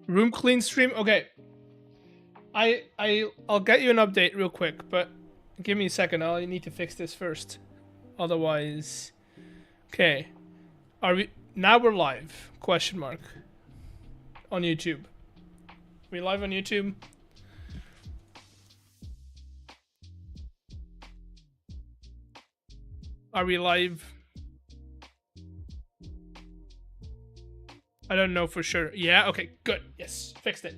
Room clean stream. Okay. I'll get you an update real quick, but give me a second. I need to fix this first. Otherwise, okay. Are we now? We're live? Question mark. On YouTube. We live on YouTube? Are we live? I don't know for sure. Yeah, okay, good. Yes, fixed it.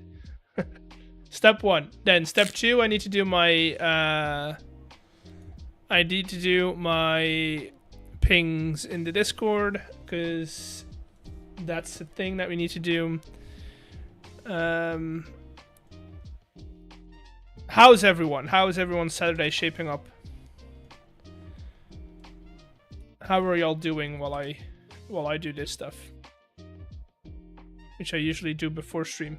Step 1. Then step 2, I need to do my pings in the Discord, because that's the thing that we need to do. How's everyone? How is everyone's Saturday shaping up? How are y'all doing while I do this stuff? Which I usually do before stream.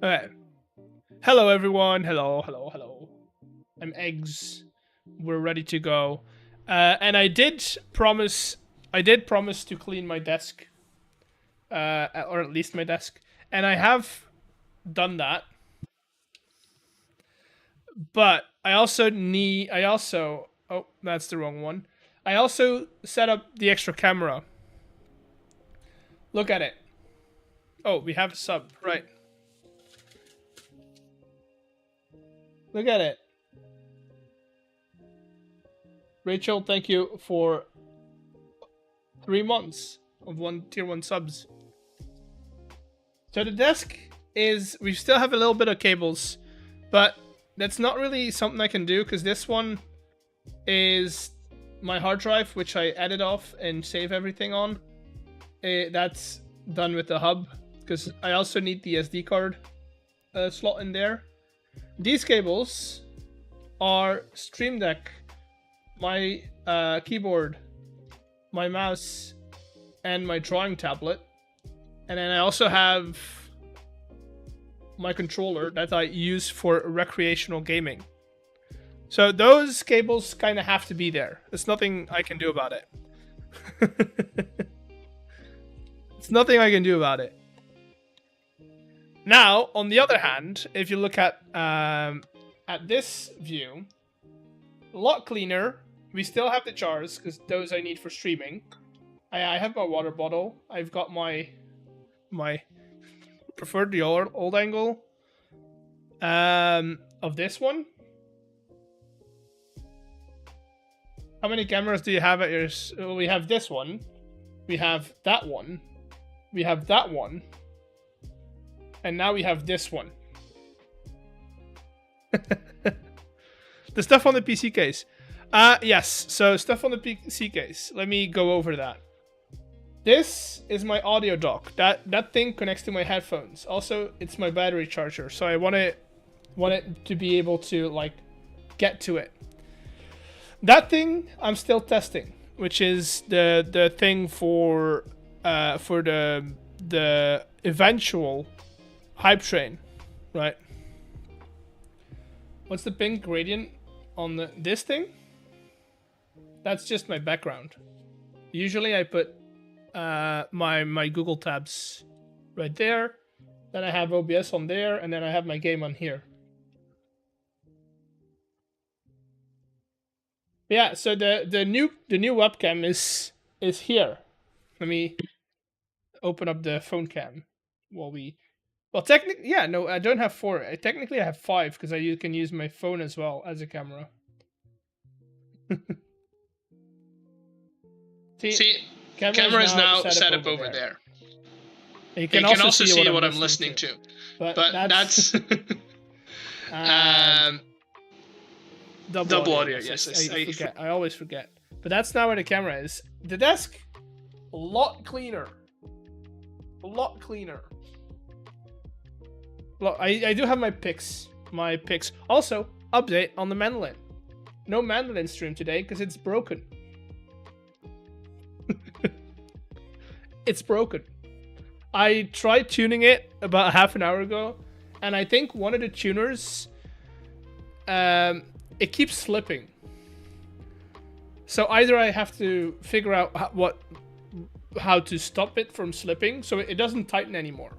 Okay. Hello everyone. Hello, hello, hello. I'm Eggs. We're ready to go. And I did promise to clean my desk. Or at least my desk. And I have done that. But I also oh, that's the wrong one. I also set up the extra camera. Look at it. Oh, we have a sub, right. Look at it. Rachel, thank you for 3 months of tier 1 subs. So the desk is, we still have a little bit of cables, but that's not really something I can do, because this one is my hard drive, which I edit off and save everything on. That's done with the hub, because I also need the SD card slot in there. These cables are Stream Deck, my keyboard, my mouse, and my drawing tablet. And then I also have my controller that I use for recreational gaming. So those cables kind of have to be there. There's nothing I can do about it. It's nothing I can do about it. Now, on the other hand, if you look at this view, a lot cleaner. We still have the jars, because those I need for streaming. I have my water bottle. I've got my preferred the old angle of this one. How many cameras do you have at yours? Well, we have this one. We have that one. We have that one. And now we have this one. The stuff on the PC case. Yes, so stuff on the PC case. Let me go over that. This is my audio dock. That thing connects to my headphones. Also, it's my battery charger, so I want it to be able to, like, get to it. That thing I'm still testing, which is the thing for the eventual hype train, right? What's the pink gradient on this thing? That's just my background. Usually I put my Google tabs right there. Then I have OBS on there, and then I have my game on here. Yeah, so the new webcam is here. Let me open up the phone cam while we. Well, technically, yeah, no, I don't have 4. Technically, I have 5 because I can use my phone as well as a camera. See, camera is now set up over there. You can also see what I'm listening to. But that's double audio. Yes, I always forget. But that's not where the camera is. The desk, a lot cleaner. A lot cleaner. Look, I do have my picks. Also, update on the mandolin. No mandolin stream today because it's broken. It's broken. I tried tuning it about half an hour ago, and I think one of the tuners, it keeps slipping. So either I have to figure out how to stop it from slipping, so it doesn't tighten anymore.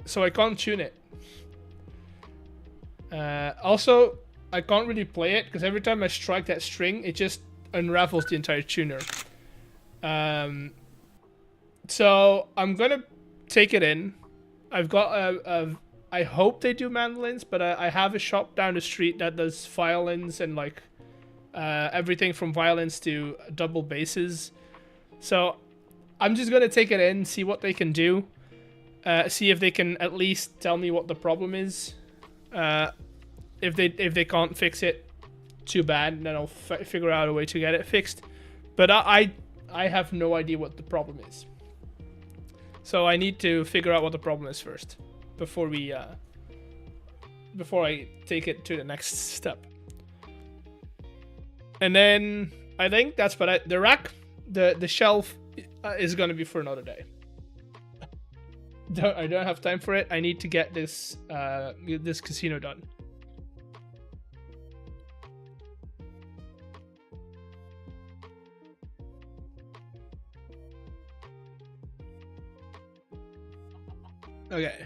So I can't tune it. Also, I can't really play it because every time I strike that string, it just unravels the entire tuner. So I'm gonna take it in. I've got I hope they do mandolins, but I have a shop down the street that does violins and like everything from violins to double basses. So I'm just gonna take it in, see what they can do, see if they can at least tell me what the problem is. If they can't fix it, too bad. Then I'll figure out a way to get it fixed. But I have no idea what the problem is. So I need to figure out what the problem is first before I take it to the next step. And then I think that's what the rack, the shelf is gonna be for another day. I don't have time for it. I need to get this this casino done. Okay.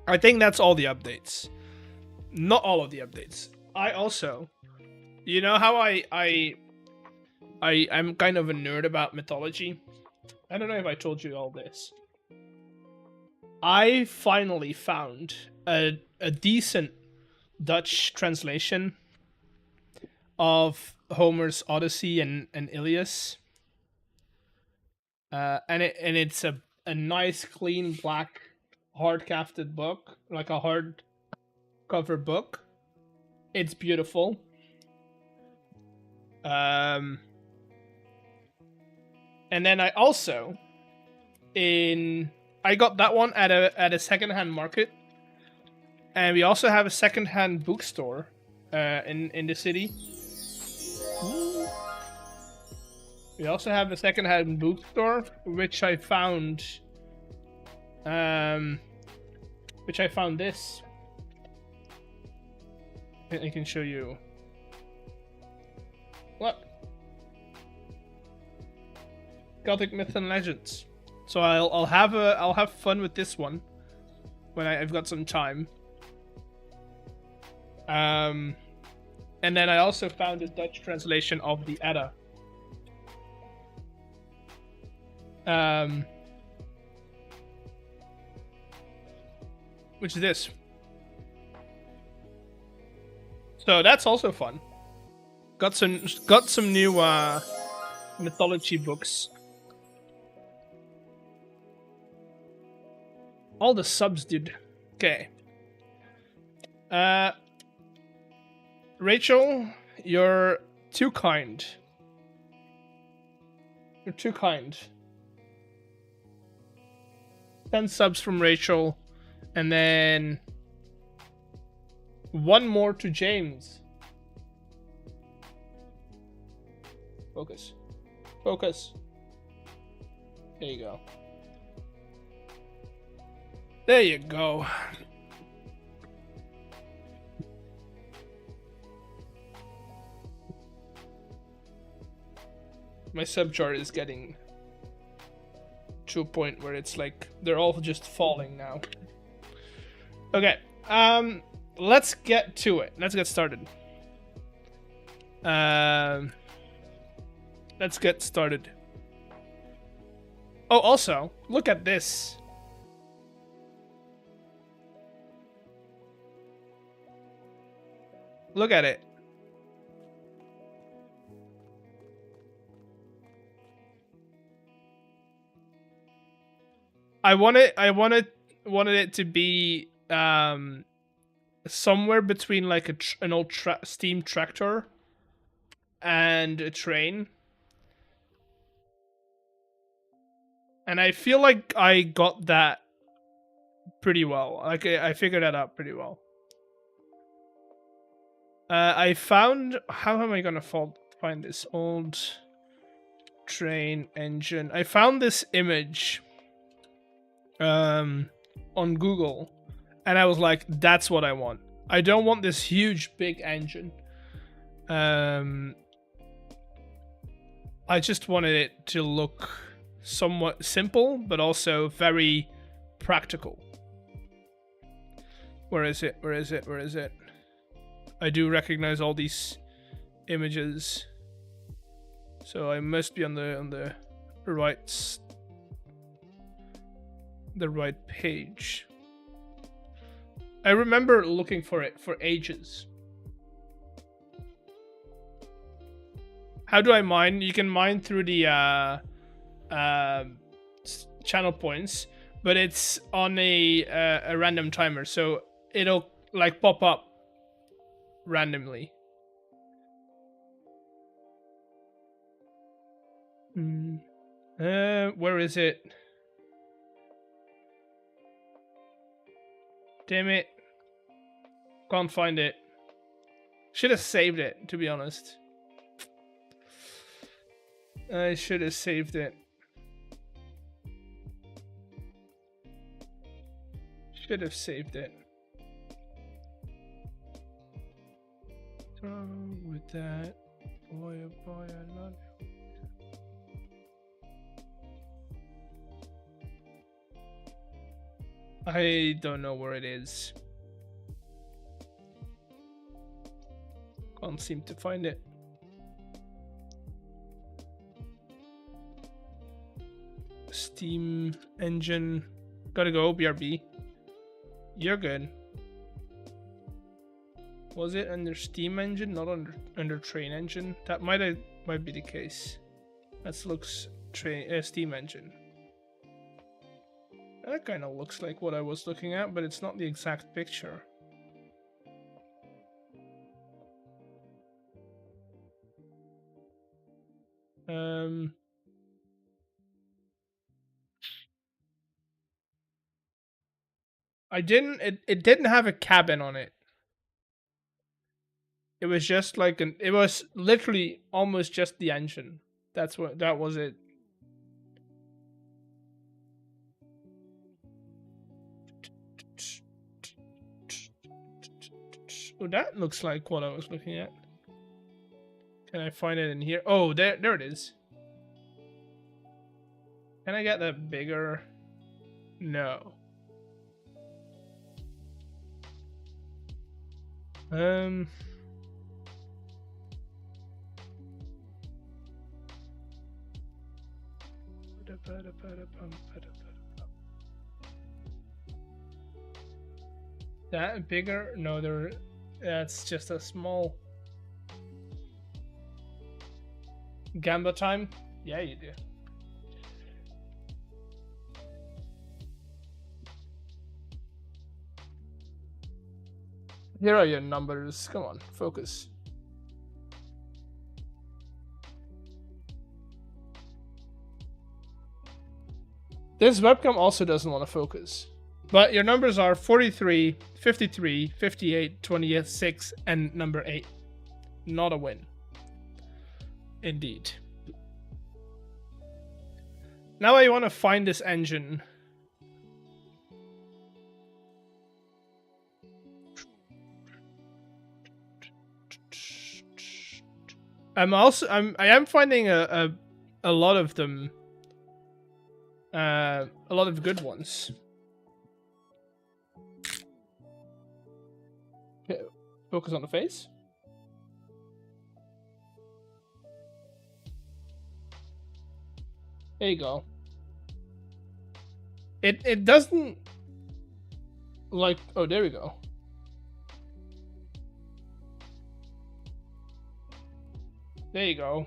I think that's all the updates. Not all of the updates. I also, you know how I'm kind of a nerd about mythology. I don't know if I told you all this. I finally found a decent Dutch translation of Homer's Odyssey and Ilias. And it's a nice, clean, black, hard-cafted book, like a hard-cover book. It's beautiful. And then I also, I got that one at a secondhand market, and we also have a secondhand bookstore in the city. We also have a secondhand bookstore, which I found this. I can show you. What? Celtic Myths and Legends. So I'll have fun with this one when I've got some time. And then I also found a Dutch translation of the Edda. Which is this. So that's also fun. Got some new mythology books. All the subs, dude. Okay. Rachel, you're too kind. You're too kind. 10 subs from Rachel, and then one more to James. Focus. Focus. There you go. There you go. My sub chart is getting to a point where it's like they're all just falling now. Okay, let's get to it. Let's get started. Let's get started. Oh, also, look at this. Look at it. I wanted it to be somewhere between like an old steam tractor and a train. And I feel like I got that pretty well. Like I figured that out pretty well. I found, how am I gonna find this old train engine? I found this image on Google, and I was like, that's what I want. I don't want this huge big engine. I just wanted it to look somewhat simple, but also very practical. Where is it? Where is it? Where is it? I do recognize all these images, so I must be on the right page. I remember looking for it for ages. How do I mine? You can mine through the channel points, but it's on a random timer, so it'll like pop up randomly. Where is it? Damn it. Can't find it. Should have saved it, to be honest. I should have saved it. Should have saved it. With that, boy, oh boy, I love you. I don't know where it is. Can't seem to find it. Steam engine. Gotta go, BRB. You're good. Was it under Steam engine, not under train engine? That might be the case. That looks Steam engine. That kind of looks like what I was looking at, but it's not the exact picture. It didn't have a cabin on it. It was just like it was literally almost just the engine. That was it. Oh, that looks like what I was looking at. Can I find it in here? Oh, there it is. Can I get that bigger? No. That bigger? No, that's just a small. Gamba time? Yeah, you do. Here are your numbers. Come on, focus. This webcam also doesn't want to focus. But your numbers are 43, 53, 58, 26, and number 8. Not a win. Indeed. Now I want to find this engine. I am finding a lot of them. A lot of good ones. Okay, focus on the face. There you go. It doesn't like, oh, there we go. There you go.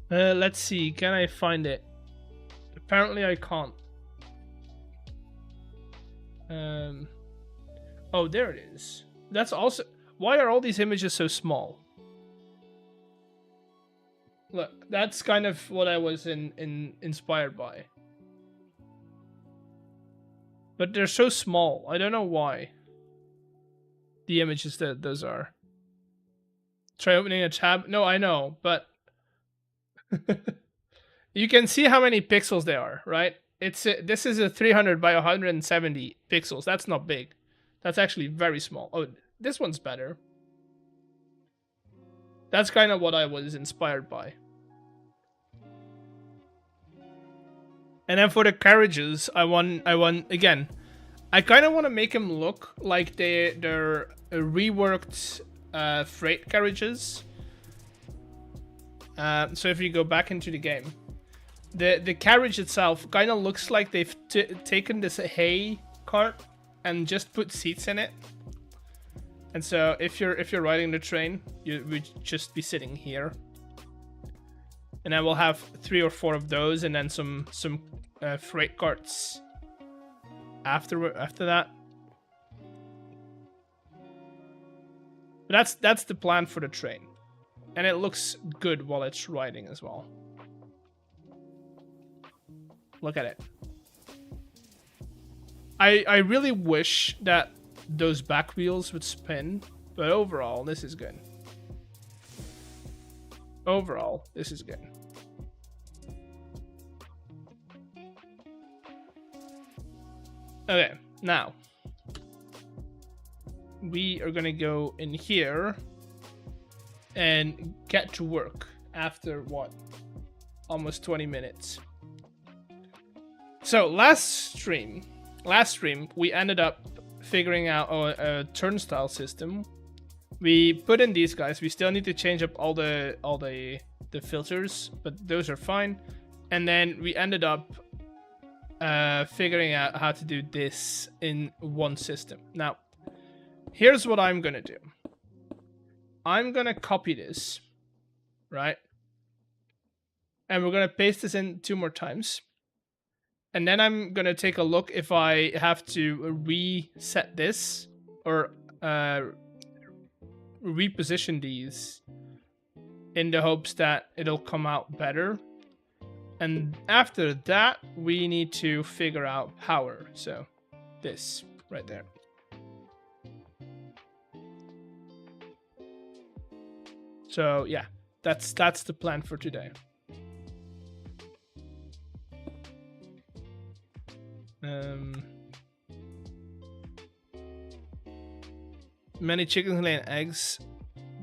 Let's see, can I find it? Apparently I can't. Oh, there it is. That's also, why are all these images so small? Look, that's kind of what I was inspired by. But they're so small. I don't know why. The images that those are. Try opening a tab. No, I know, but you can see how many pixels they are, right? This is a 300 by 170 pixels. That's not big. That's actually very small. Oh, this one's better. That's kind of what I was inspired by. And then for the carriages, I want again. I kind of want to make them look like they're reworked freight carriages. So if you go back into the game, the carriage itself kind of looks like they've taken this hay cart and just put seats in it. And so if you're riding the train, you would just be sitting here. And then we'll have 3 or 4 of those, and then some freight carts after that. But that's the plan for the train, and it looks good while it's riding as well. Look at it. I really wish that those back wheels would spin, but overall this is good. Overall this is good. Okay, now we are gonna go in here and get to work after what? Almost 20 minutes. So last stream we ended up figuring out a turnstile system. We put in these guys. We still need to change up all the filters, but those are fine. And then we ended up figuring out how to do this in one system. Now, here's what I'm gonna do. I'm gonna copy this, right? And we're gonna paste this in 2 more times. And then I'm gonna take a look if I have to reset this or reposition these in the hopes that it'll come out better. And after that, we need to figure out power. So this right there. So yeah, that's the plan for today. Many chickens laying eggs.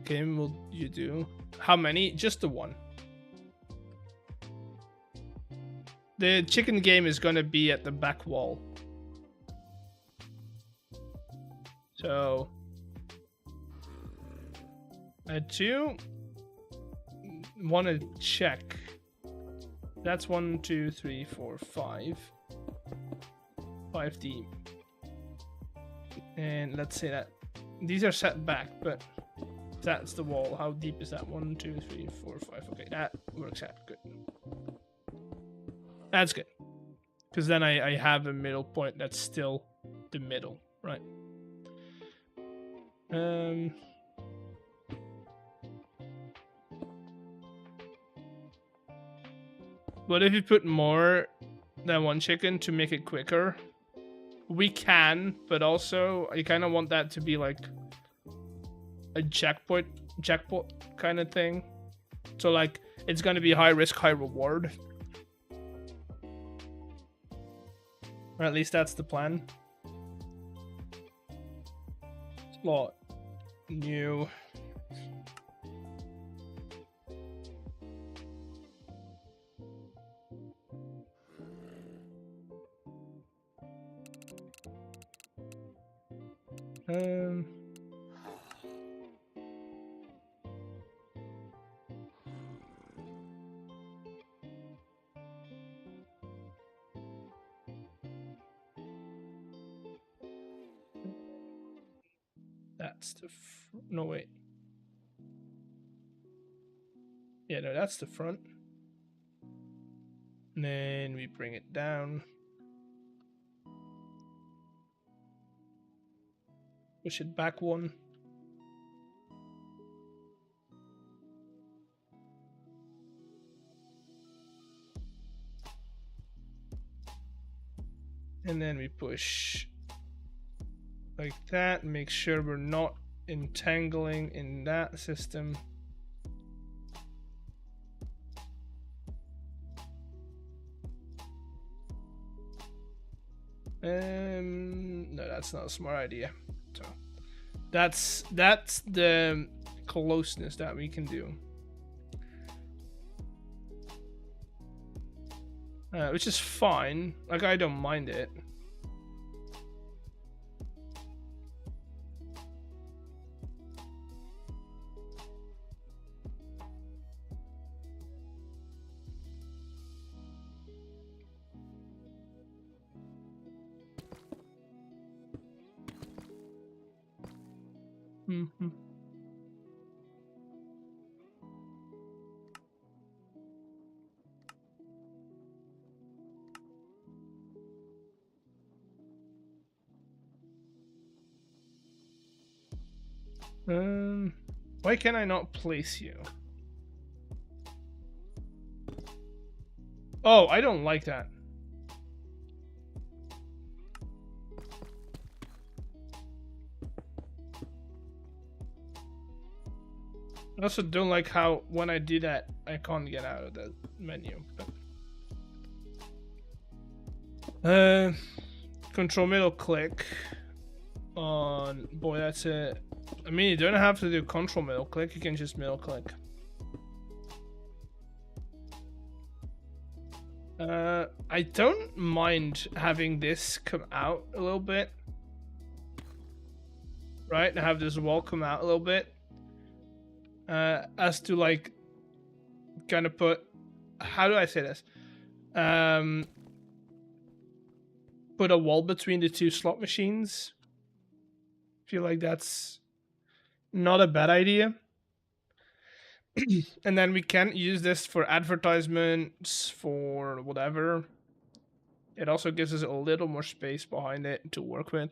Game will you do? How many? Just the one. The chicken game is gonna be at the back wall. So I do want to check. That's 1, 2, 3, 4, 5. 5D. And let's say that these are set back, but that's the wall. How deep is that? 1, 2, 3, 4, 5. Okay, that works out good. That's good. Because then I have a middle point that's still the middle, right? But if you put more than 1 chicken to make it quicker, we can, but also I kind of want that to be like a jackpot kind of thing. So like it's going to be high risk, high reward. Or at least that's the plan. Slot new. That's the no wait. Yeah, no, that's the front. And then we bring it down. Push it back 1. And then we push like that. Make sure we're not entangling in that system. No, that's not a smart idea. So that's the closeness that we can do. Which is fine. Like, I don't mind it. Mm-hmm. Why can I not place you? Oh, I don't like that. I also don't like how when I do that, I can't get out of the menu. But control middle click on boy. That's it. I mean, you don't have to do control middle click. You can just middle click. I don't mind having this come out a little bit. Right, and have this wall come out a little bit. As to like kind of put, how do I say this? Put a wall between the two slot machines. Feel like that's not a bad idea. And then we can use this for advertisements, for whatever. It also gives us a little more space behind it to work with.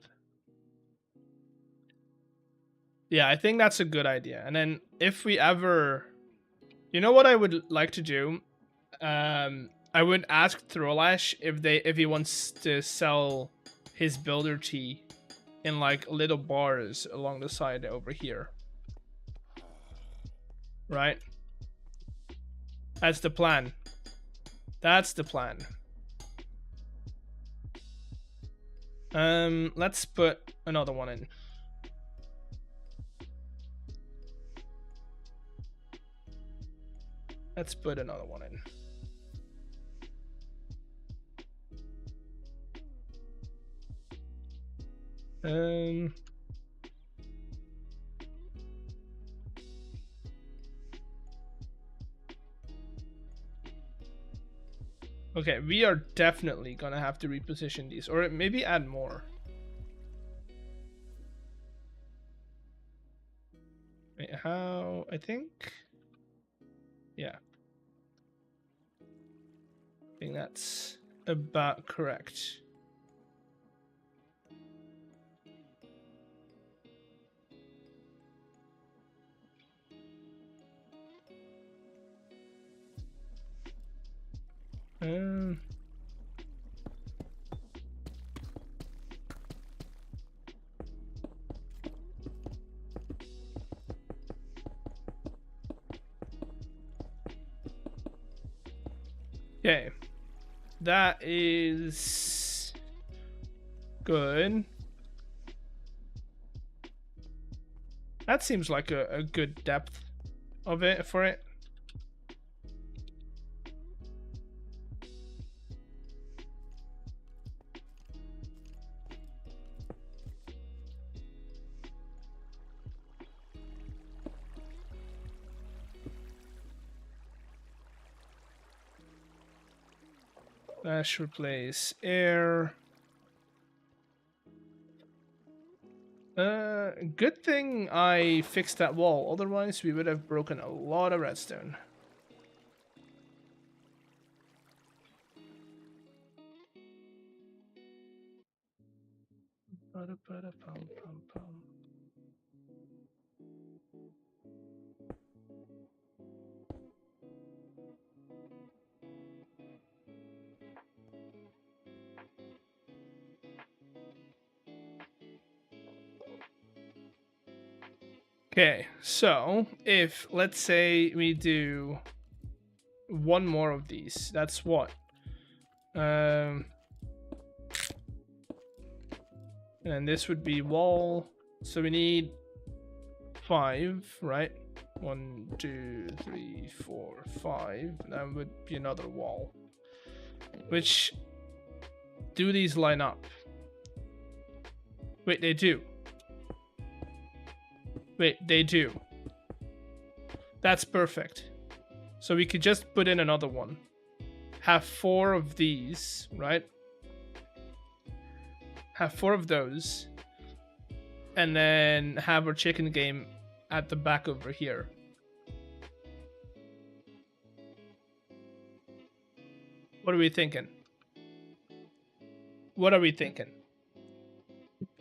Yeah, I think that's a good idea. And then if we ever, you know what I would like to do? I would ask Throlash if he wants to sell his builder tee in like little bars along the side over here. Right? That's the plan. That's the plan. Let's put another one in. Let's put another one in. Okay, we are definitely gonna have to reposition these, or maybe add more. Wait, how? I think. Yeah. I think that's about correct. Okay, that is good. That seems like a good depth of it for it. Dash replace air. Good thing I fixed that wall, otherwise we would have broken a lot of redstone. Okay, so if let's say we do one more of these, that's what? And this would be wall. So we need 5, right? 1, 2, 3, 4, 5. That would be another wall. Which, do these line up? Wait, they do. Wait, they do. That's perfect. So we could just put in another one. Have 4 of these, right? Have 4 of those. And then have our chicken game at the back over here. What are we thinking? What are we thinking?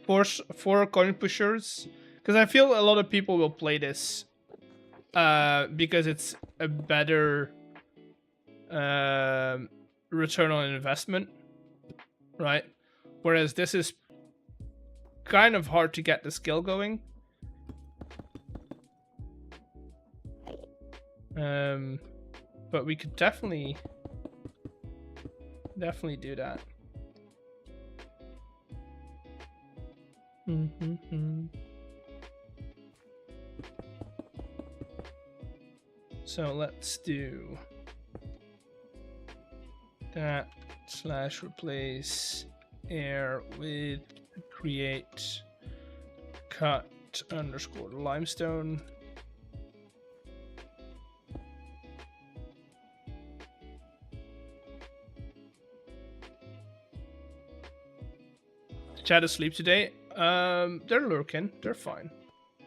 4 coin pushers? Because I feel a lot of people will play this because it's a better return on investment, right? Whereas this is kind of hard to get the skill going. But we could definitely do that. So let's do that / replace air with create cut _ limestone. Chat asleep today? They're lurking. They're fine.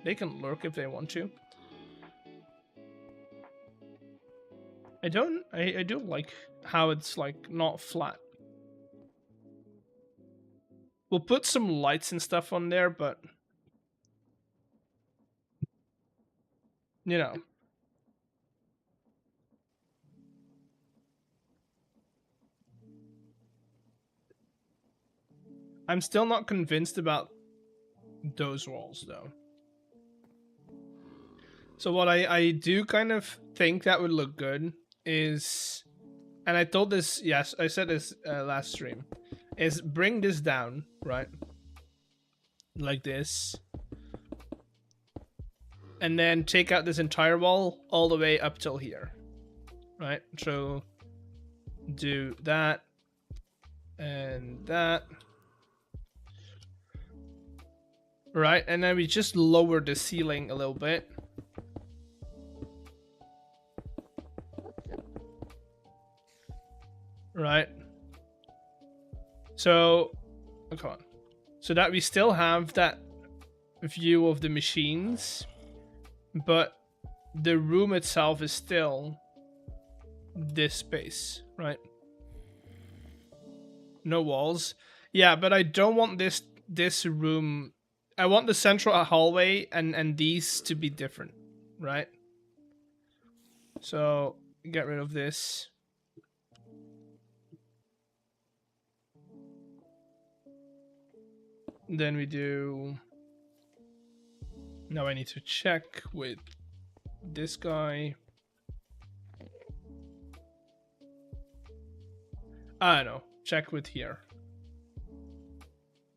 They can lurk if they want to. I do like how it's like not flat. We'll put some lights and stuff on there, but you know. I'm still not convinced about those walls though. So what I do kind of think that would look good is, and I told this, yes, I said this last stream, is bring this down, right? Like this. And then take out this entire wall all the way up till here, right? So do that and that. Right, and then we just lower the ceiling a little bit. Right. So, oh, come on. So that we still have that view of the machines, but the room itself is still this space, right? No walls. Yeah, but I don't want this room. I want the central hallway and these to be different, right? So get rid of this. Then we do. Now I need to check with this guy. I don't know. Check with here.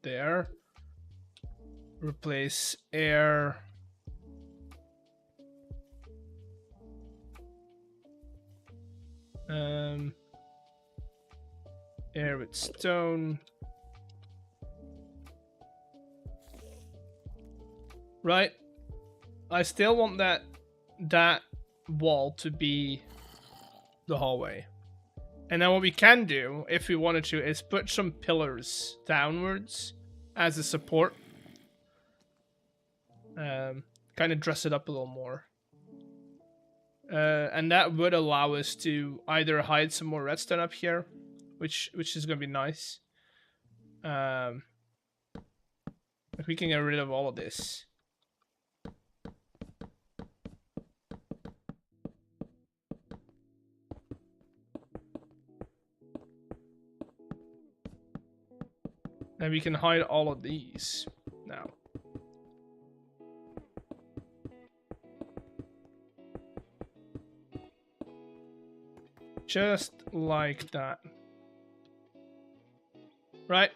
There. Replace air. Air with stone. Right. I still want that wall to be the hallway. And then what we can do, if we wanted to, is put some pillars downwards as a support. Kind of dress it up a little more. And that would allow us to either hide some more redstone up here, which is going to be nice. If we can get rid of all of this. And we can hide all of these now. Just like that. Right?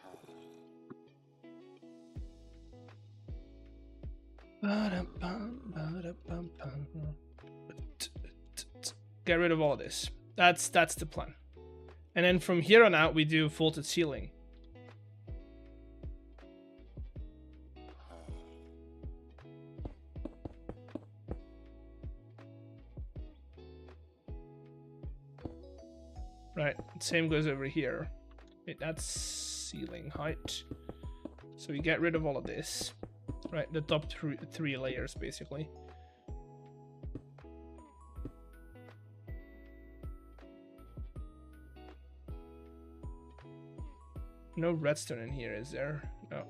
Get rid of all of this. That's the plan. And then from here on out, we do vaulted ceiling. Right, same goes over here. Wait, that's ceiling height. So we get rid of all of this. Right, the top three layers, basically. No redstone in here, is there? No.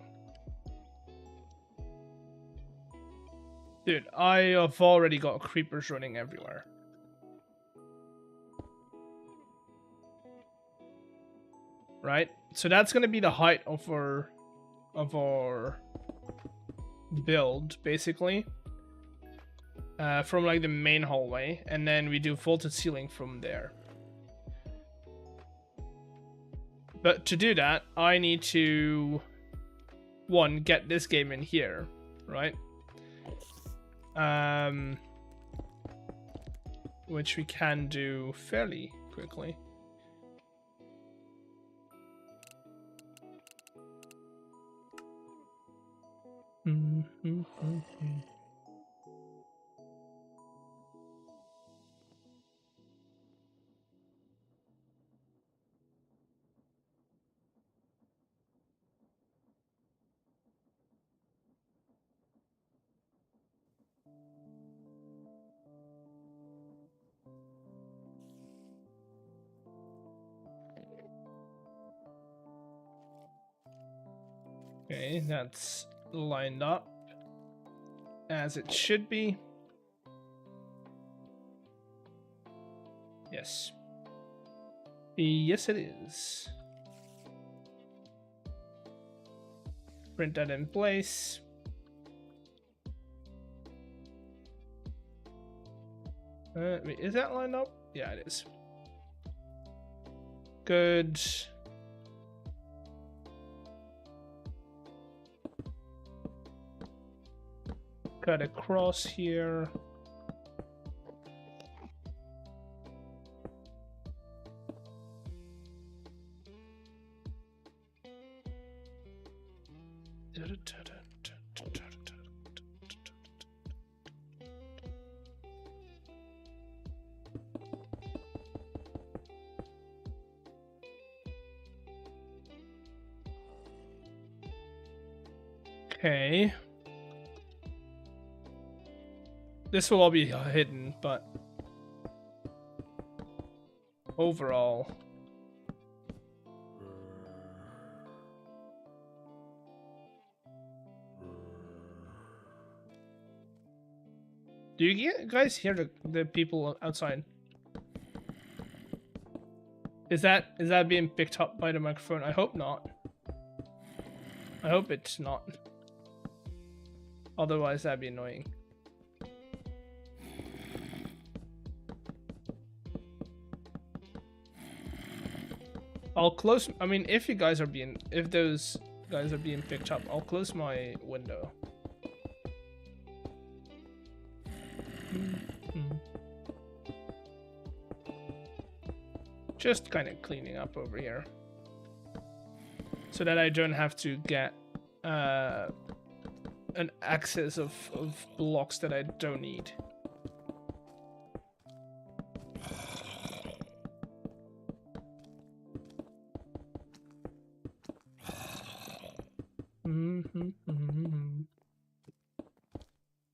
Dude, I have already got creepers running everywhere. Right? So that's gonna be the height of our build, basically. From like the main hallway, and then we do vaulted ceiling from there. But to do that, I need to, one, get this game in here, right? Which we can do fairly quickly. Okay, that's lined up as it should be. Yes. Yes, it is. Print that in place. Wait, is that lined up? Yeah, it is. Good. Cut across here. Okay. This will all be hidden, but overall. Do you guys hear the people outside? Is that being picked up by the microphone? I hope not. I hope it's not. Otherwise, that'd be annoying. I'll close. I mean, if those guys are being picked up, I'll close my window. Just kind of cleaning up over here, so that I don't have to get an excess of blocks that I don't need.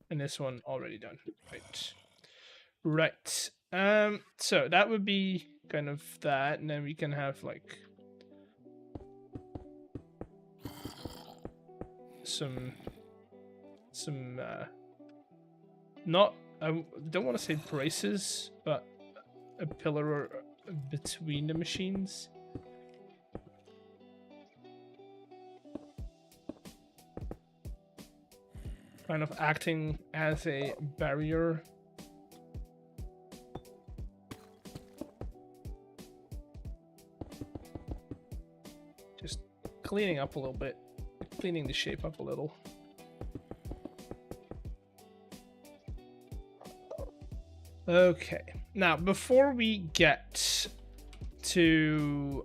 And this one already done. Right. So that would be kind of that, and then we can have like some not, I don't want to say braces, but a pillar between the machines. Kind of acting as a barrier. Just cleaning up a little bit, cleaning the shape up a little. Okay. Now, before we get to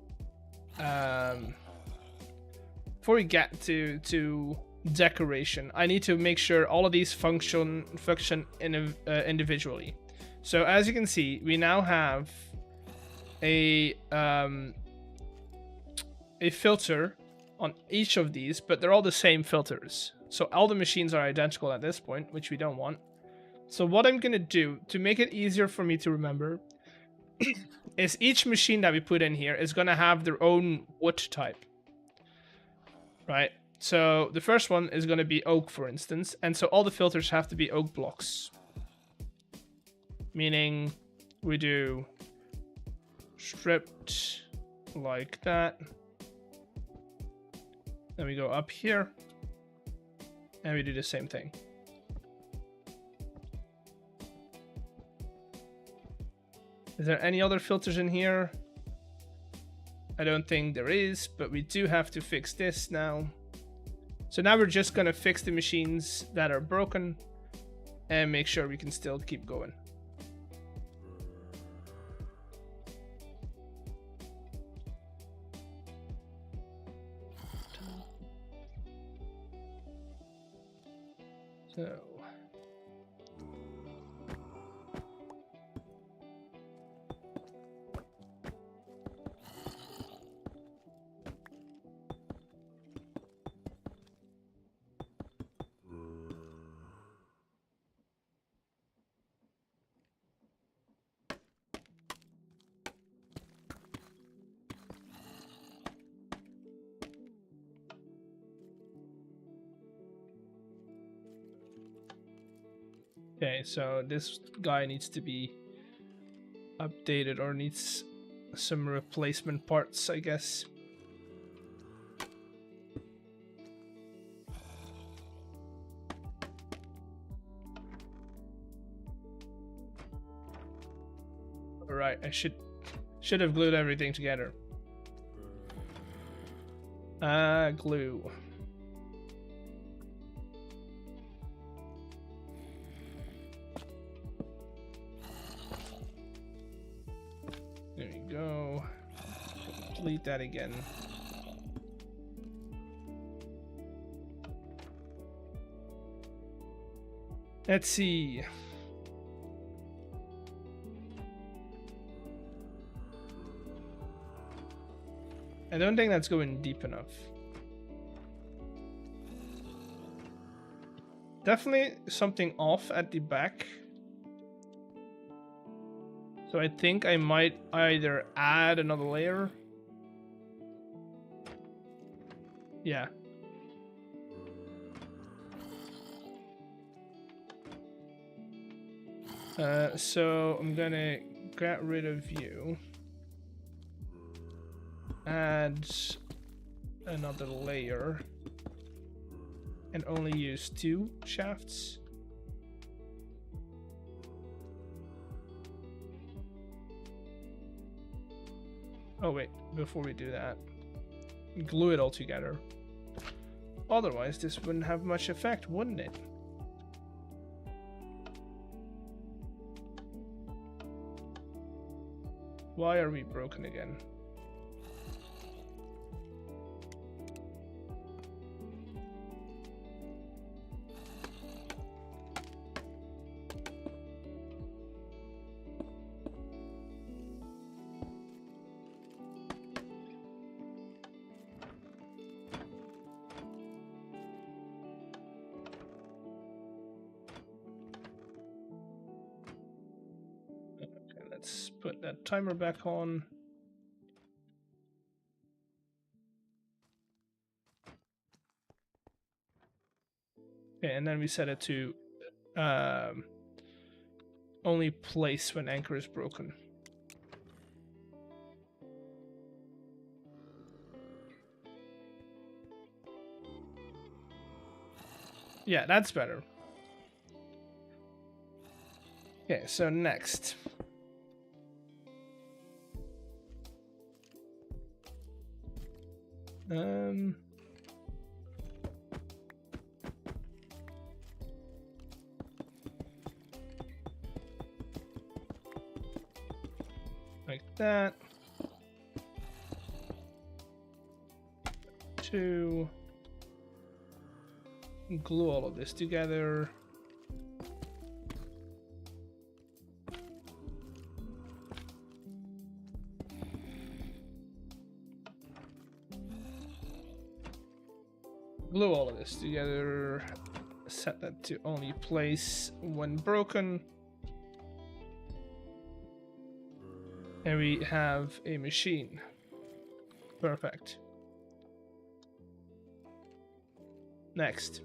decoration, I need to make sure all of these function individually. So as you can see, we now have a filter on each of these, but they're all the same filters. So all the machines are identical at this point, which we don't want. So what I'm gonna do to make it easier for me to remember is each machine that we put in here is gonna have their own wood type, right? So the first one is gonna be oak, for instance, and so all the filters have to be oak blocks. Meaning we do stripped like that. Then we go up here and we do the same thing. Is there any other filters in here? I don't think there is, but we do have to fix this now. So now we're just gonna fix the machines that are broken and make sure we can still keep going. So okay, so this guy needs to be updated or needs some replacement parts, I guess. Alright, I should have glued everything together. Glue. There you go. Delete that again. Let's see. I don't think that's going deep enough. Definitely something off at the back. So I think I might either add another layer. Yeah. So I'm gonna get rid of you. Add another layer. And only use 2 shafts. Oh wait, before we do that, glue it all together. Otherwise, this wouldn't have much effect, wouldn't it? Why are we broken again? Let's put that timer back on. Okay, and then we set it to only place when anchor is broken. Yeah, that's better. Okay, so next. like that. 2. Glue all of this together. Glue all of this together. Set that to only place when broken. And we have a machine. Perfect. Next.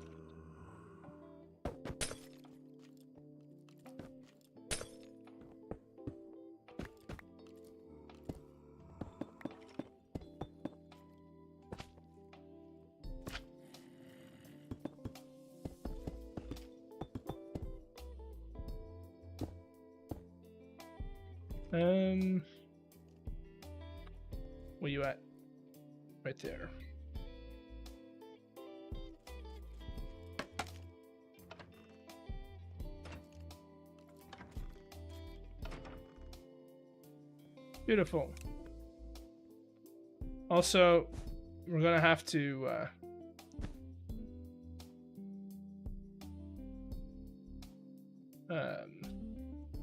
Where you at? Right there. Beautiful. Also, we're gonna have to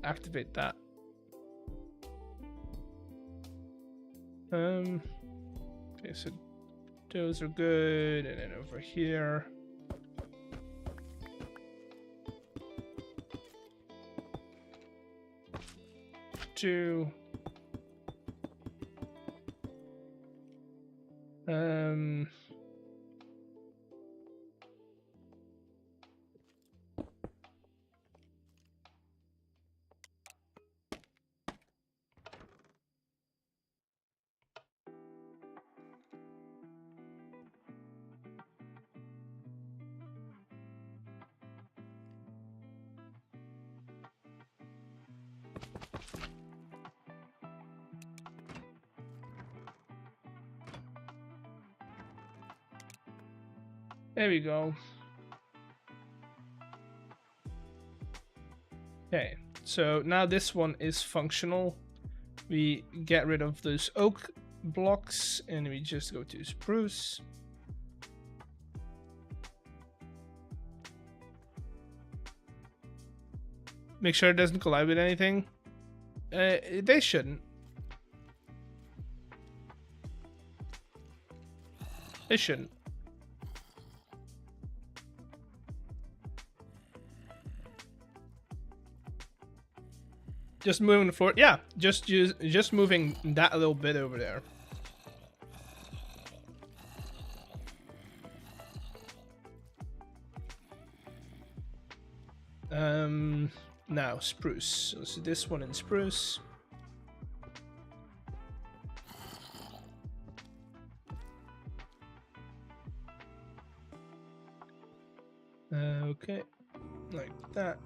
activate that. Okay, so those are good, and then over here. Two. There we go. Okay, so now this one is functional. We get rid of those oak blocks and we just go to spruce. Make sure it doesn't collide with anything. They shouldn't. They shouldn't. Just moving forward. Yeah, just moving that a little bit over there. Now spruce. So this one in spruce. Okay, like that.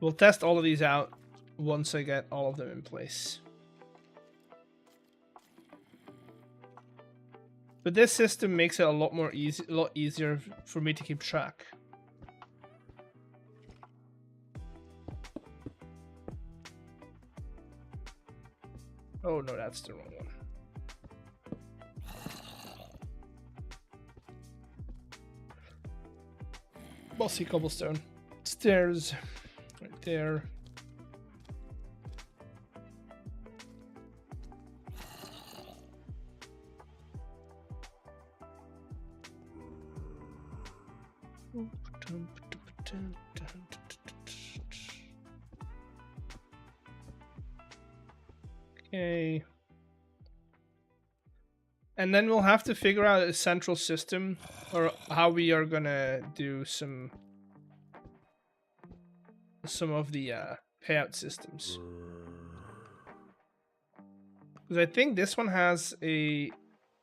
We'll test all of these out once I get all of them in place. But this system makes it a lot easier for me to keep track. Oh no, that's the wrong one. Bossy cobblestone. Stairs. Right there. Okay. And then we'll have to figure out a central system or how we are gonna do some of the payout systems. Because I think this one has a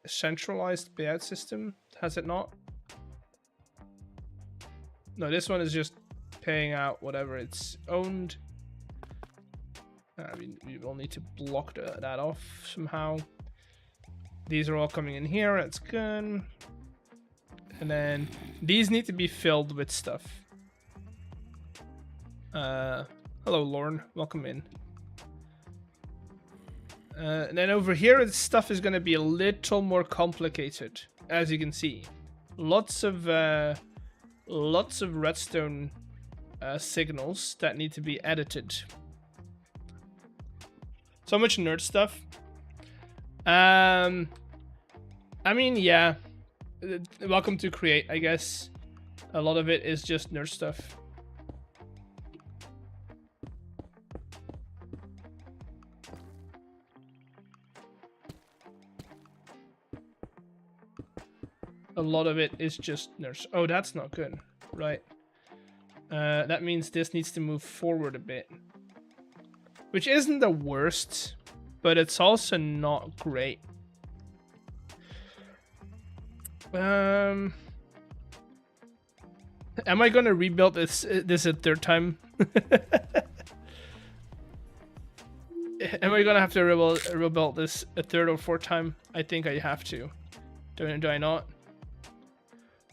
centralized payout system, has it not? No, this one is just paying out whatever it's owned. I mean, we will need to block that off somehow. These are all coming in here, that's good. And then these need to be filled with stuff. Hello, Lorne. Welcome in. And then over here, stuff is going to be a little more complicated, as you can see. Lots of redstone signals that need to be edited. So much nerd stuff. I mean, yeah. Welcome to Create, I guess. A lot of it is just nerd stuff. A lot of it is just nurse. Oh, that's not good. Right. That means this needs to move forward a bit. Which isn't the worst, but it's also not great. Am I gonna rebuild this a third time? Am I gonna have to rebuild this a third or fourth time? I think I have to. Do I not?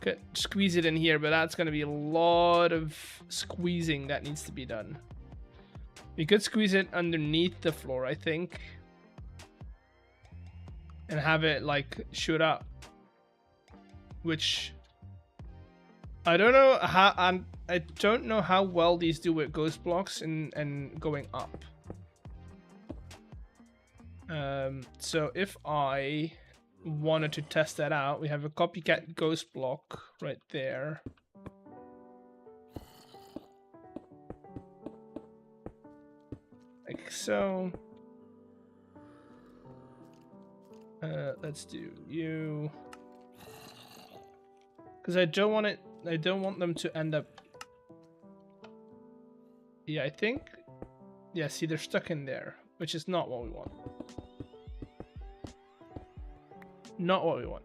Could squeeze it in here, but that's going to be a lot of squeezing that needs to be done. We could squeeze it underneath the floor, I think, and have it like shoot up, which I don't know how. I don't know how well these do with ghost blocks and going up. So if I wanted to test that out, we have a copycat ghost block right there. Like so. Let's do you. Because I don't want them to end up. Yeah, I think. Yeah, see, they're stuck in there, which is not what we want. Not what we want.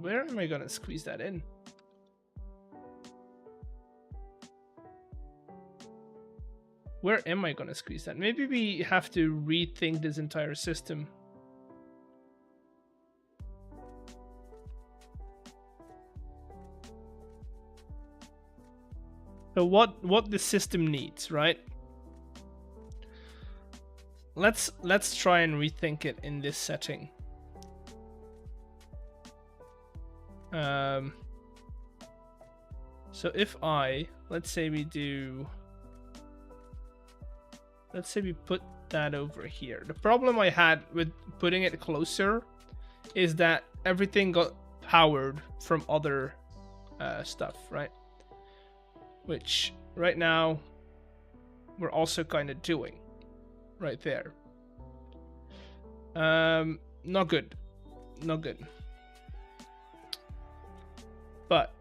Where am I gonna squeeze that in? Where am I gonna squeeze that? Maybe we have to rethink this entire system. So what the system needs, right? Let's try and rethink it in this setting. So if let's say we put that over here. The problem I had with putting it closer is that everything got powered from other stuff, right? Which right now we're also kind of doing. Right there. Not good. Not good. But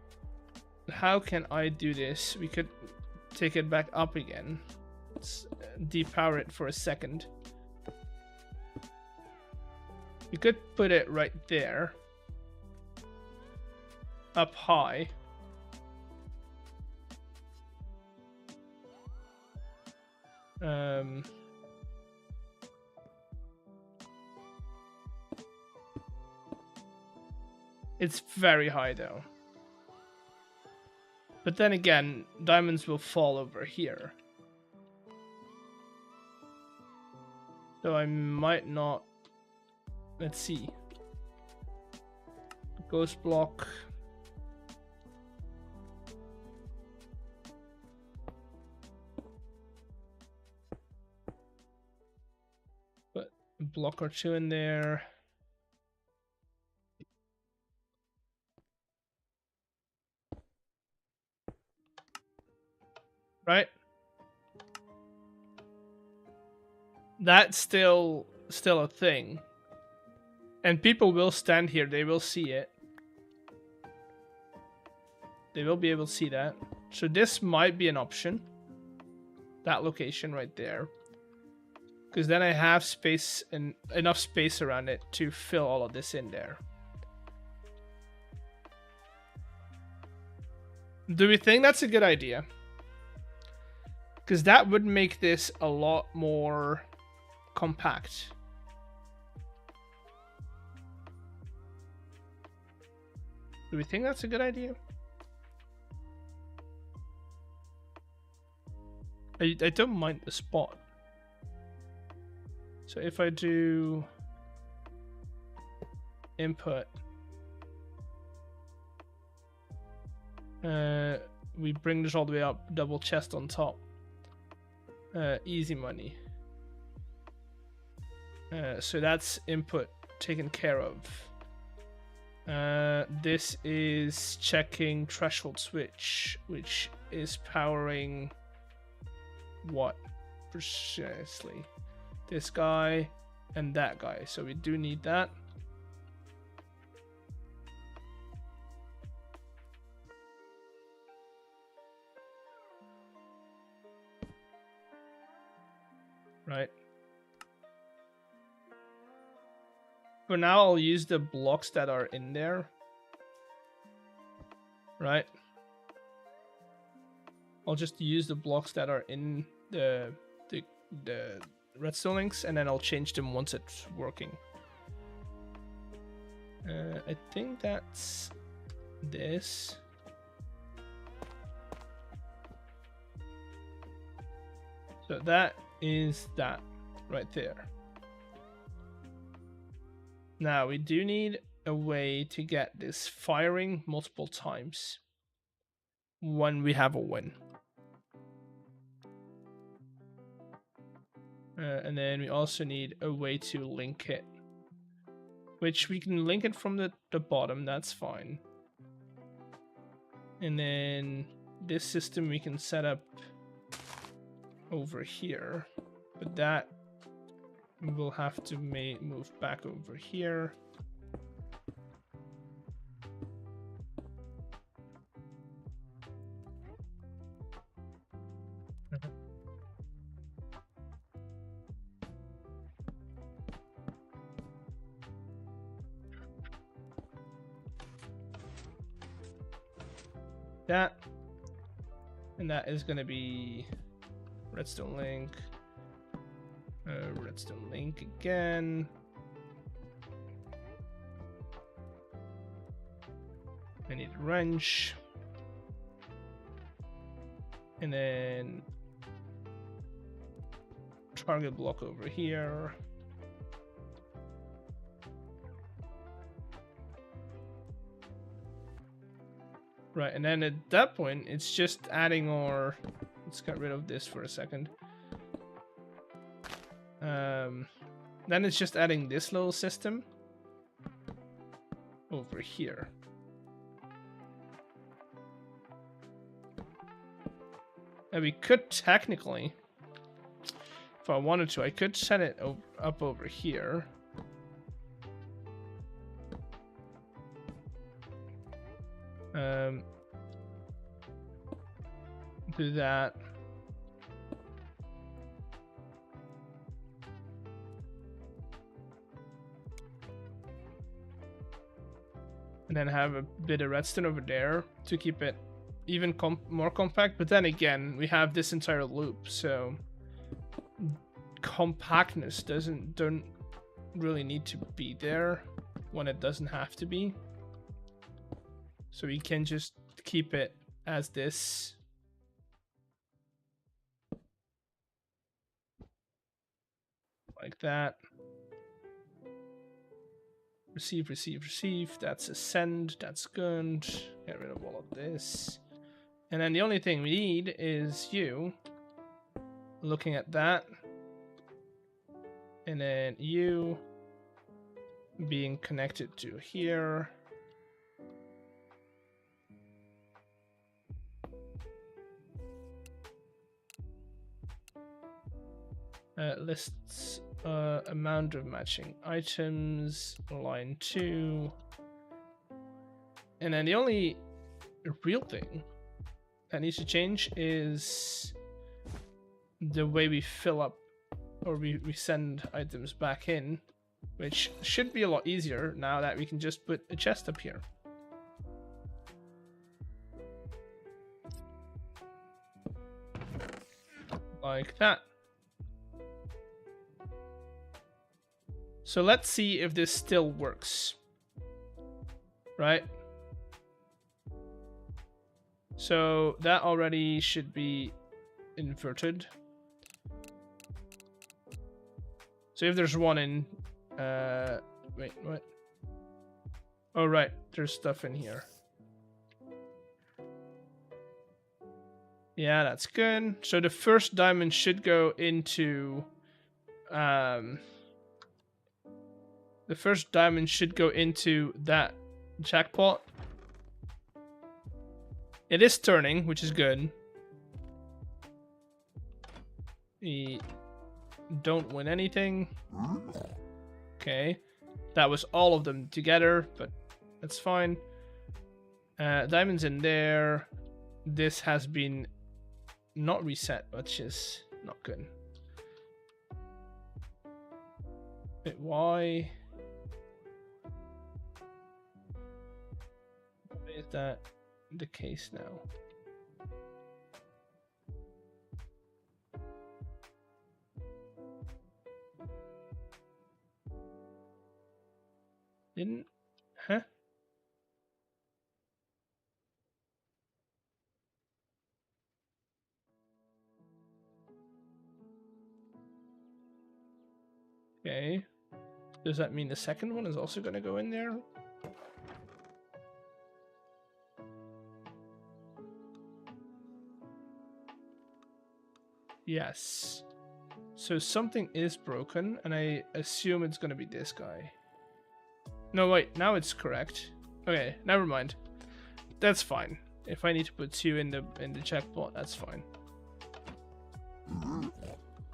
how can I do this? We could take it back up again. Let's depower it for a second. We could put it right there. Up high. It's very high though. But then again, diamonds will fall over here. So I might not. Let's see. Ghost block. Put a block or two in there. Right? That's still a thing. And people will stand here, they will see it. They will be able to see that. So this might be an option. That location right there. Because then I have space and enough space around it to fill all of this in there. Do we think that's a good idea? Because that would make this a lot more compact. Do we think that's a good idea? I don't mind the spot. So if I do input, we bring this all the way up, double chest on top. Easy money. So that's input taken care of. This is checking threshold switch, which is powering what precisely? This guy and that guy. So we do need that. Right. For now, I'll use the blocks that are in there. Right. I'll just use the blocks that are in the redstone links, and then I'll change them once it's working. I think that's this. So that is that right there. Now we do need a way to get this firing multiple times when we have a win. And then we also need a way to link it, which we can link it from the bottom, that's fine. And then this system we can set up over here, but that we'll have to move back over here. That, and that is going to be redstone link, redstone link again. I need a wrench, and then target block over here. Right, and then at that point, it's just adding our... Let's get rid of this for a second. Then it's just adding this little system over here. And we could technically, if I wanted to, I could set it up over here. Do that. And then have a bit of redstone over there to keep it even more compact. But then again, we have this entire loop, so compactness don't really need to be there when it doesn't have to be. So we can just keep it as this. Like that. Receive, receive, receive. That's a send. That's good. Get rid of all of this. And then the only thing we need is you looking at that. And then you being connected to here. Lists amount of matching items, line 2. And then the only real thing that needs to change is the way we fill up, or we send items back in, which should be a lot easier now that we can just put a chest up here. Like that. So let's see if this still works. Right? So that already should be inverted. So if there's one in, wait, what? Oh right, there's stuff in here. Yeah, that's good. So the first diamond should go into, the first diamond should go into that jackpot. It is turning, which is good. We don't win anything. Okay. That was all of them together, but that's fine. Diamonds in there. This has been not reset, which is not good. Wait, why? Why is that the case now? Didn't, huh? Okay. Does that mean the second one is also going to go in there? Yes. So something is broken, and I assume it's going to be this guy. No, wait. Now it's correct. Okay, never mind. That's fine. If I need to put 2 in the checkpot, that's fine.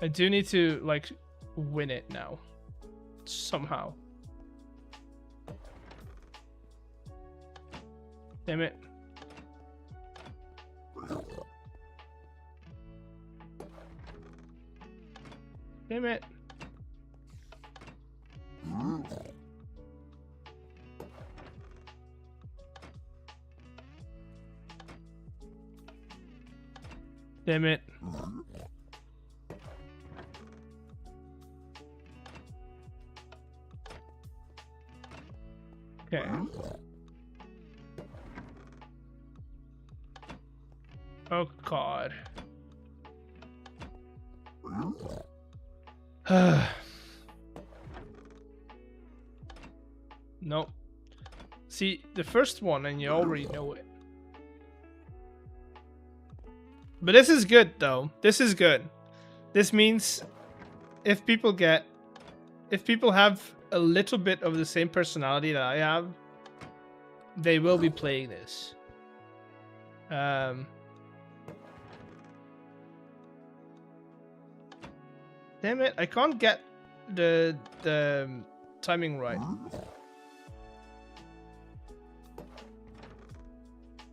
I do need to, like, win it now. Somehow. Damn it. Damn it. Damn it. Okay. Oh god. Nope. See, the first one, and you already know it. But this is good, though. This is good. This means if people have a little bit of the same personality that I have, they will be playing this. Damn it, I can't get the timing right.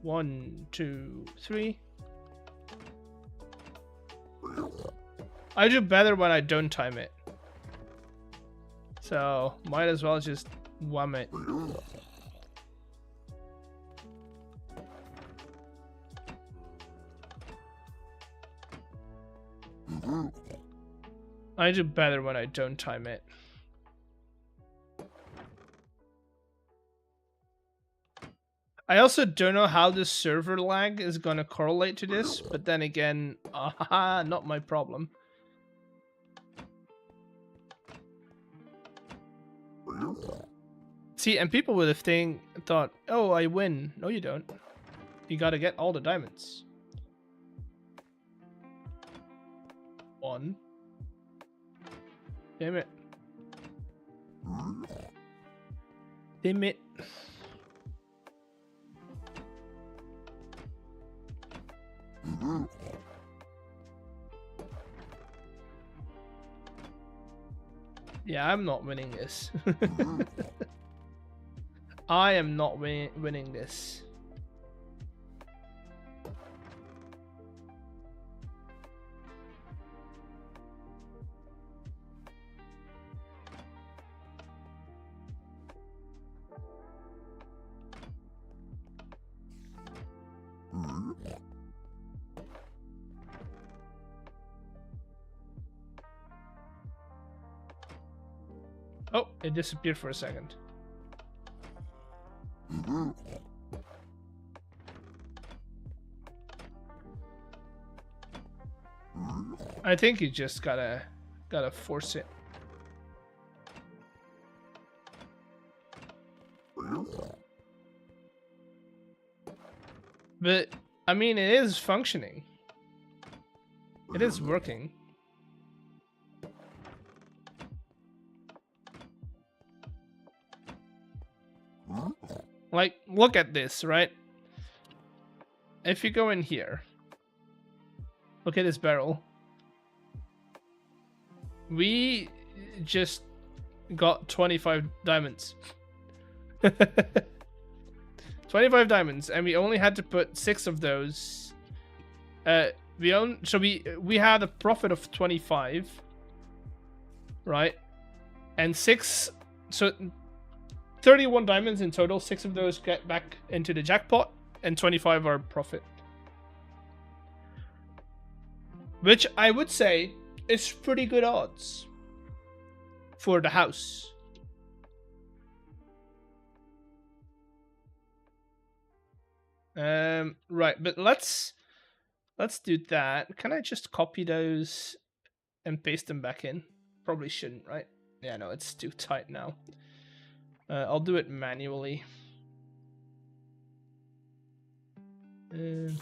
1, 2, 3. I do better when I don't time it. So, might as well just wham it. I do better when I don't time it. I also don't know how the server lag is gonna correlate to this, but then again, not my problem. See, and people would have thought, oh, I win. No, you don't. You gotta get all the diamonds. 1. Damn it. Damn it. Yeah, I'm not winning this. I am not winning this. Oh, it disappeared for a second. I think you just gotta force it. But I mean, it is functioning. It is working. Like, look at this, right? If you go in here, look at this barrel. We just got 25 diamonds. 25 diamonds, and we only had to put 6 of those. We had a profit of 25, right? And 6, so 31 diamonds in total. 6 of those get back into the jackpot, and 25 are profit. Which I would say is pretty good odds for the house. Right, but let's do that. Can I just copy those and paste them back in? Probably shouldn't, right? Yeah, no, it's too tight now. I'll do it manually.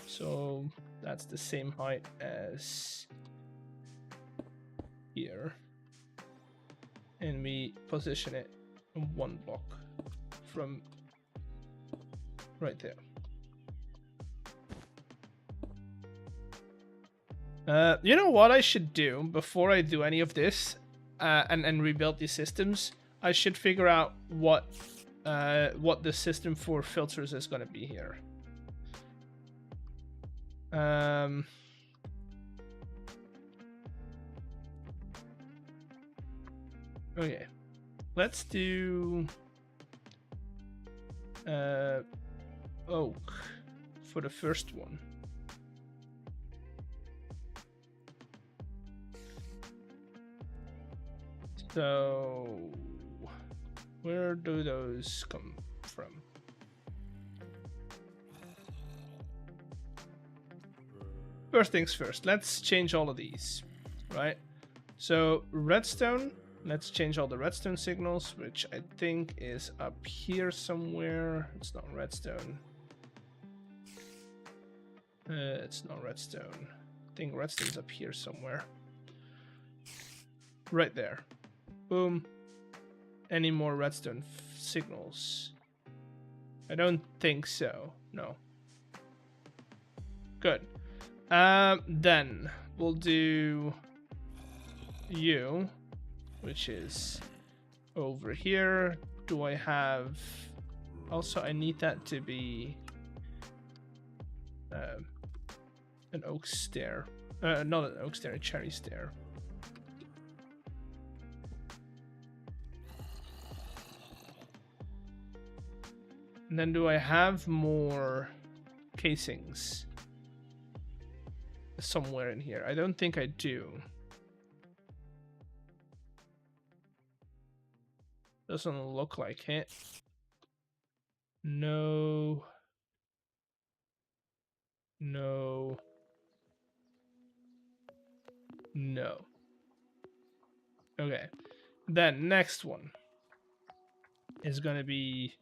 So that's the same height as here. And we position it 1 block from right there. You know what I should do before I do any of this and rebuild these systems? I should figure out what the system for filters is going to be here. Okay, let's do oak for the first one. So, where do those come from? First things first, let's change all of these, right? So, redstone, let's change all the redstone signals, which I think is up here somewhere. It's not redstone. It's not redstone. I think redstone's up here somewhere. Right there. Boom. Any more redstone signals? I don't think so. No. Good. Then we'll do you, which is over here. Do I have... Also, I need that to be an oak stair. Not an oak stair, a cherry stair. And then do I have more casings somewhere in here? I don't think I do. Doesn't look like it. No. No. No. Okay. Then next one is gonna be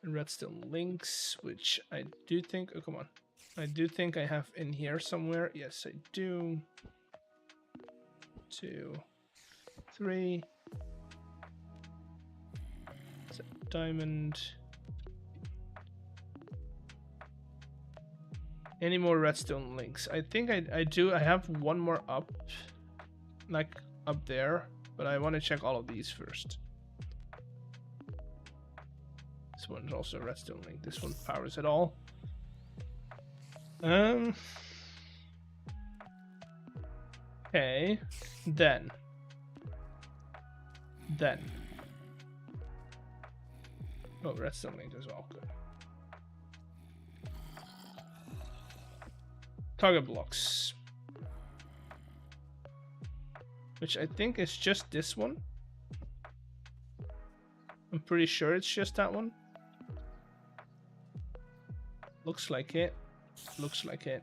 redstone links, which I do think, oh come on, I do think I have in here somewhere. Yes, I do. 2, 3. It's a diamond. Any more redstone links? I think I do. I have one more up, like up there, but I want to check all of these first. This one's also a redstone link. This one powers it all. Okay. Then. Oh, redstone link as well. Good. Target blocks. Which I think is just this one. I'm pretty sure it's just that one. Looks like it. Looks like it.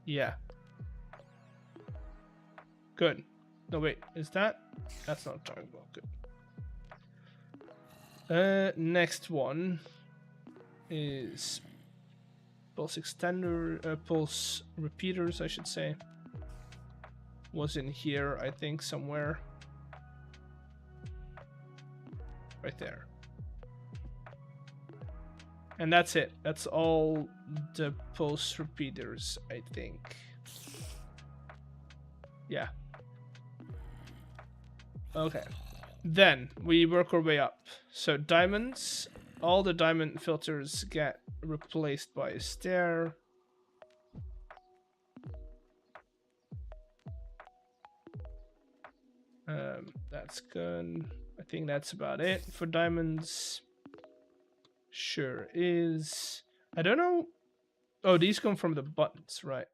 Yeah. Good. No, wait. Is that? That's not talking about. Good. Next one is pulse extender, pulse repeaters, I should say. Was in here, I think, somewhere. Right there. And that's it. That's all the pulse repeaters, I think. Yeah. Okay. Then we work our way up. So diamonds, all the diamond filters get replaced by a stair. That's good. I think that's about it for diamonds. Sure is. I don't know. Oh, these come from the buttons, right?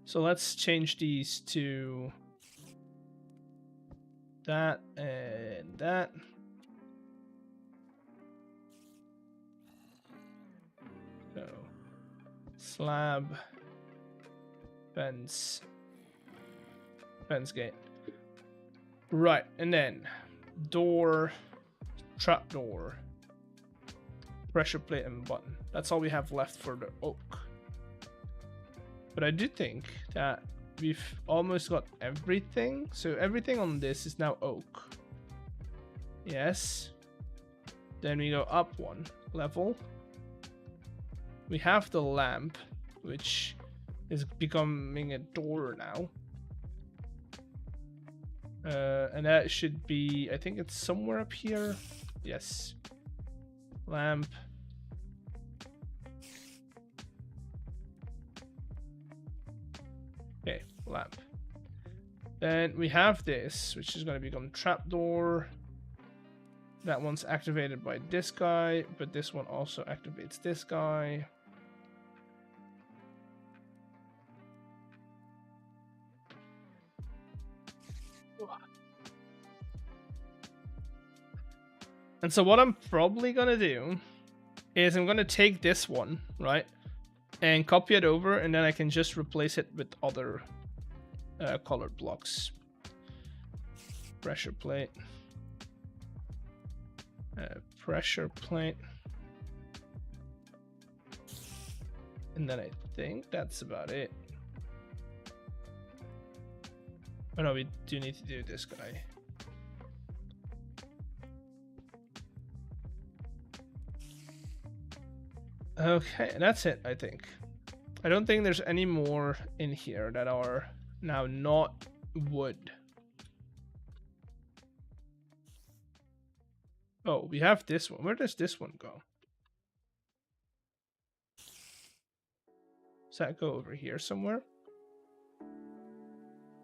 So let's change these to that and that. So slab, fence gate. Right, and then door, trap door, pressure plate, and button. That's all we have left for the oak. But I do think that we've almost got everything. So everything on this is now oak. Yes. Then we go up one level. We have the lamp, which is becoming a door now. And that should be, I think it's somewhere up here. Yes. Lamp. Okay, lamp. Then we have this, which is going to become trapdoor. That one's activated by this guy, but this one also activates this guy. And so what I'm probably gonna do is I'm gonna take this one, right, and copy it over, and then I can just replace it with other colored blocks. Pressure plate. Pressure plate. And then I think that's about it. Oh no, we do need to do this guy. Okay, that's it, I think. I don't think there's any more in here that are now not wood. Oh, we have this one. Where does this one go? Does that go over here somewhere?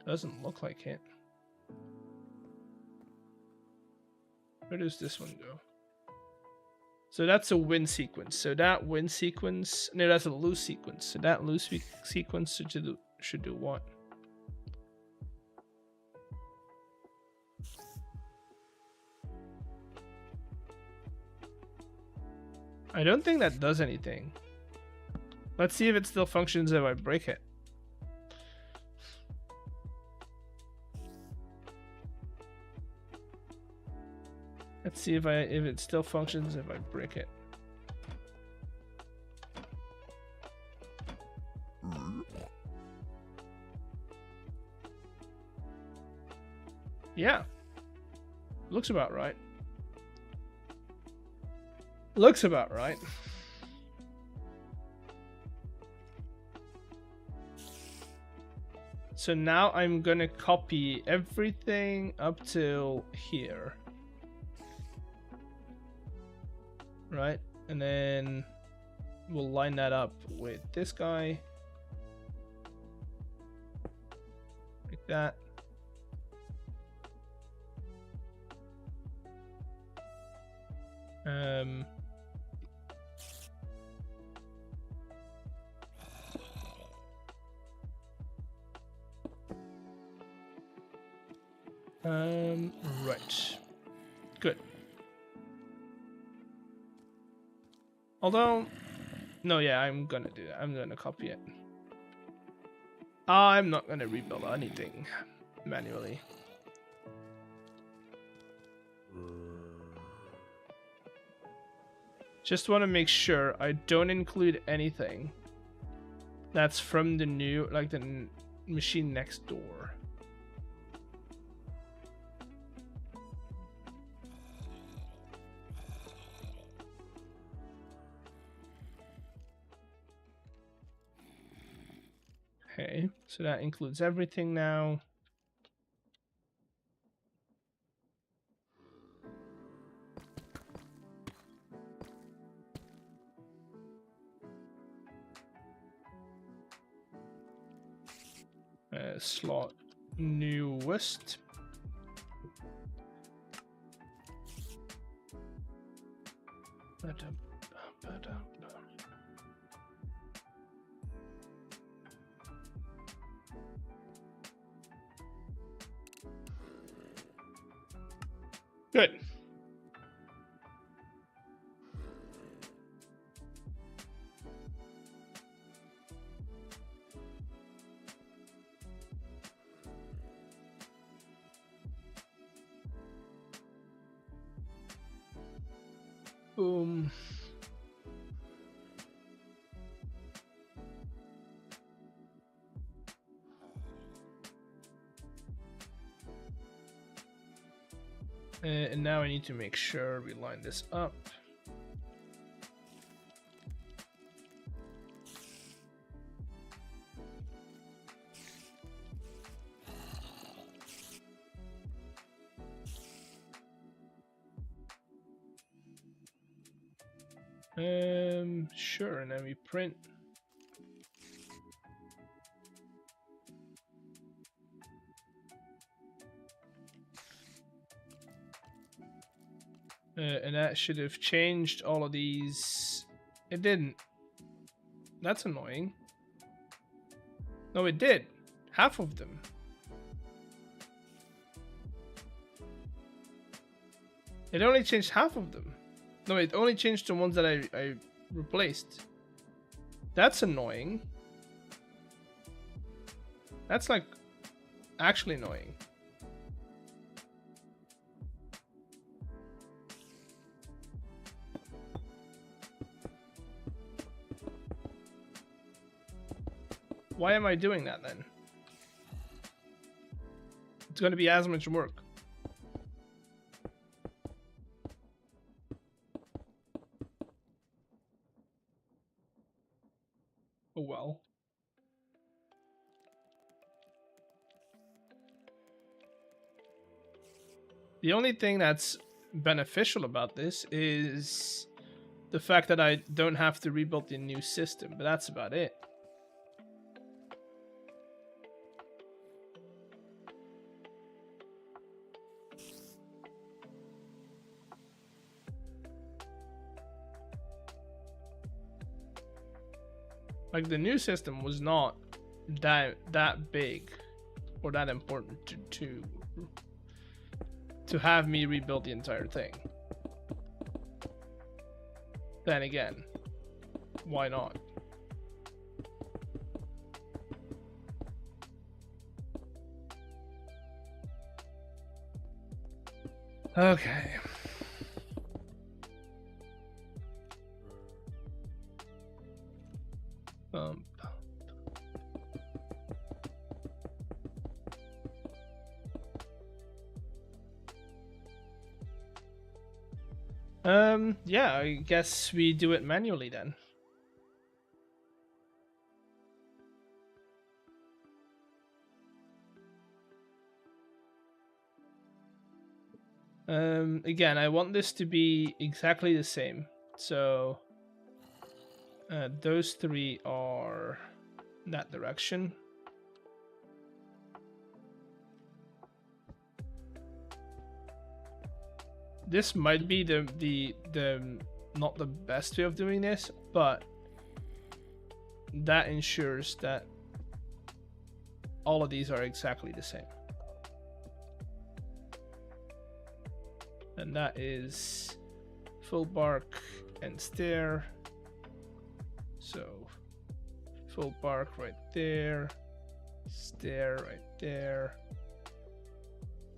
Doesn't look like it. Where does this one go? So that's a win sequence. So that win sequence, no, that's a lose sequence. So that lose sequence should do what? I don't think that does anything. Let's see if it still functions if I break it. Let's see if it still functions if I break it. Yeah. Looks about right. Looks about right. So now I'm gonna copy everything up till here. Right? And then we'll line that up with this guy. Like that. Right. Good. Although, No, yeah, I'm gonna do that. I'm gonna copy it. I'm not gonna rebuild anything manually. Just want to make sure I don't include anything that's from the new, like the machine next door. Okay, so that includes everything now. Slot newest. Good. Boom. And now I need to make sure we line this up. Sure, and then we print. And that should have changed all of these. It didn't. That's annoying. No, it did. Half of them. It only changed half of them. No, it only changed the ones that I replaced. That's annoying. That's like actually annoying. Why am I doing that then? It's going to be as much work. Oh well. The only thing that's beneficial about this is the fact that I don't have to rebuild the new system, but that's about it. Like the new system was not that big or that important to have me rebuild the entire thing. Then again, why not? Okay. Yeah, I guess we do it manually then. Again, I want this to be exactly the same. So those three are that direction. This might be the not the best way of doing this, but that ensures that all of these are exactly the same. And that is full bark and stair. So full bark right there, stair right there.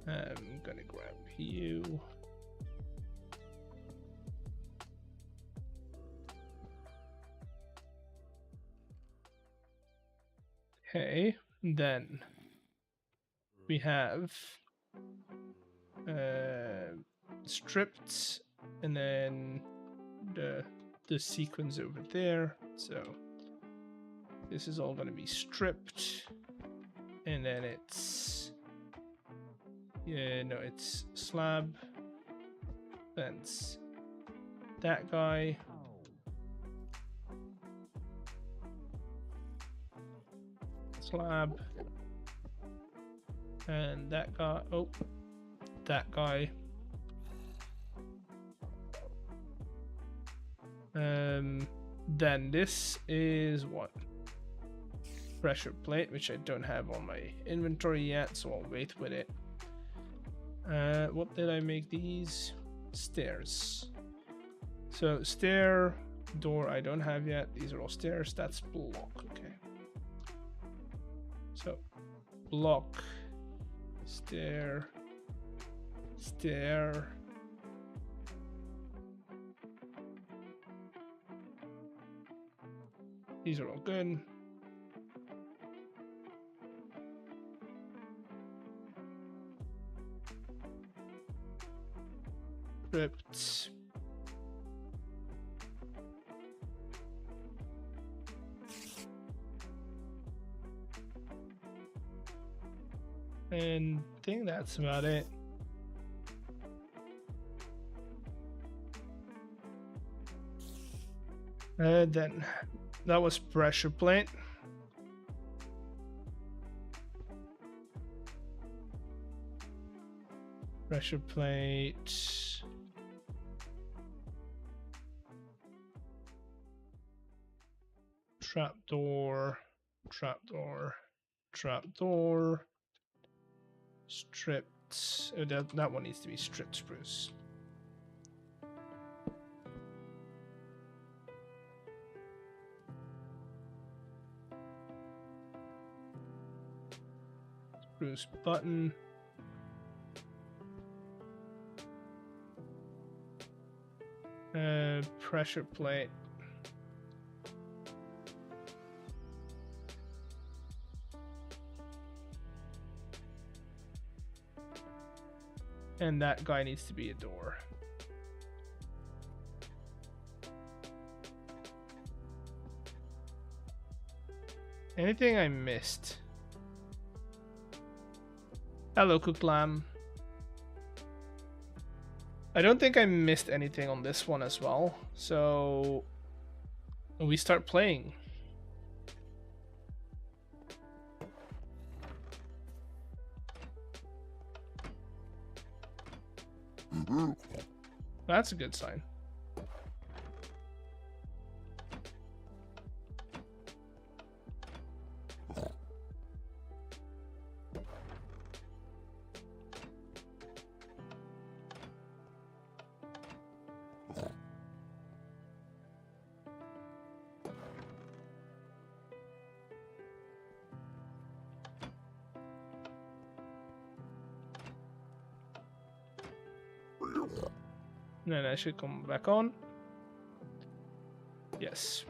I'm gonna grab you. Okay, then we have stripped, and then the sequence over there. So this is all gonna be stripped, and then it's it's slab, fence, that guy. Slab, and that guy. Oh, that guy. Then this is what? Pressure plate, which I don't have on my inventory yet, so I'll wait with it. What did I make these? Stairs. So stair, door I don't have yet. These are all stairs. That's block. Okay. So block, stair, stair. These are all good. Ripped. And I think that's about it. Then that was pressure plate. Pressure plate. Trapdoor. Trapdoor. Trapdoor. Stripped. Oh, that one needs to be stripped spruce. Spruce button. Pressure plate. And that guy needs to be a door. Anything I missed? Hello, cooked lamb. I don't think I missed anything on this one as well. So we start playing. That's a good sign. And then I should come back on. Yes.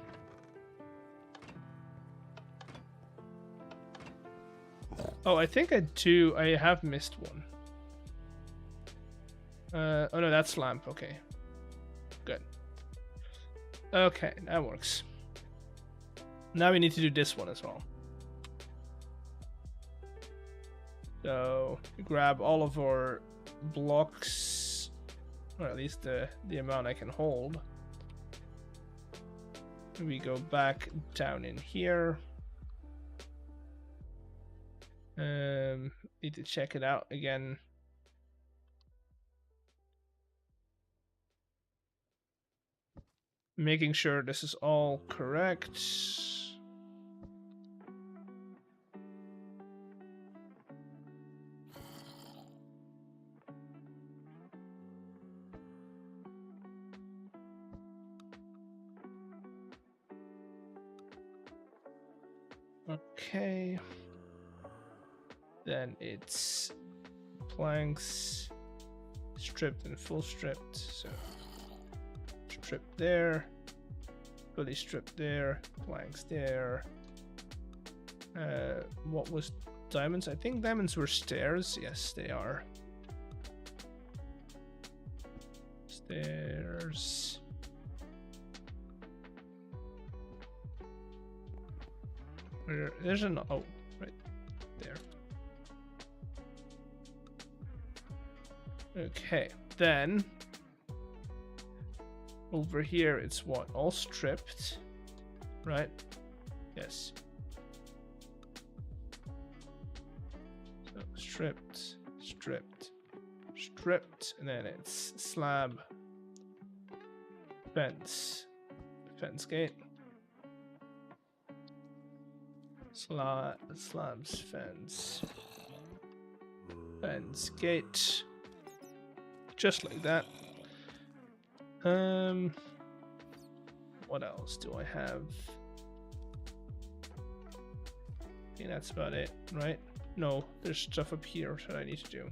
Oh, I think I have missed one. Oh no, that's lamp. Okay. Good. Okay, that works. Now we need to do this one as well. So we grab all of our blocks, or at least the amount I can hold. We go back down in here. Need to check it out again. Making sure this is all correct. Okay. Then it's planks, stripped and full stripped. So stripped there, fully stripped there, planks there. What was diamonds? I think diamonds were stairs. Yes, they are. Stairs. There's an oh, right there. Okay, then over here it's what? All stripped, right? Yes. So stripped, stripped, stripped, and then it's slab, fence, fence gate. Slabs, fence, fence, gate, just like that. What else do I have? I think that's about it, right? No, there's stuff up here that I need to do.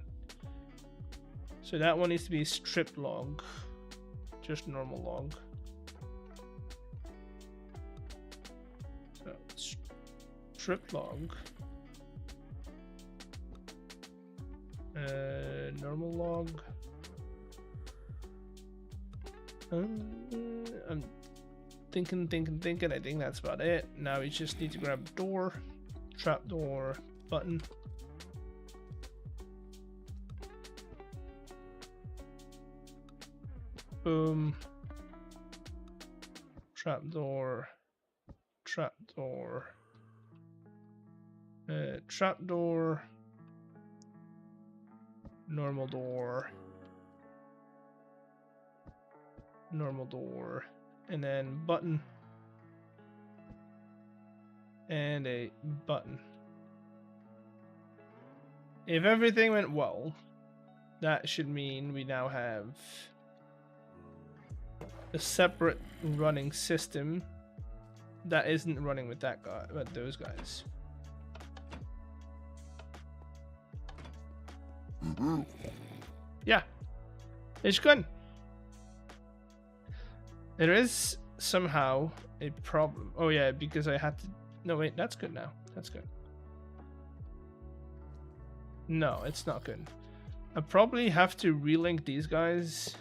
So that one needs to be stripped log, just normal log. So stripped log, normal log. I'm thinking. I think that's about it. Now we just need to grab a door, trapdoor, button. Boom. Trapdoor, trapdoor, trapdoor, normal door, normal door, and then button, and a button. If everything went well, that should mean we now have a separate running system that isn't running with that guy, but those guys. Yeah, it's good. There is somehow a problem. Oh yeah, because I had to. No wait, that's good now. That's good. No, it's not good. I probably have to relink these guys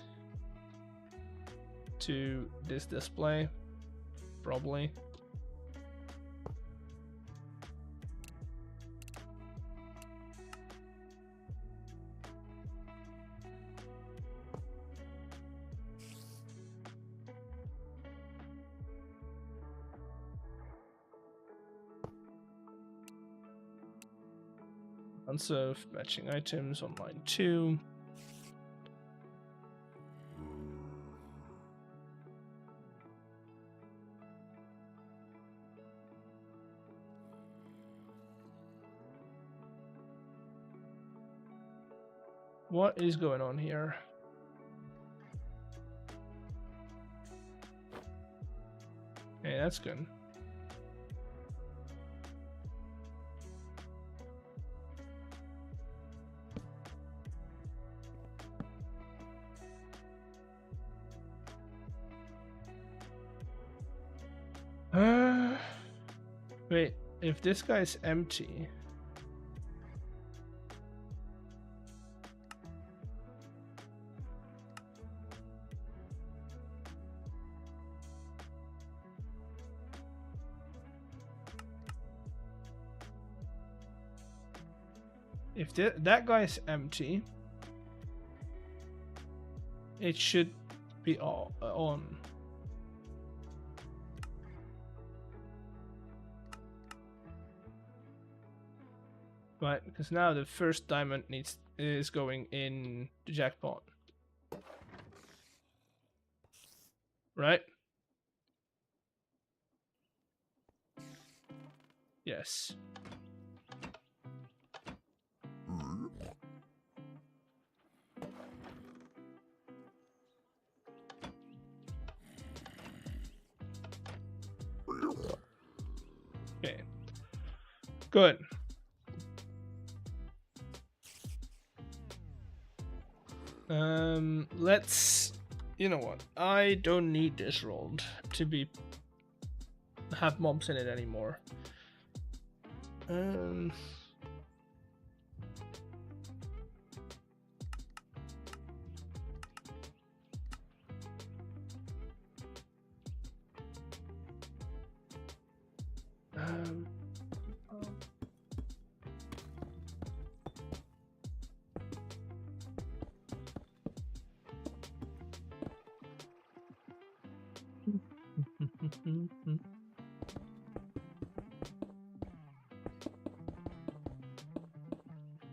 to this display. Probably. Lots of matching items on line 2. What is going on here? Okay, that's good. Wait, if this guy's empty. If that guy's empty, it should be all on. Right, because now the first diamond is going in the jackpot. Right? Yes. Okay. Good. Let's. You know what? I don't need this world to have mobs in it anymore.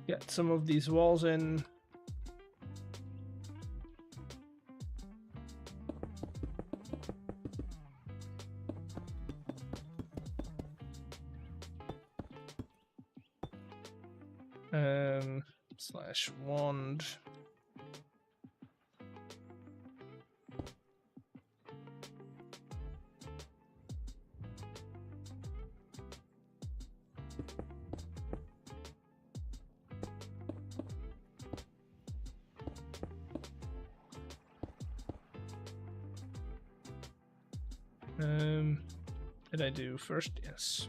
Get some of these walls in. Slash wand. Did I do first? Yes.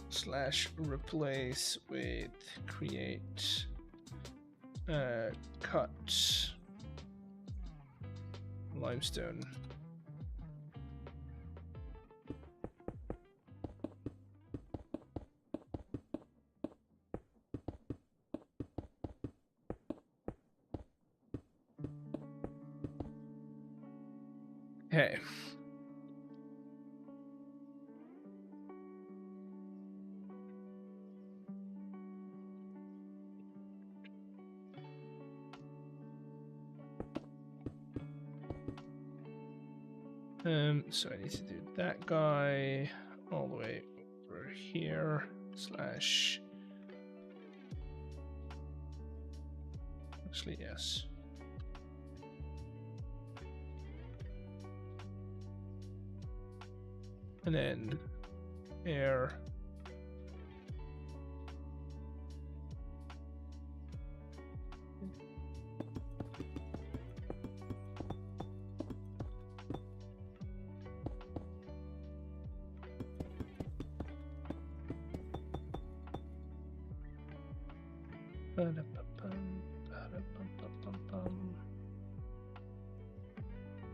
Slash replace with create cut limestone. Okay. So I need to do that guy all the way over here, slash. Actually, yes. And then air.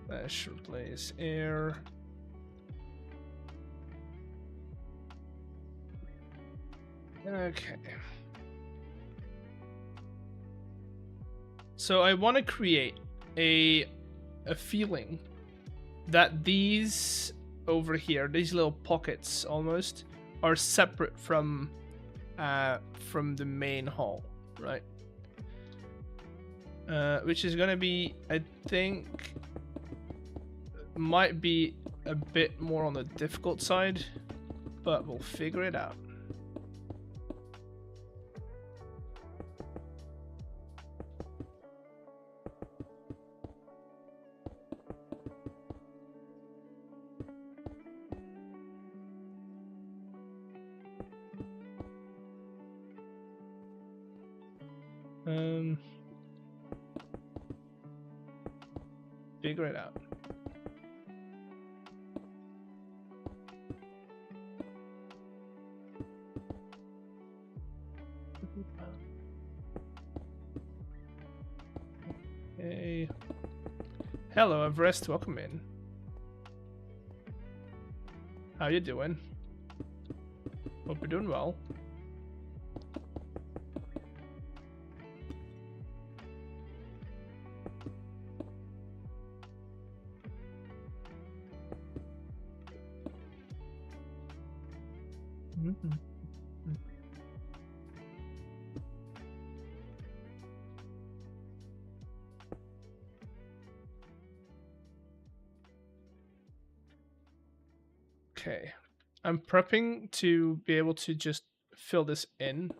Slash replace air. Okay. So I want to create a feeling that these over here, these little pockets almost, are separate from the main hall, right? Which is gonna be, I think, might be a bit more on the difficult side, but we'll figure it out. Figure it out. Okay. Hello, Everest. Welcome in. How you doing? Hope you're doing well. Okay, I'm prepping to be able to just fill this in.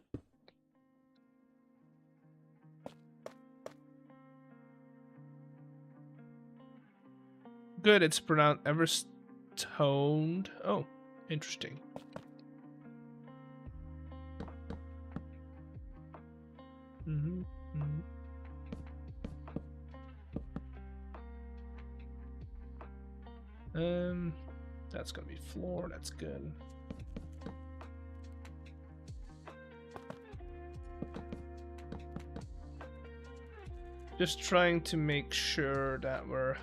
Good, it's pronounced Everstoned. Oh, Interesting. Mm-hmm. That's gonna be floor. That's good. Just trying to make sure that we're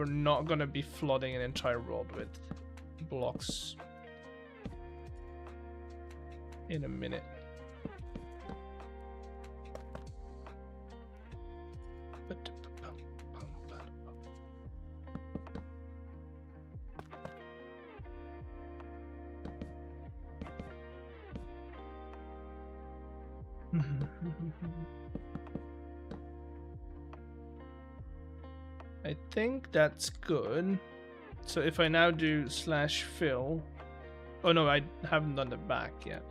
not gonna be flooding an entire world with blocks in a minute. I think that's good. So if I now do /fill, oh no, I haven't done the back yet.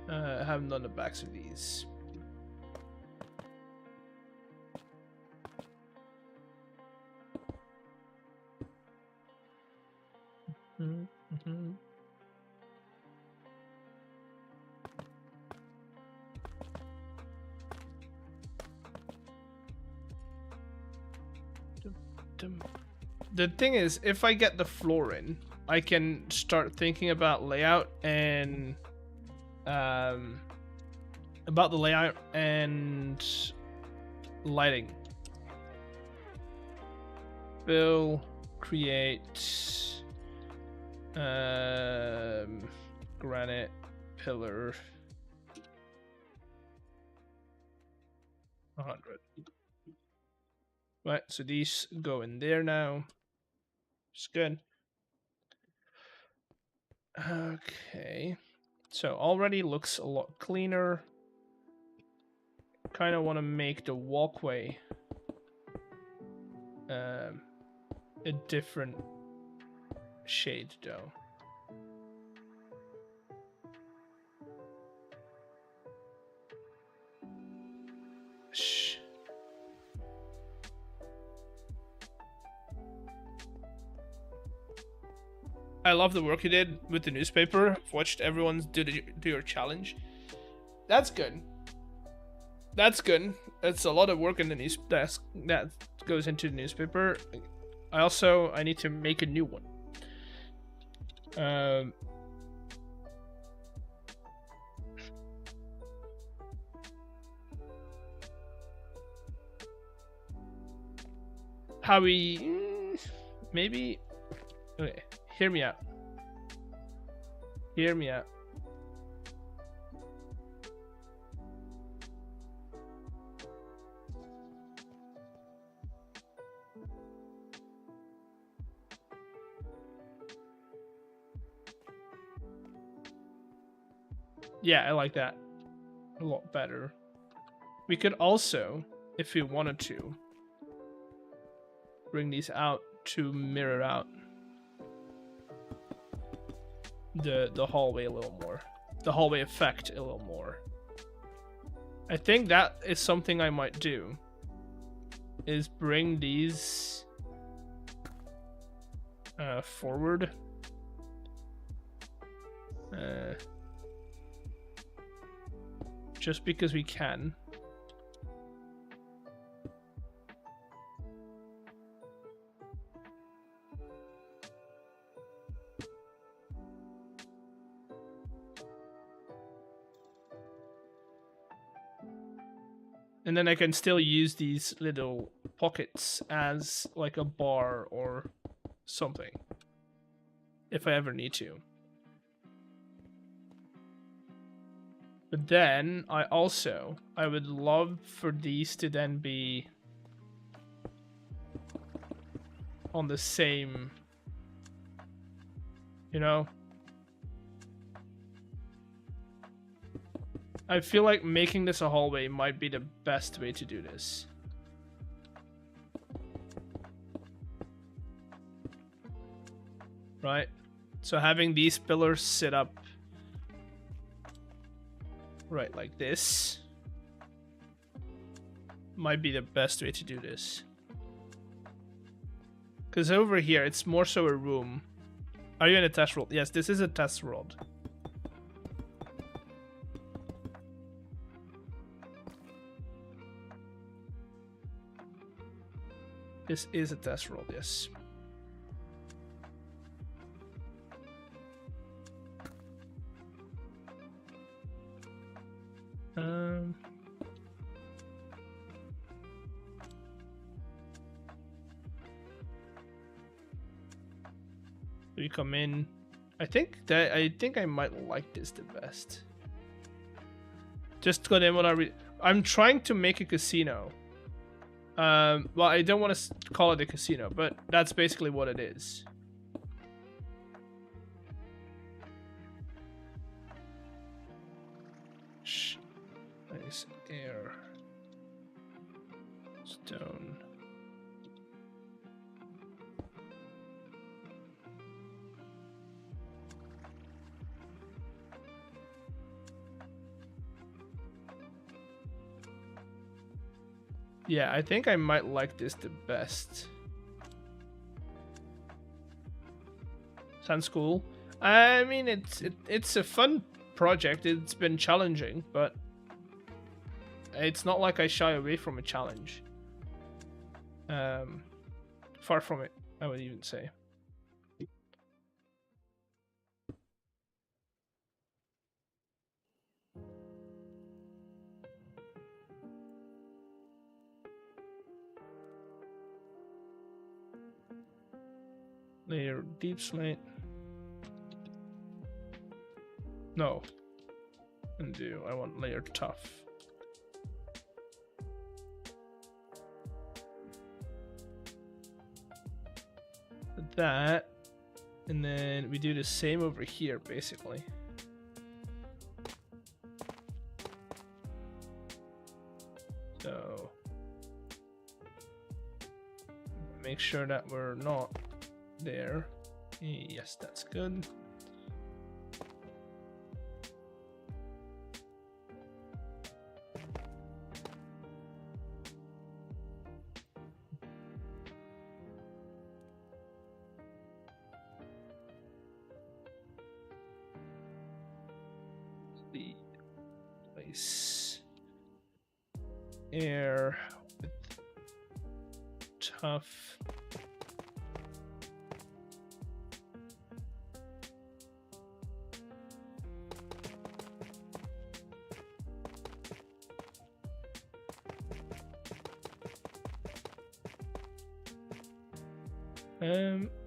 I haven't done the backs of these. Mm-hmm. The thing is, if I get the floor in, I can start thinking about layout and lighting. Fill, create, granite pillar, 100. Right, so these go in there now. It's good. Okay, so already looks a lot cleaner. Kind of want to make the walkway a different shade though. I love the work you did with the newspaper. I've watched everyone do your challenge. That's good. That's good. It's a lot of work in the news that goes into the newspaper. I need to make a new one. How we maybe okay. Hear me out. Hear me out. Yeah, I like that a lot better. We could also, if we wanted to, bring these out to mirror out the hallway a little more, the hallway effect a little more. I think that is something I might do, is bring these forward. Just because we can. And then I can still use these little pockets as like a bar or something, if I ever need to. But then I would love for these to then be on the same, you know? I feel like making this a hallway might be the best way to do this. Right? So having these pillars sit up right like this might be the best way to do this. Because over here, it's more so a room. Are you in a test world? Yes, this is a test world. This is a test world, yes. We come in. I think I might like this the best. Just got in what I'm trying to make a casino. Well, I don't want to call it a casino, but that's basically what it is. Nice air. Stone. Yeah, I think I might like this the best. Sounds cool. I mean, it's a fun project. It's been challenging, but it's not like I shy away from a challenge. Far from it, I would even say. Layer deep slate. No. Undo. I want layer tough. That. And then we do the same over here, basically. So make sure that we're not there. Yes, that's good. The place air with tough.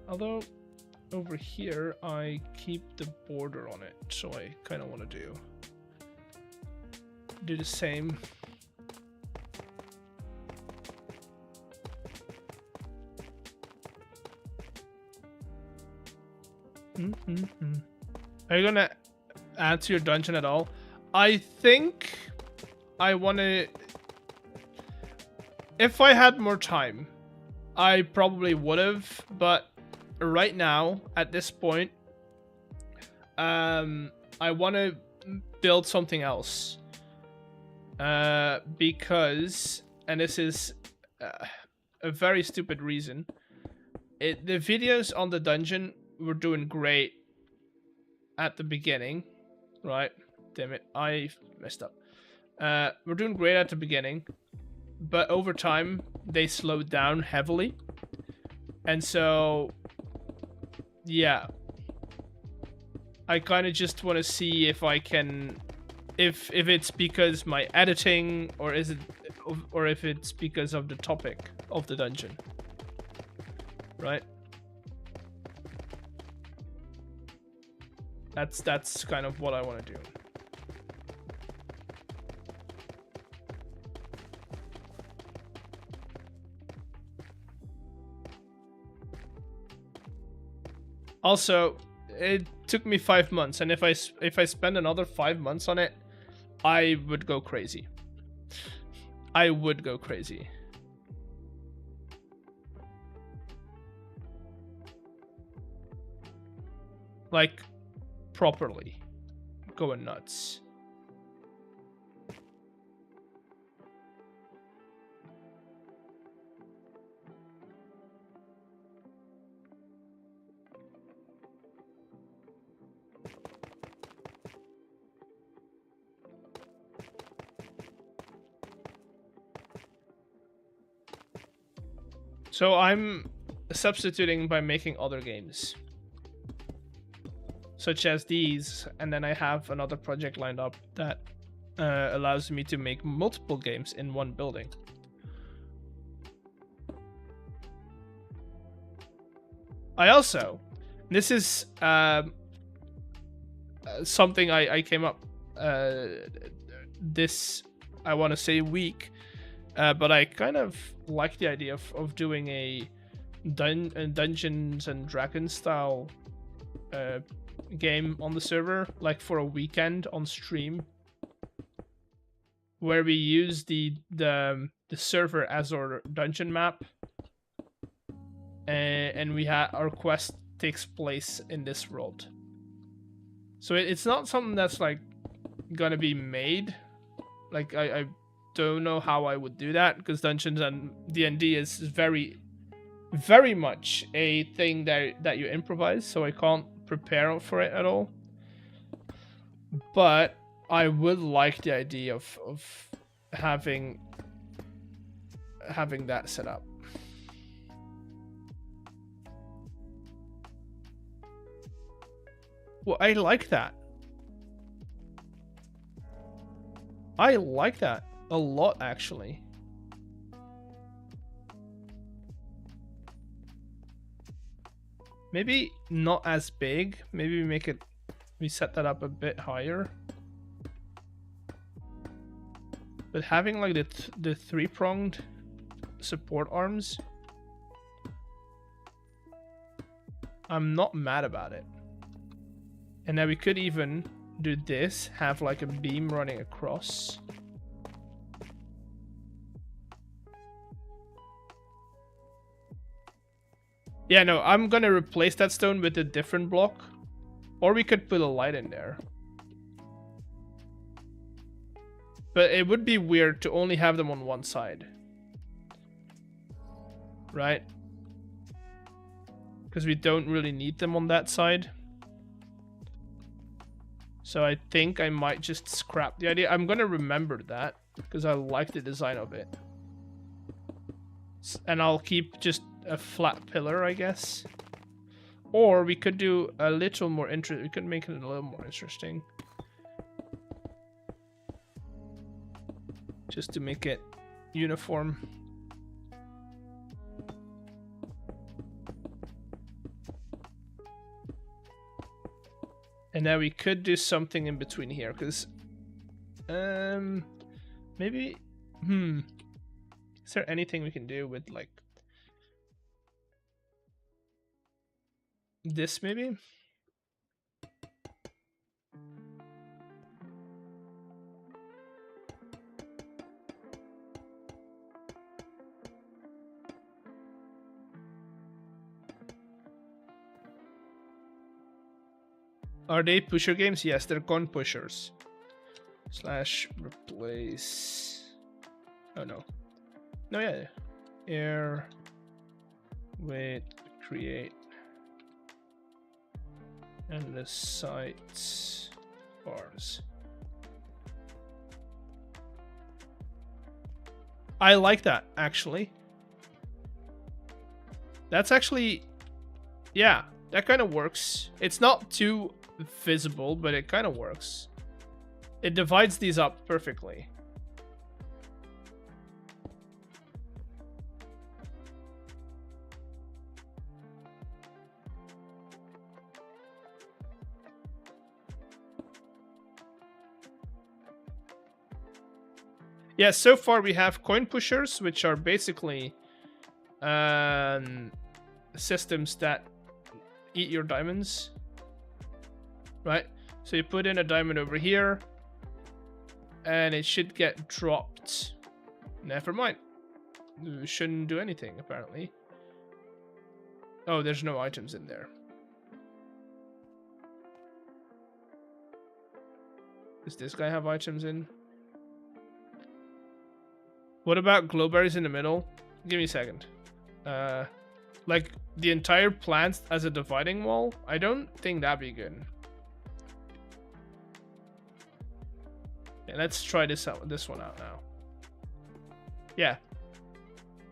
Although over here I keep the border on it, so I kind of want to do the same. Are you gonna add to your dungeon at all? I think I want to. If I had more time, I probably would have, but right now, at this point, I want to build something else. Because, and this is a very stupid reason, the videos on the dungeon were doing great at the beginning, right? Damn it, I messed up. We're doing great at the beginning, but over time, they slowed down heavily. And so, yeah. I kind of just want to see if I can... If it's because my editing, or is it... Or if it's because of the topic of the dungeon. Right? That's kind of what I want to do. Also, it took me 5 months, and if I spend another 5 months on it, I would go crazy. I would go crazy. Like, properly. Going nuts. So I'm substituting by making other games, such as these, and then I have another project lined up that allows me to make multiple games in one building. I also, this is something I came up this, I want to say, week, but I kind of like the idea of doing a Dungeons and Dragons style game on the server, like for a weekend on stream, where we use the server as our dungeon map, and we have our quest takes place in this world. So it's not something that's like gonna be made. Like I don't know how I would do that, because Dungeons and D&D is very, very much a thing that you improvise, so I can't prepare for it at all. But I would like the idea of having that set up. Well, I like that. I like that a lot, actually. Maybe not as big. Maybe we set that up a bit higher. But having like the three-pronged support arms, I'm not mad about it. And then we could even do this, have like a beam running across. Yeah, no, I'm gonna replace that stone with a different block. Or we could put a light in there. But it would be weird to only have them on one side. Right? Because we don't really need them on that side. So I think I might just scrap the idea. I'm gonna remember that, because I like the design of it. And I'll keep just a flat pillar, I guess. Or we could do a little more interesting. We could make it a little more interesting. Just to make it uniform. And now we could do something in between here, because maybe is there anything we can do with like this maybe? Are they pusher games? Yes, they're con pushers. / replace. Oh no. No, yeah. Air. Wait. Create. And the sites bars. I like that, actually. That's actually, yeah, that kind of works. It's not too visible, but it kind of works. It divides these up perfectly. Yeah, so far we have coin pushers, which are basically systems that eat your diamonds. Right? So you put in a diamond over here, and it should get dropped. Never mind. We shouldn't do anything, apparently. Oh, there's no items in there. Does this guy have items in? What about glowberries in the middle? Give me a second. Like the entire plant as a dividing wall? I don't think that'd be good. Yeah, let's try this one out now. Yeah.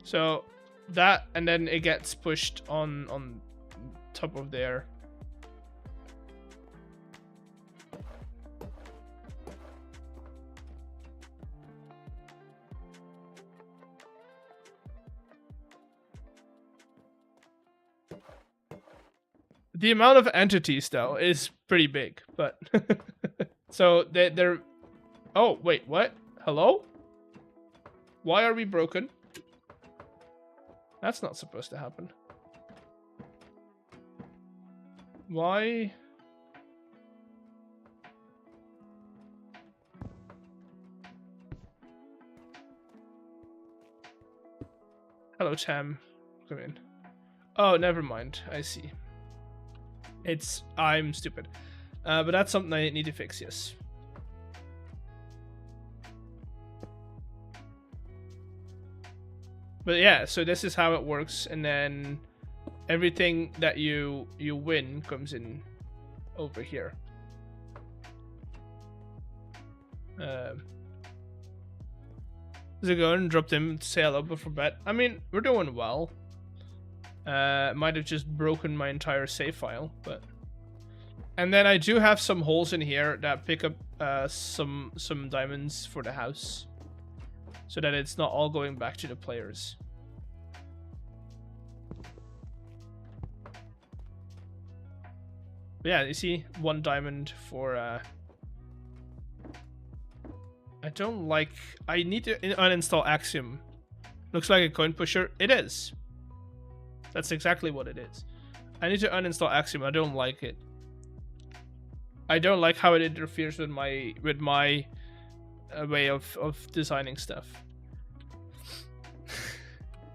So that, and then it gets pushed on top of there. The amount of entities, though, is pretty big, but... So, they're... Oh, wait, what? Hello? Why are we broken? That's not supposed to happen. Why? Hello, Tam. Come in. Oh, never mind. I see. I'm stupid. But that's something I need to fix, yes. But yeah, so this is how it works, and then everything that you win comes in over here. Is it going? Dropped him to say hello before bed. I mean, we're doing well. Might have just broken my entire save file, but... And then I do have some holes in here that pick up some diamonds for the house, so that it's not all going back to the players. But yeah, you see, 1 diamond for... I don't like... I need to uninstall Axiom. Looks like a coin pusher. It is. That's exactly what it is. I need to uninstall Axiom. I don't like it. I don't like how it interferes with my way of designing stuff.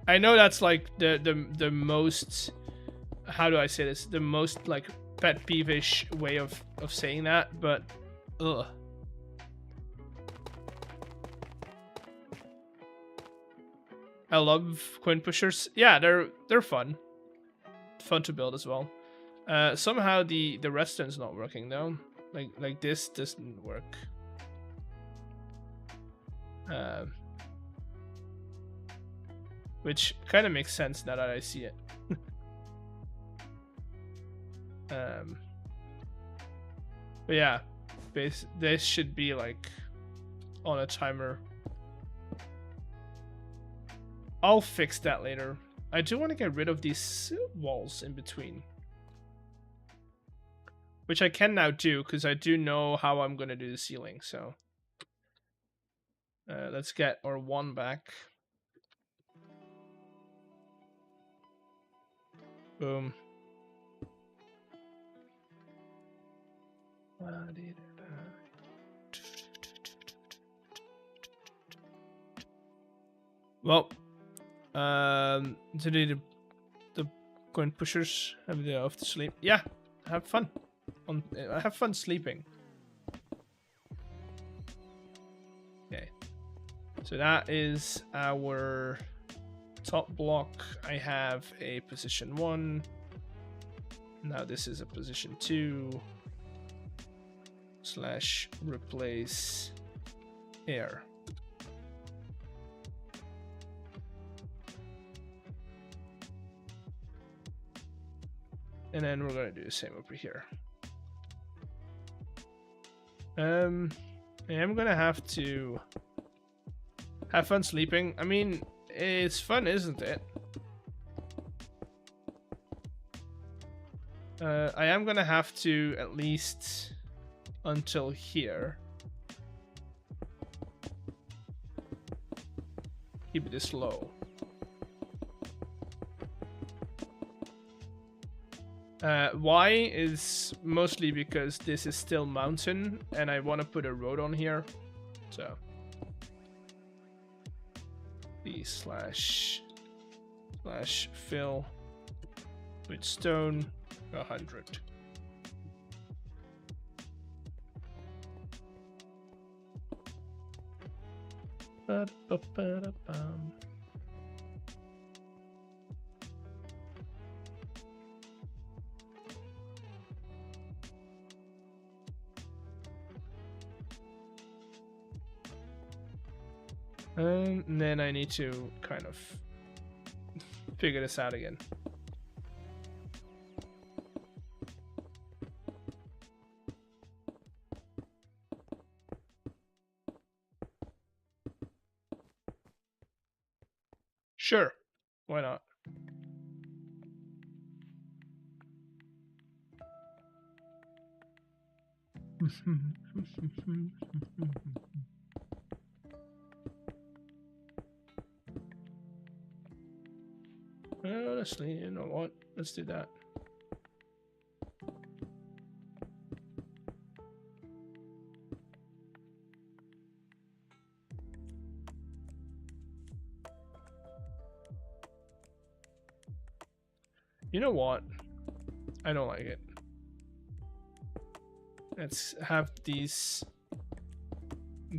I know that's like the most, how do I say this? The most like pet peeve-ish way of saying that, but ugh. I love coin pushers. Yeah, they're fun. Fun to build as well. Somehow the redstone's not working though. Like this doesn't work. Which kind of makes sense now that I see it. But yeah, this should be like on a timer. I'll fix that later. I do want to get rid of these walls in between, which I can now do because I do know how I'm going to do the ceiling. So let's get our 1 back. Boom. Well, today the coin pushers have the off to sleep. Yeah, have fun. I have fun sleeping. Okay, so that is our top block. I have a position 1. Now this is a position 2 / replace air. And then we're going to do the same over here. I am going to have to have fun sleeping. I mean, it's fun, isn't it? I am going to have to at least until here keep it this low. Why is mostly because this is still mountain and I want to put a road on here. So B / fill with stone 100. And then I need to kind of figure this out again. Sure, why not? Honestly, you know what? Let's do that. You know what? I don't like it. Let's have these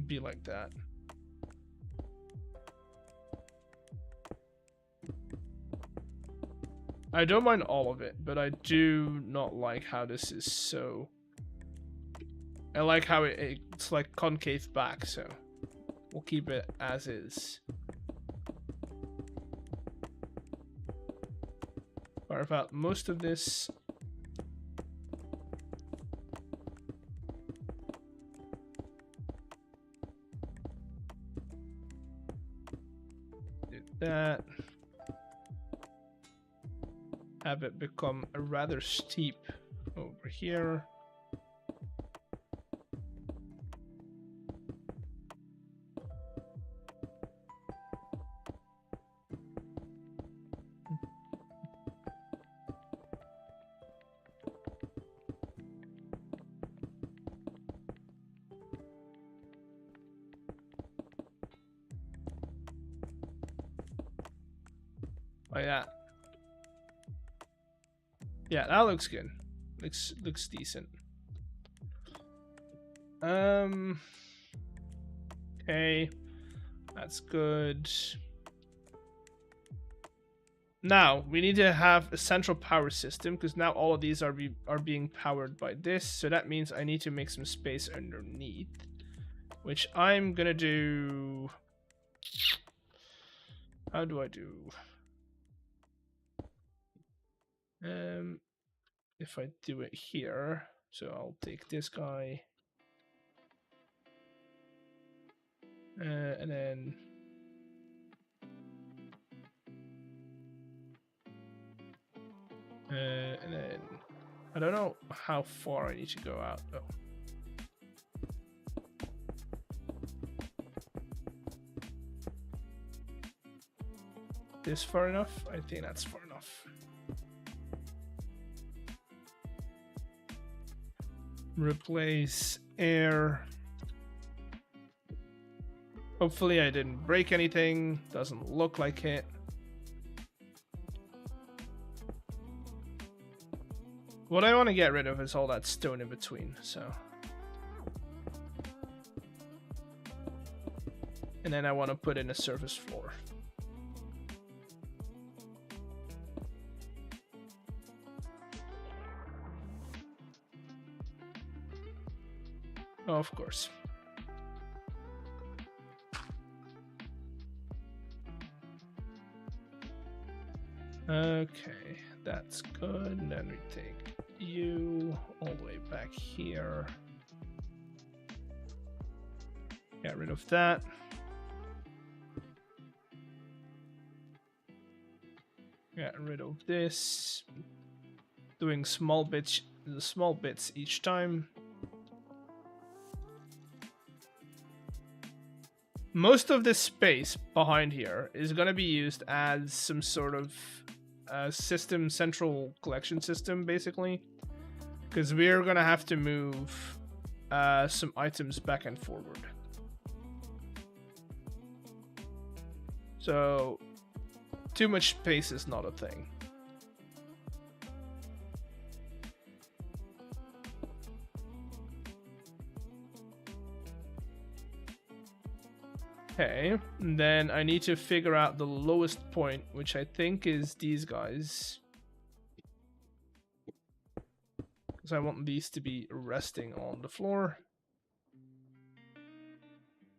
be like that. I don't mind all of it, but I do not like how this is so... I like how it's like concave back, so we'll keep it as is. Carve out most of this. Do that. Have it become a rather steep over here. Like that. Yeah, that looks good. Looks decent. Okay. That's good. Now, we need to have a central power system, because now all of these are being powered by this, so that means I need to make some space underneath, which I'm gonna do... How do I do? If I do it here, so I'll take this guy, and then I don't know how far I need to go out though. This far enough? I think that's far enough. Replace air. Hopefully I didn't break anything. Doesn't look like it. What I want to get rid of is all that stone in between, so. And then I want to put in a surface floor. Oh, of course. Okay, that's good. And then we take you all the way back here. Get rid of that. Get rid of this. Doing small bits each time. Most of this space behind here is going to be used as some sort of system, central collection system, basically. Because we're going to have to move some items back and forward. So, too much space is not a thing. Okay, and then I need to figure out the lowest point, which I think is these guys. Because I want these to be resting on the floor.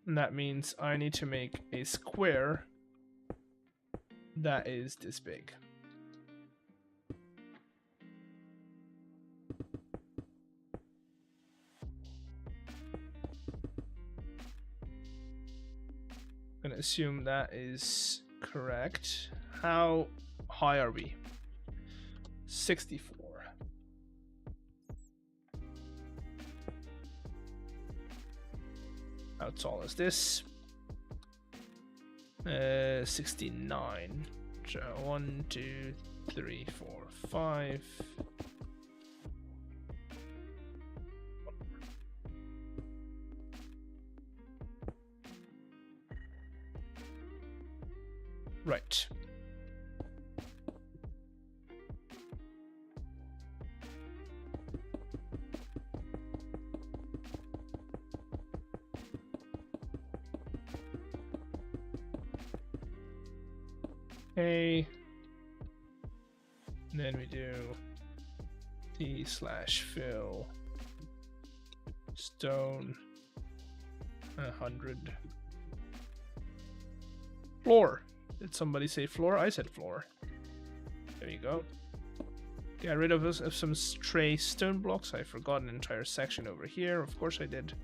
And that means I need to make a square that is this big. I'm gonna assume that is correct. How high are we? 64. How tall is this? 69. So 1, 2, 3, 4, 5. Right. Okay. And then we do T/fill stone 100. Floor. Did somebody say floor? I said floor. There you go. Get rid of some stray stone blocks. I forgot an entire section over here. Of course I did.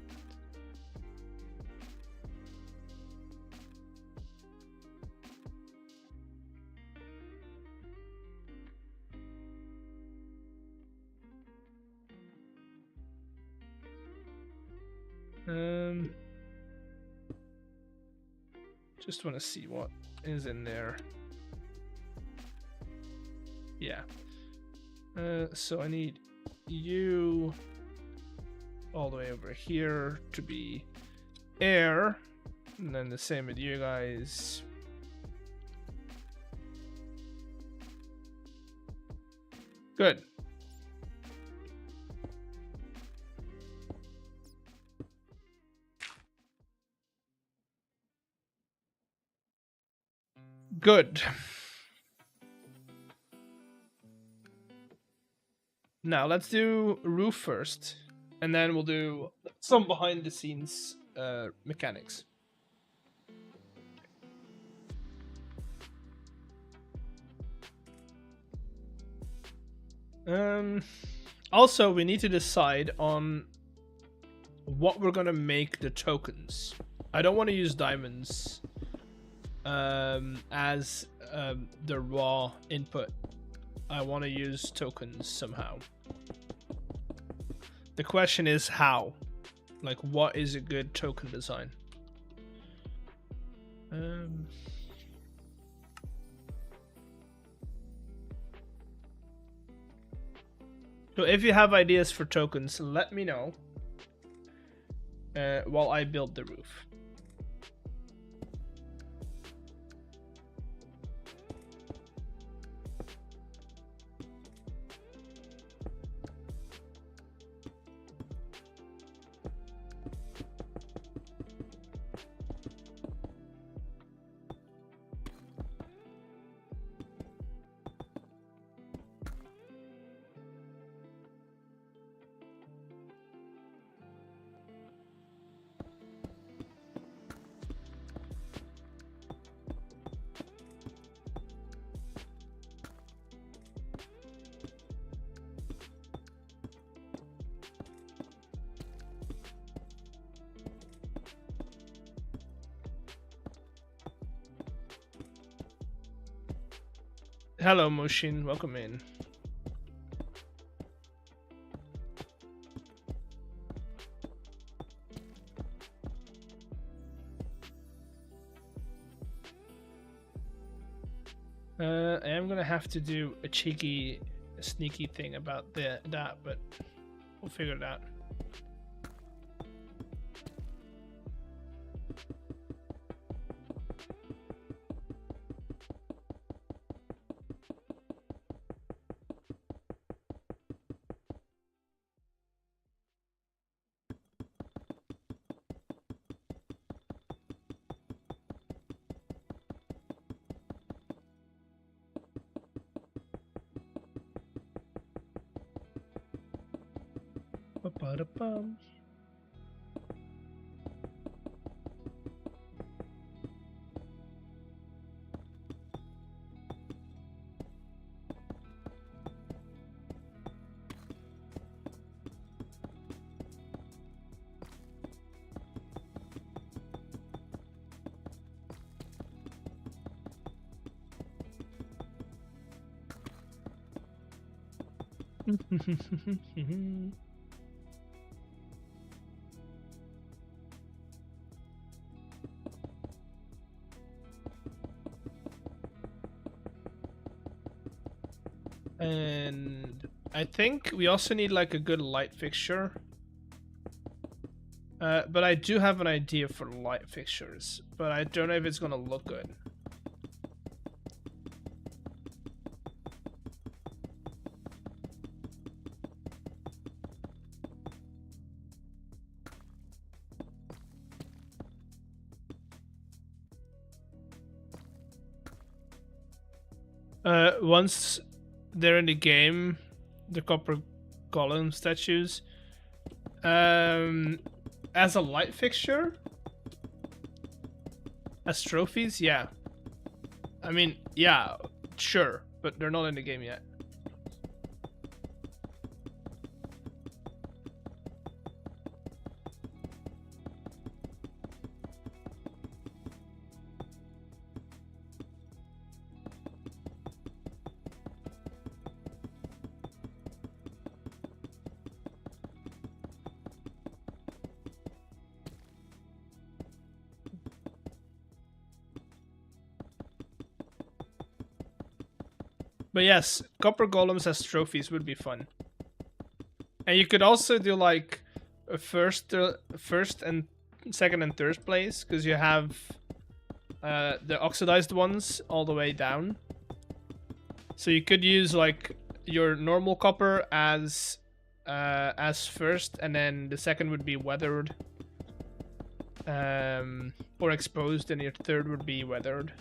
Just want to see what is in there. Yeah. So I need you all the way over here to be air, and then the same with you guys. Good. Good. Now let's do roof first, and then we'll do some behind the scenes mechanics. Also, we need to decide on what we're gonna make the tokens. I don't want to use diamonds as the raw input. I want to use tokens somehow. The question is how. Like, what is a good token design? So if you have ideas for tokens, let me know while I build the roof. Hello, Moshin. Welcome in. I am gonna have to do a cheeky, sneaky thing about that, but we'll figure it out. Ba-da-bum. And I think we also need like a good light fixture. But I do have an idea for light fixtures, but I don't know if it's gonna look good. Once they're in the game, the copper golem statues, as a light fixture, as trophies, yeah. I mean, yeah, sure, but they're not in the game yet. But yes, copper golems as trophies would be fun. And you could also do like a first and second and third place, because you have the oxidized ones all the way down. So you could use like your normal copper as first, and then the second would be weathered, or exposed, and your third would be weathered.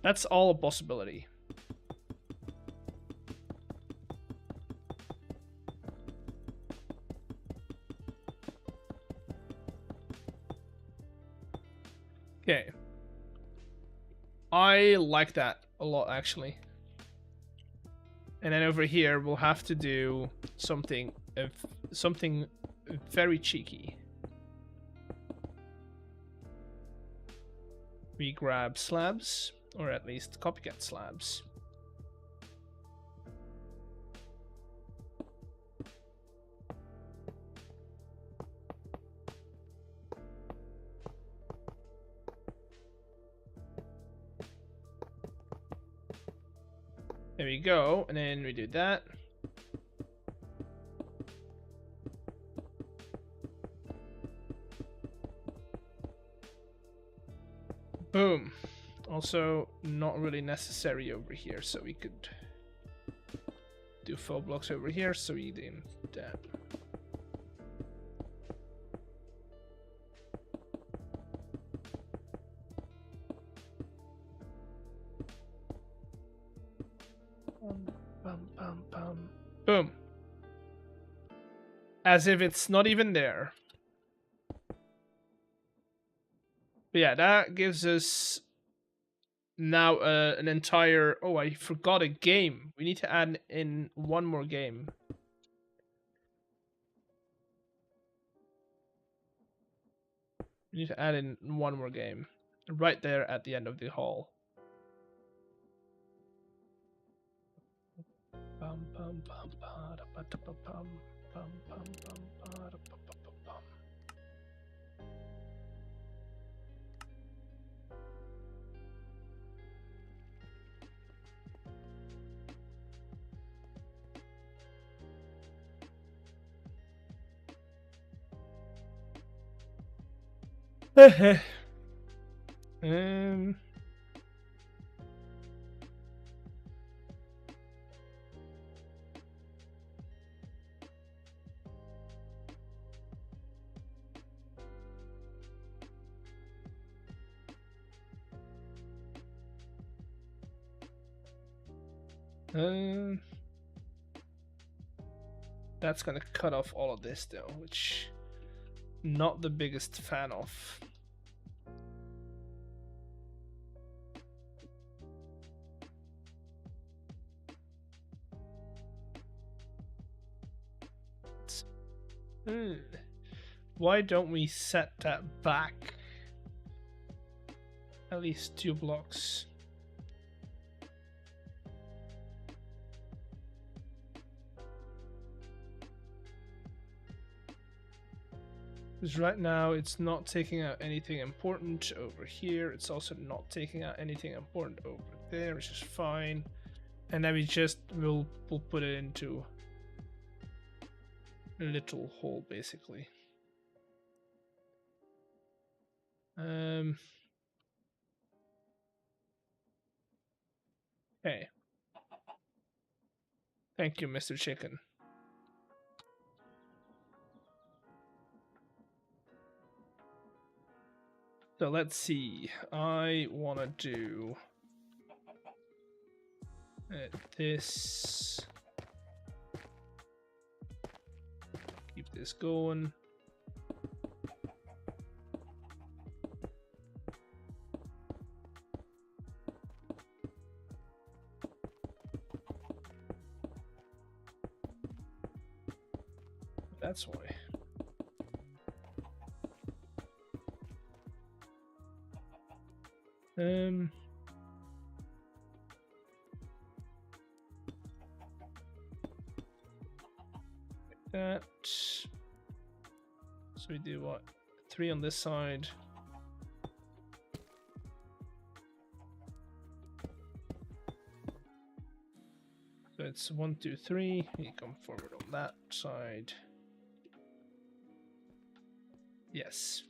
That's all a possibility. Okay. I like that a lot, actually. And then over here, we'll have to do something very cheeky. We grab slabs, or at least copycat slabs. There we go, and then we do that. Boom. Also, not really necessary over here, so we could do 4 blocks over here, so we do that. Boom. As if it's not even there. But yeah, that gives us now an entire... Oh, I forgot a game. We need to add in one more game. We need to add in one more game. Right there at the end of the hall. Bum, bum, bum, ba, da, ba, da, ba, bum, bum, bum, bum, ba, da, ba, ba, ba, bum. um That's gonna cut off all of this though, which not the biggest fan of. Why don't we set that back at least 2 blocks? Because right now it's not taking out anything important over here. It's also not taking out anything important over there, which is fine. And then we'll put it into a little hole basically. Hey. Thank you, Mr. Chicken. So let's see. I want to do this. Keep this going. That's why. That. So we do what? 3 on this side. So it's 1, 2, 3. You come forward on that side. Yes.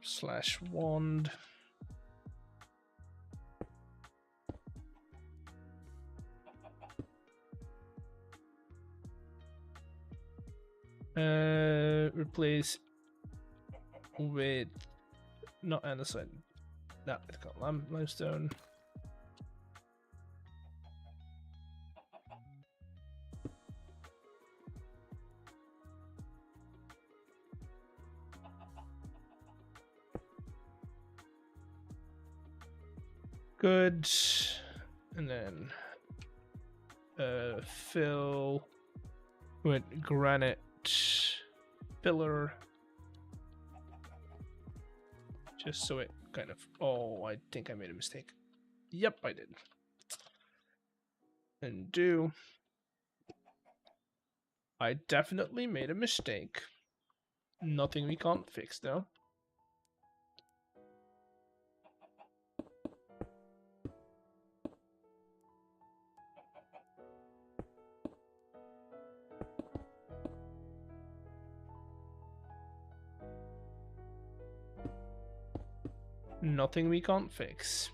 Slash wand. Replace with not andesite. No, it's got limestone. Good. And then fill with granite pillar. Just so it kind of... Oh, I think I made a mistake. Yep, I did. Undo. I definitely made a mistake. Nothing we can't fix, though. Nothing we can't fix.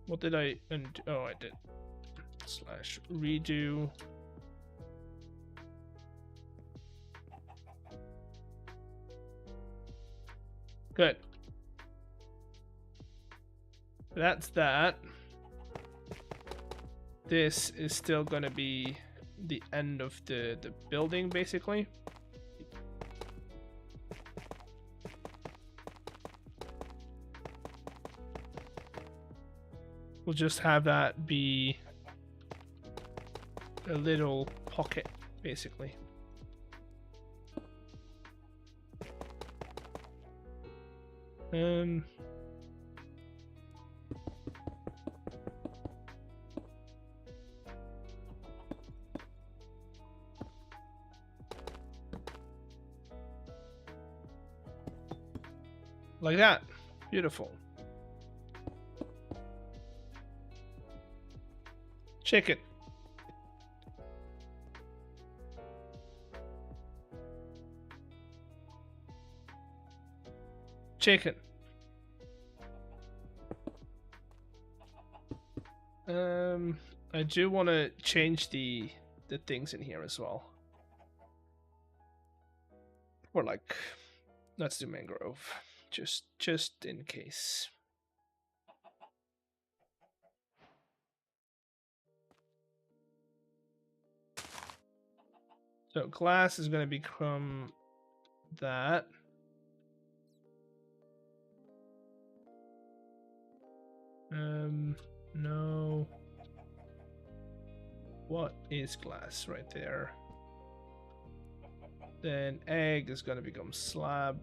What did I undo? Oh, I did. Slash redo. Good. That's that. This is still gonna be the end of the building, basically. We'll just have that be a little pocket, basically. Like that. Beautiful. Chicken. Chicken. I do want to change the things in here as well. Or like, let's do mangrove, just in case. So glass is going to become that. No. What is glass right there? Then egg is going to become slab.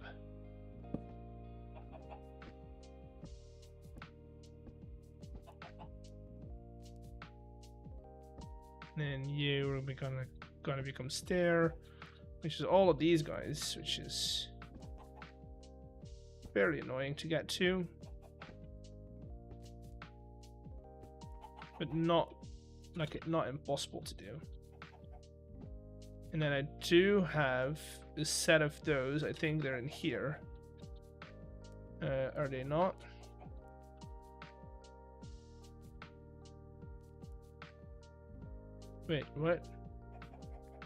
And you're gonna become stair, which is all of these guys, which is fairly annoying to get to, but not impossible to do. And then I do have a set of those. I think they're in here. Are they not? Wait, what?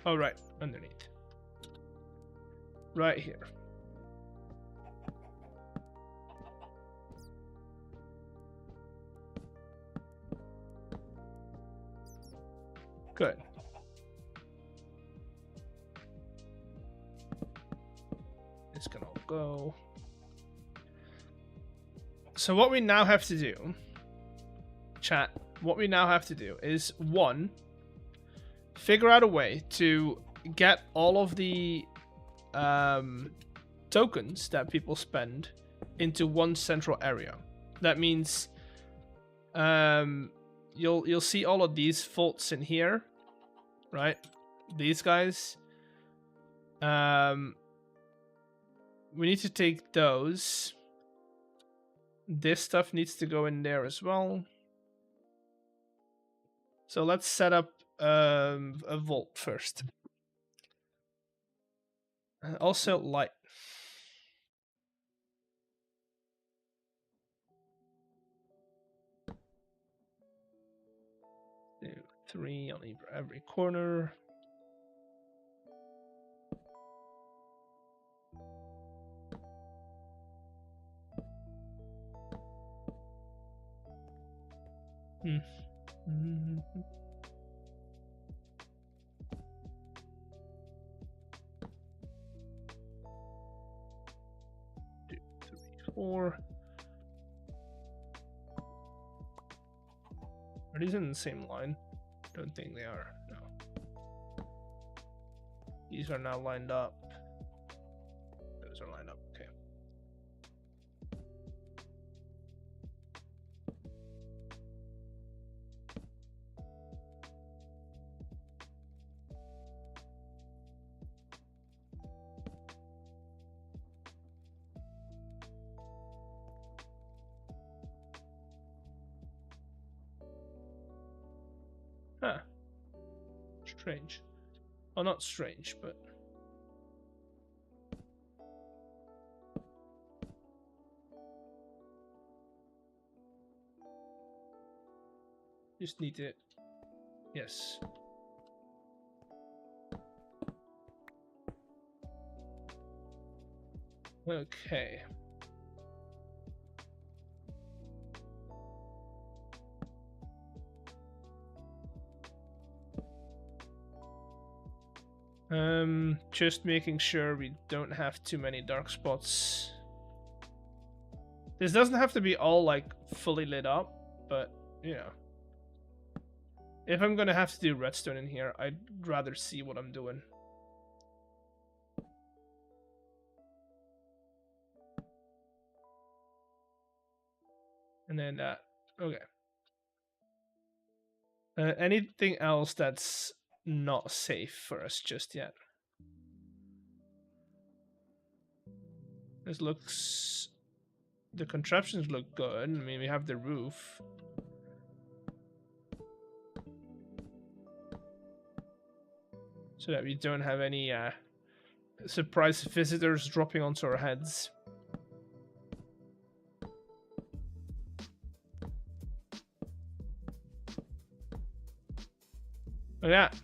Oh, right, underneath. Right here. Good. It's gonna go. So what we now have to do, chat, what we now have to do is, one, figure out a way to get all of the tokens that people spend into one central area. That means you'll see all of these vaults in here, right? These guys. We need to take those. This stuff needs to go in there as well. So let's set up a vault first. Also light. 2, 3 on every corner. Mm-hmm. 2, 3, 4. Are these in the same line? Don't think they are. No. These are now lined up. Those are lined up. Okay. Huh. Strange. Well, not strange, but... just need to... yes. Okay. Just making sure we don't have too many dark spots. This doesn't have to be all like fully lit up, but you know, if I'm gonna have to do redstone in here, I'd rather see what I'm doing. And then that. Okay. Anything else that's not safe for us just yet? This looks... the contraptions look good. I mean, we have the roof. So that we don't have any surprise visitors dropping onto our heads. Look at that.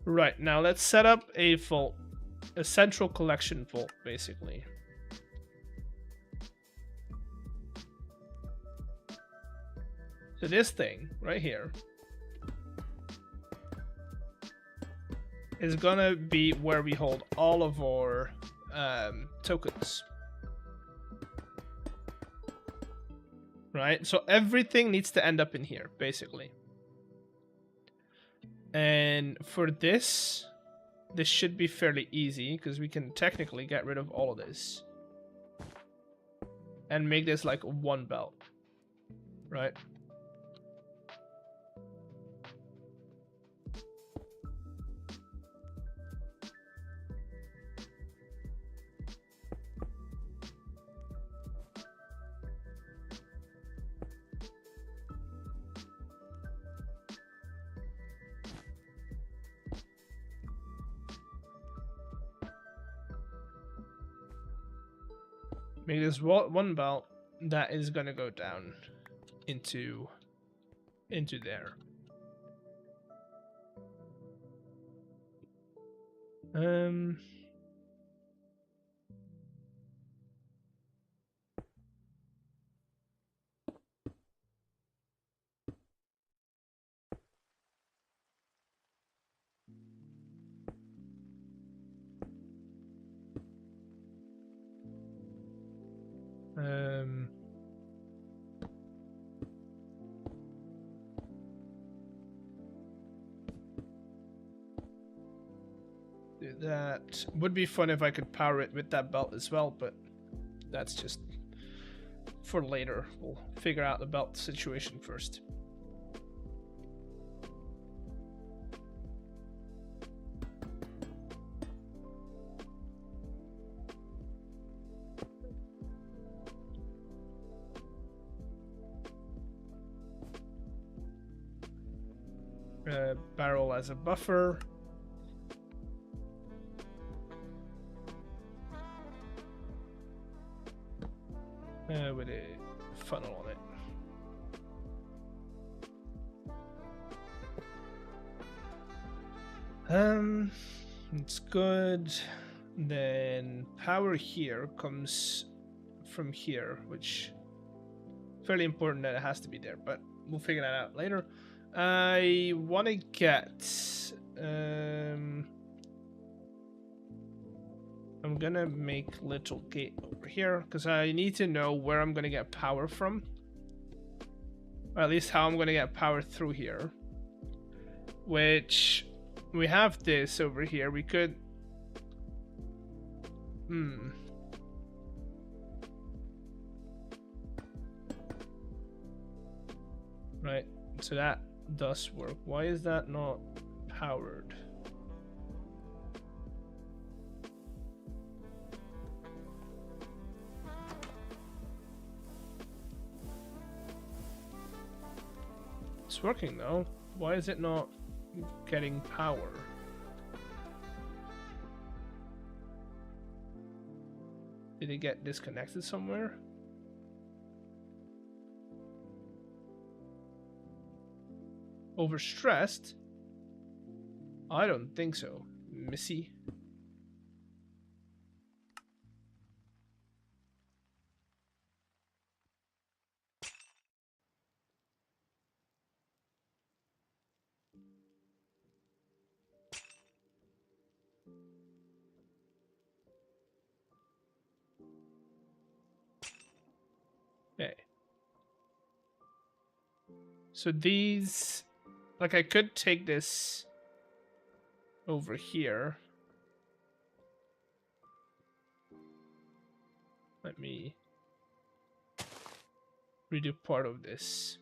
Right, now let's set up a vault. A central collection vault, basically. So this thing, right here, is gonna be where we hold all of our tokens. Right? So everything needs to end up in here, basically. And for this, this should be fairly easy because we can technically get rid of all of this and make this like one belt, right? Make this one belt that is gonna go down into there. Do that. Would be fun if I could power it with that belt as well, but that's just for later. We'll figure out the belt situation first. Barrel as a buffer. With a funnel on it. It's good. Then power here comes from here, which fairly important that it has to be there, but we'll figure that out later. I want to get I'm gonna make little gate over here because I need to know where I'm gonna get power from, or at least how I'm gonna get power through here. Which we have this over here. We could right, so that does work. Why is that not powered? It's working though. Why is it not getting power? Did it get disconnected somewhere? Overstressed? I don't think so, Missy. Okay. So these, like, I could take this over here. Let me redo part of this.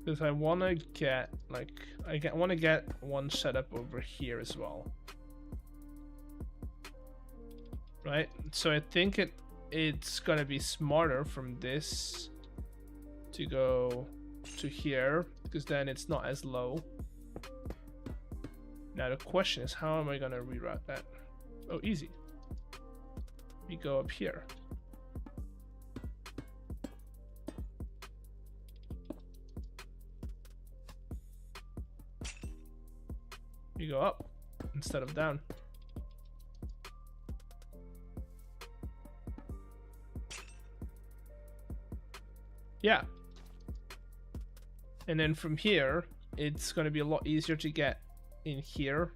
Because I want to get, like, I want to get one set up over here as well. Right? So I think it's going to be smarter from this to go to here, because then it's not as low. Now the question is, how am I going to reroute that? Oh, easy. We go up here. We go up instead of down. Yeah. And then from here, it's going to be a lot easier to get in here.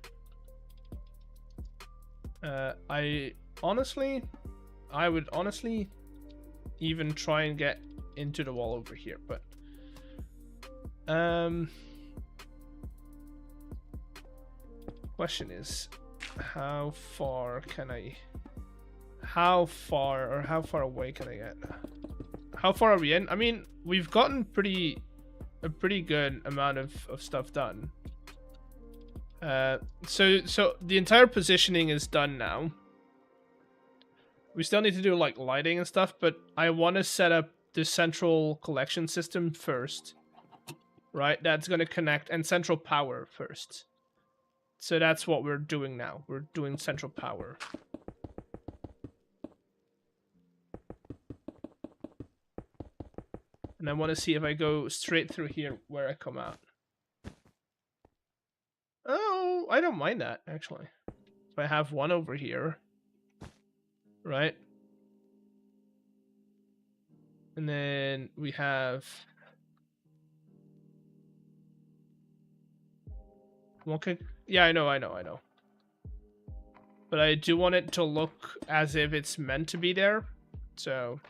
I would honestly even try and get into the wall over here, but question is, how far can I... How far away can I get? How far are we in? I mean, we've gotten a pretty good amount of stuff done. So the entire positioning is done now. We still need to do like lighting and stuff, but I want to set up the central collection system first. Right? That's going to connect, and central power first. So that's what we're doing now. We're doing central power. And I want to see if I go straight through here where I come out. Oh, I don't mind that, actually. If I have one over here. Right? And then we have... Okay. Yeah, I know. But I do want it to look as if it's meant to be there. So...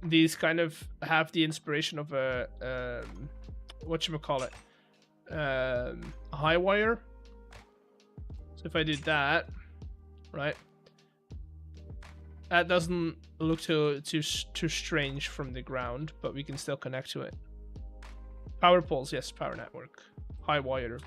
These kind of have the inspiration of a... whatchamacallit? A high wire. So if I did that... Right? That doesn't look too strange from the ground, but we can still connect to it. Power poles, yes, power network. High wire.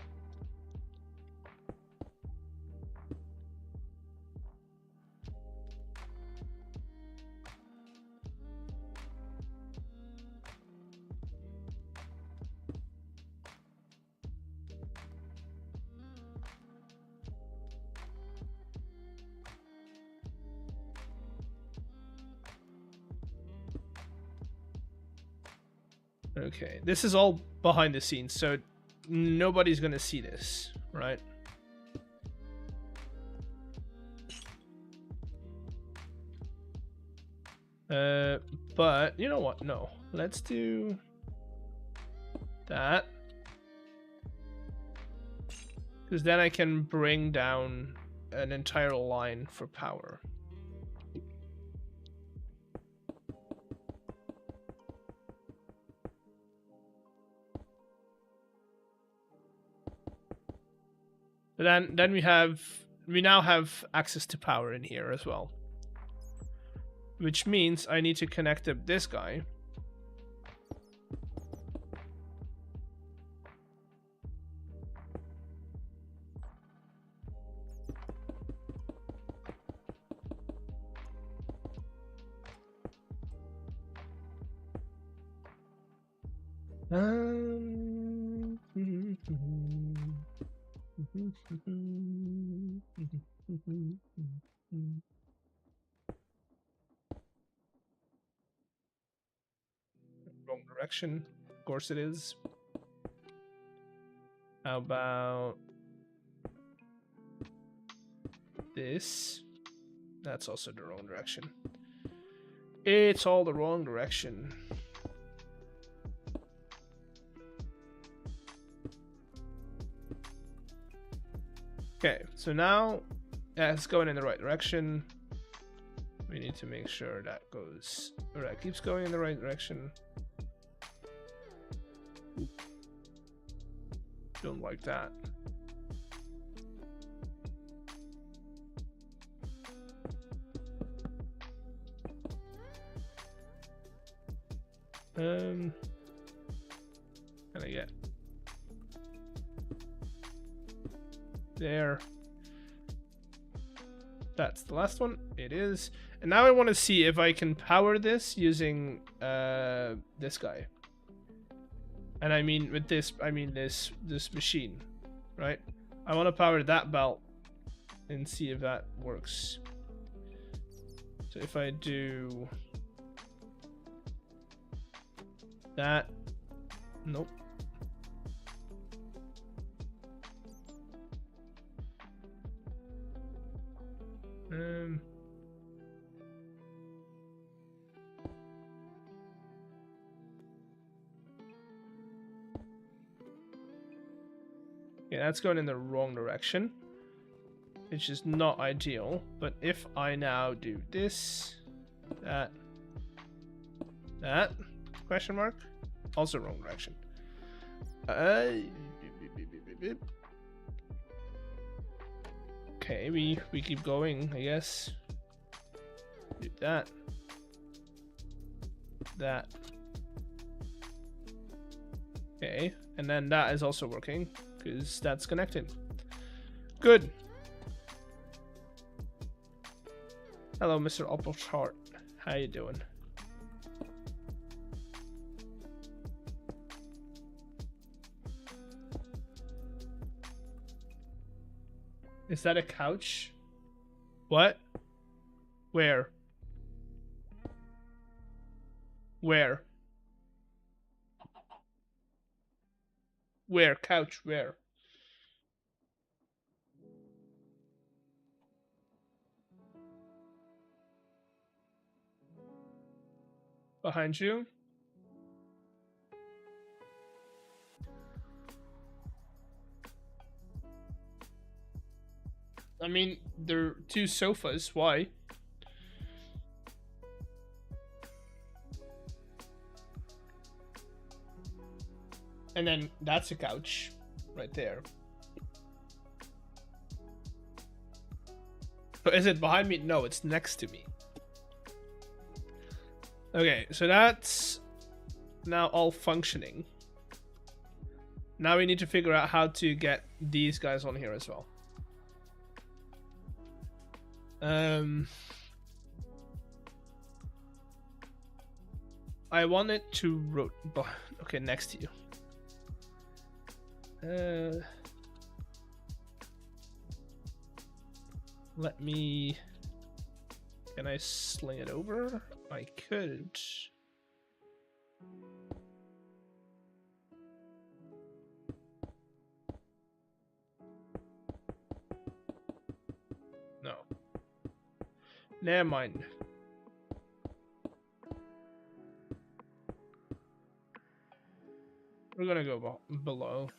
Okay, this is all behind the scenes, so nobody's gonna see this, right? But you know what? No, let's do that, because then I can bring down an entire line for power. But then we now have access to power in here as well. Which means I need to connect up this guy. Wrong direction. Of course it is. How about this? That's also the wrong direction. It's all the wrong direction. Okay, so now that's going in the right direction. We need to make sure that goes, or that keeps going in the right direction. Don't like that. Can I get there? That's the last one. It is. And now I want to see if I can power this using this guy. And I mean with this, I mean this machine, right? I want to power that belt and see if that works. So if I do that, nope. Yeah, that's going in the wrong direction, which is not ideal. But if I now do this, that, question mark, also wrong direction. Okay, we keep going, I guess. Do that. That. Okay, and then that is also working because that's connected. Good. Hello, Mr. Applechart. How you doing? Is that a couch? What? Where? Where? Where? Couch, where? Behind you? I mean, there are 2 sofas. Why? And then that's a couch right there. But is it behind me? No, it's next to me. Okay, so that's now all functioning. Now we need to figure out how to get these guys on here as well. I want it to okay, next to you. Let me... Can I sling it over? I could. No. Never mind. We're gonna go below.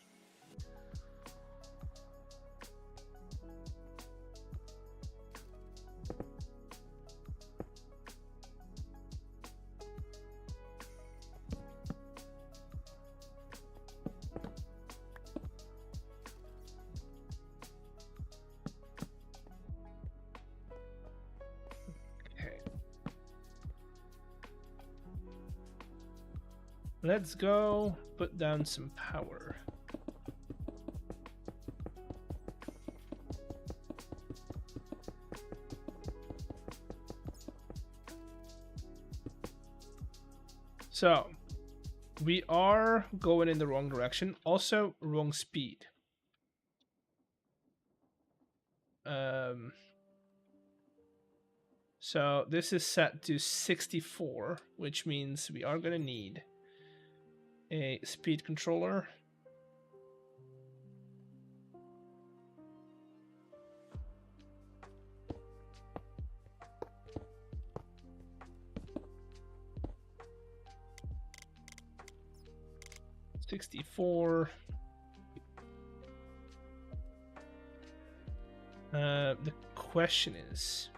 Let's go put down some power. So, we are going in the wrong direction. Also, wrong speed. So this is set to 64, which means we are going to need a speed controller. The question is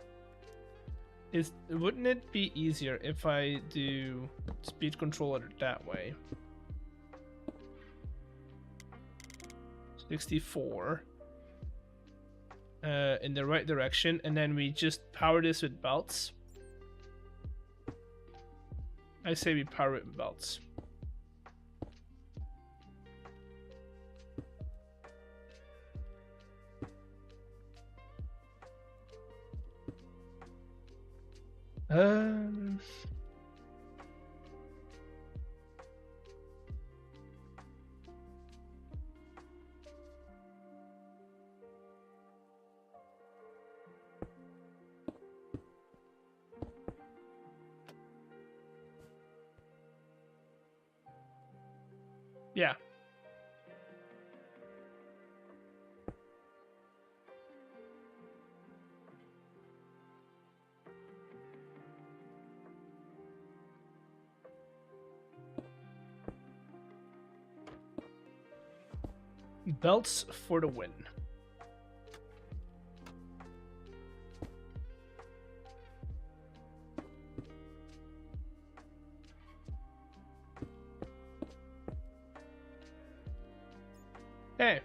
wouldn't it be easier if I do speed controller that way? 64 in the right direction, and then we just power this with belts. I say we power it with belts. Yeah. Belts for the win. Okay,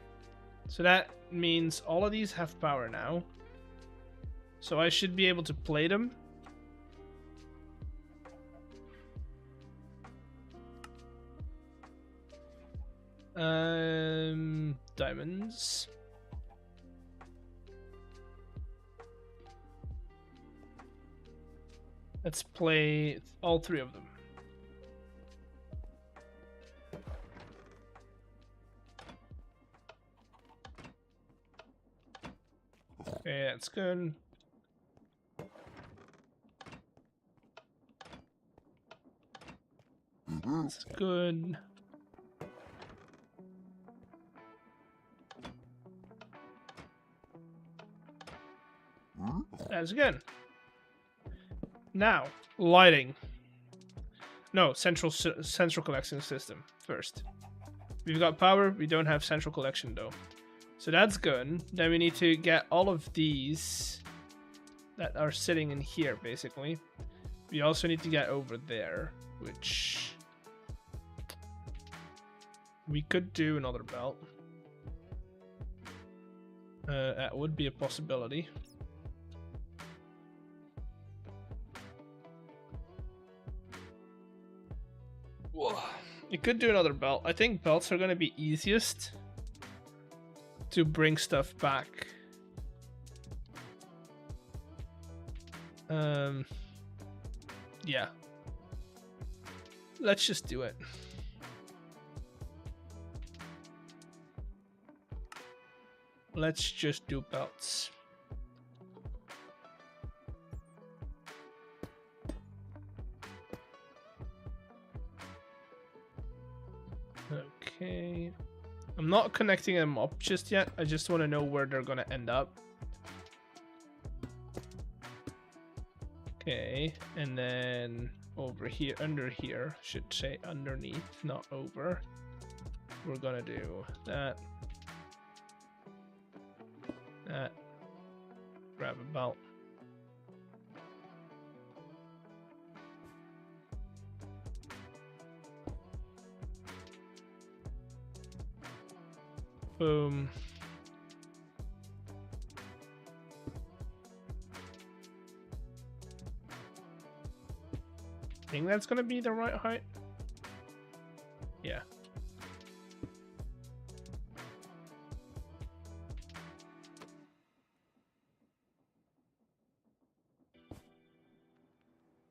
so that means all of these have power now. So I should be able to play them. Diamonds. Let's play all 3 of them. Okay, that's good. That's good. That's good. Now, lighting. No, central collection system first. We've got power. We don't have central collection though, so that's good. Then we need to get all of these that are sitting in here. Basically, we also need to get over there, which we could do another belt. That would be a possibility. You could do another belt. I think belts are going to be easiest to bring stuff back. Yeah. Let's just do it. Let's just do belts. Okay. I'm not connecting them up just yet. I just want to know where they're going to end up. Okay. And then over here, under here, should say underneath, not over. We're going to do that. That. Grab a belt. Boom. I think that's gonna be the right height. Yeah.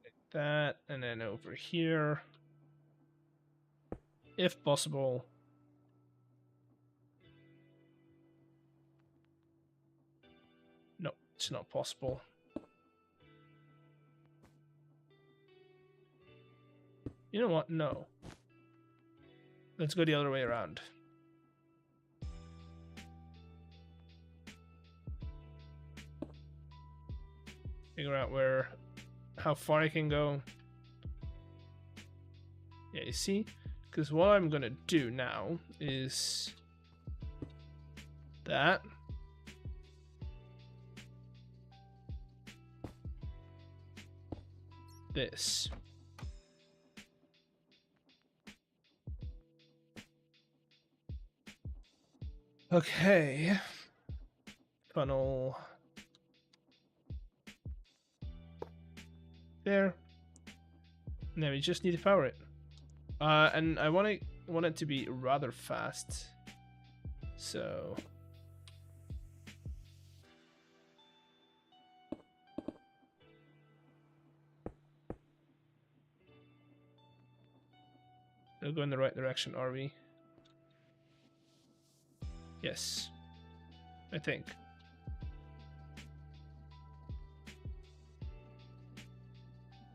Like that, and then over here, if possible. No, it's not possible. You know what? No. Let's go the other way around. Figure out how far I can go. Yeah, you see? Because what I'm gonna do now is that. This. Okay. Funnel. There. Now we just need to power it. And I want it to be rather fast. So we'll go in the right direction, are we? Yes. I think.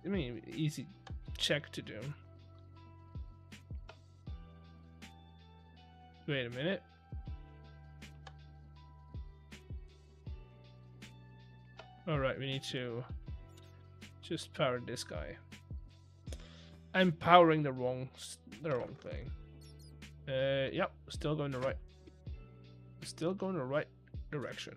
I mean, easy check to do. Wait a minute. Alright, we need to just power this guy. I'm powering the wrong thing. Yep, still going the right direction.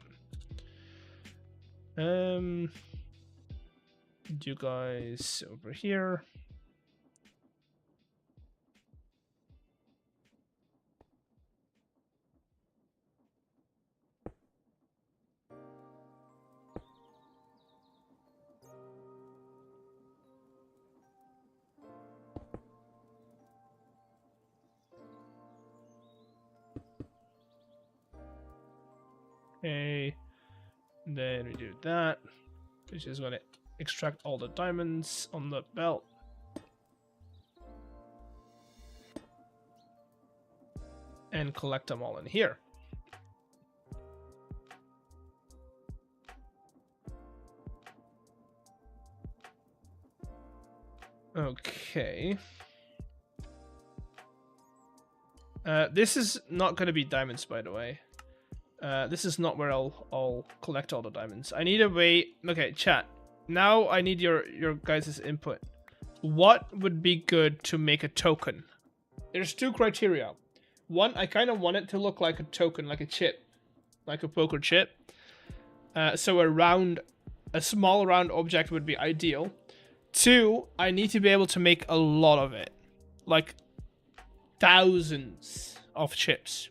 You guys over here. Okay. Then we do that, which is going to extract all the diamonds on the belt. And collect them all in here. Okay. This is not going to be diamonds, by the way. This is not where I'll collect all the diamonds. I need a way. Okay, chat. Now I need your guys' input. What would be good to make a token? There's two criteria. One, I kind of want it to look like a token, like a chip, like a poker chip. So a small round object would be ideal. Two, I need to be able to make a lot of it, like thousands of chips.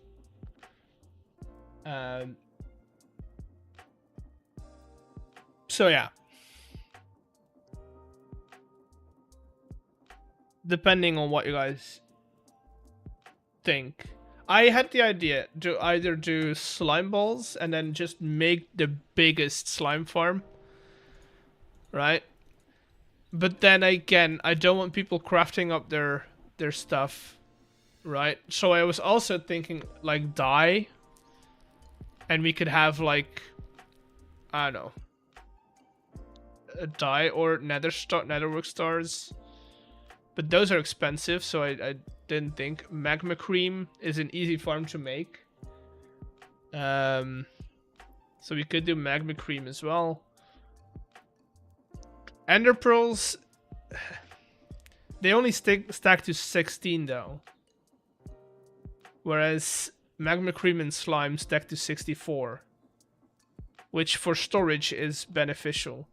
So yeah. Depending on what you guys think. I had the idea to either do slime balls and then just make the biggest slime farm. Right? But then again, I don't want people crafting up their stuff. Right? So I was also thinking like dye. And we could have like, I don't know, a dye or netherwork stars. But those are expensive, so I didn't think. Magma cream is an easy farm to make. So we could do magma cream as well. Ender pearls, they only stack to 16 though. Whereas magma cream and slime stack to 64. Which for storage is beneficial.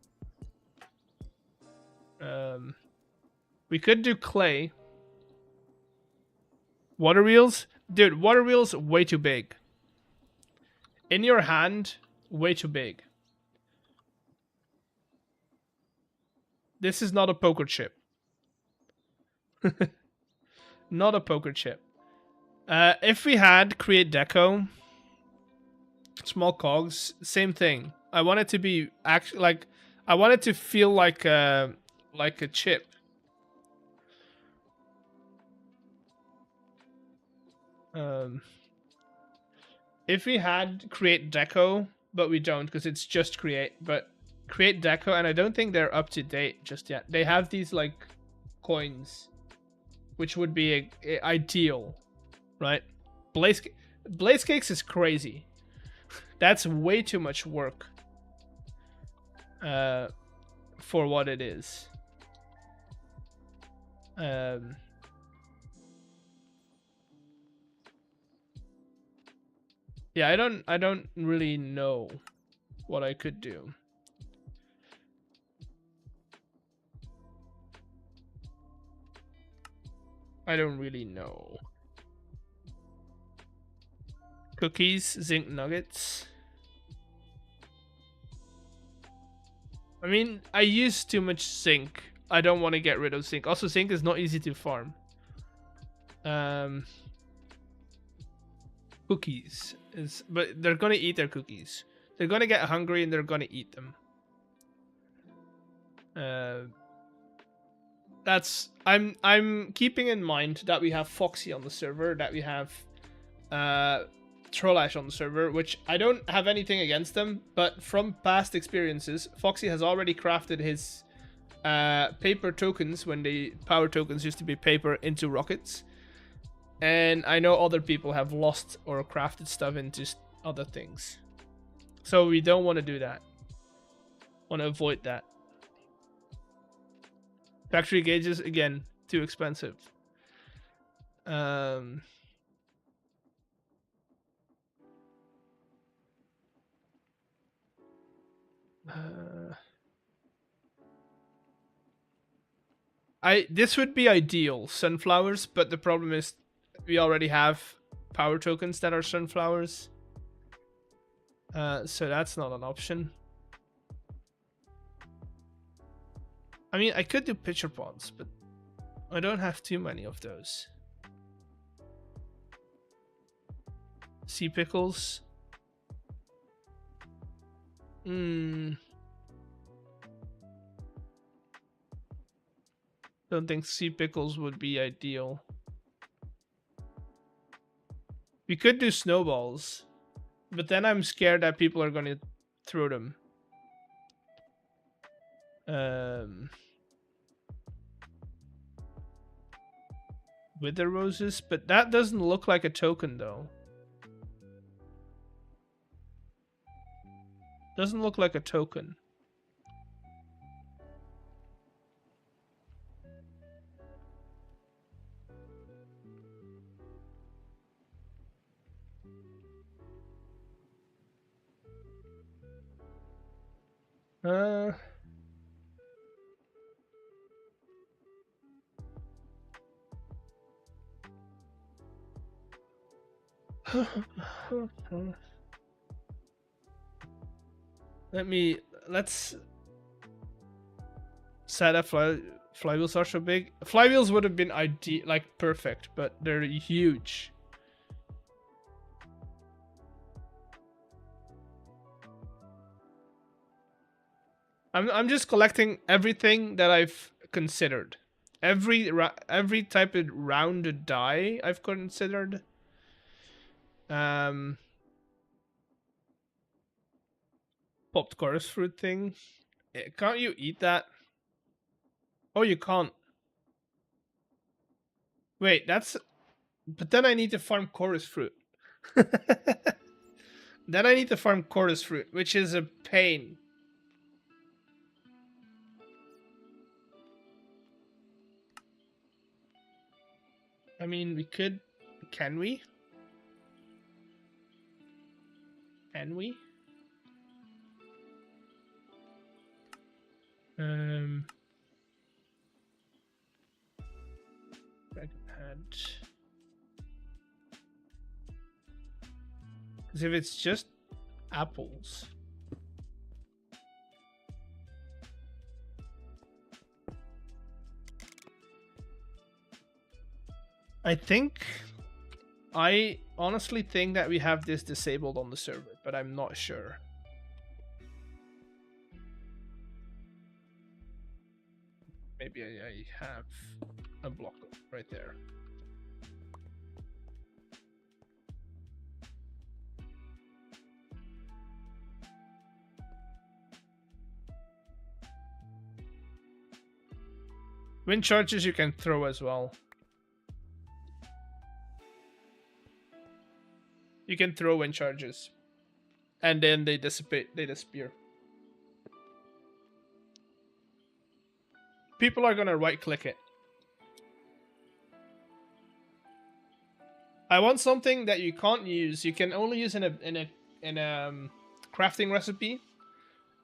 We could do clay. Water wheels? Dude, water wheels, way too big. In your hand, way too big. This is not a poker chip. Not a poker chip. If we had Create Deco, small cogs, same thing. I want it to be like, I want it to feel like a chip. If we had Create Deco, but we don't because it's just Create, but Create Deco, and I don't think they're up to date just yet. They have these like coins, which would be ideal, right? Blaze Cakes is crazy. That's way too much work for what it is. Yeah, I don't really know what I could do. I don't really know. Cookies, zinc nuggets. I mean, I use too much zinc. I don't want to get rid of zinc. Also, zinc is not easy to farm. Cookies is, but they're gonna eat their cookies. They're gonna get hungry and they're gonna eat them. I'm keeping in mind that we have Foxy on the server, that we have Trollash on the server, which I don't have anything against them, but from past experiences, Foxy has already crafted his paper tokens when the power tokens used to be paper into rockets. And I know other people have lost or crafted stuff into other things. So we don't want to do that. Want to avoid that. Factory gauges, again, too expensive. This would be ideal, sunflowers, but the problem is we already have power tokens that are sunflowers. So that's not an option. I mean, I could do pitcher pots, but I don't have too many of those. Sea pickles. Don't think sea pickles would be ideal. We could do snowballs, but then I'm scared that people are gonna throw them. Wither roses, but that doesn't look like a token though. Doesn't look like a token. Let's set up flywheels are so big. Flywheels would have been ideal, like perfect, but they're huge. I'm just collecting everything that I've considered. Every type of rounded die I've considered. Popped chorus fruit thing. Can't you eat that? Oh, you can't. Wait, that's... But then I need to farm chorus fruit. Then I need to farm chorus fruit, which is a pain. I mean, we could... Can we? Can we? Dragon head. Because if it's just apples... I honestly think that we have this disabled on the server, but I'm not sure. Maybe I have a block right there. Wind charges you can throw as well. You can throw wind charges. And then they dissipate, they disappear. People are gonna right click it. I want something that you can't use. You can only use in a crafting recipe.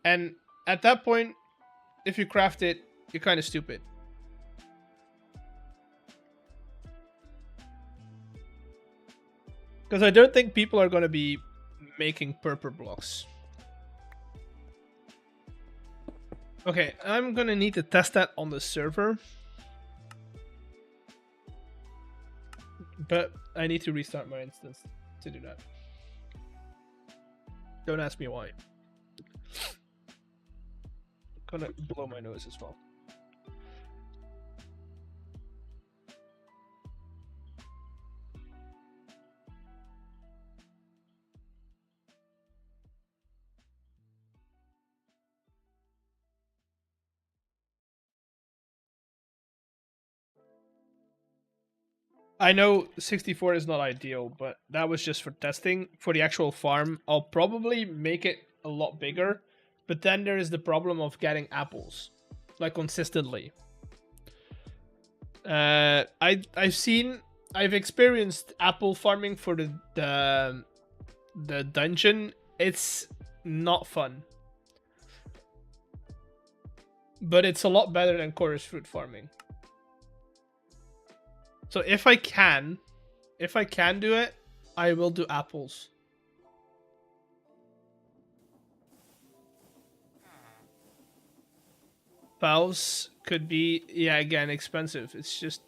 And at that point, if you craft it, you're kind of stupid. Because I don't think people are going to be making purple blocks. Okay, I'm going to need to test that on the server. But I need to restart my instance to do that. Don't ask me why. Gonna blow my nose as well. I know 64 is not ideal, but that was just for testing. For the actual farm, I'll probably make it a lot bigger, but then there is the problem of getting apples, like consistently. I've experienced apple farming for the dungeon. It's not fun, but it's a lot better than chorus fruit farming. So if I can do it, I will do apples. Valves could be, yeah, again, expensive. It's just...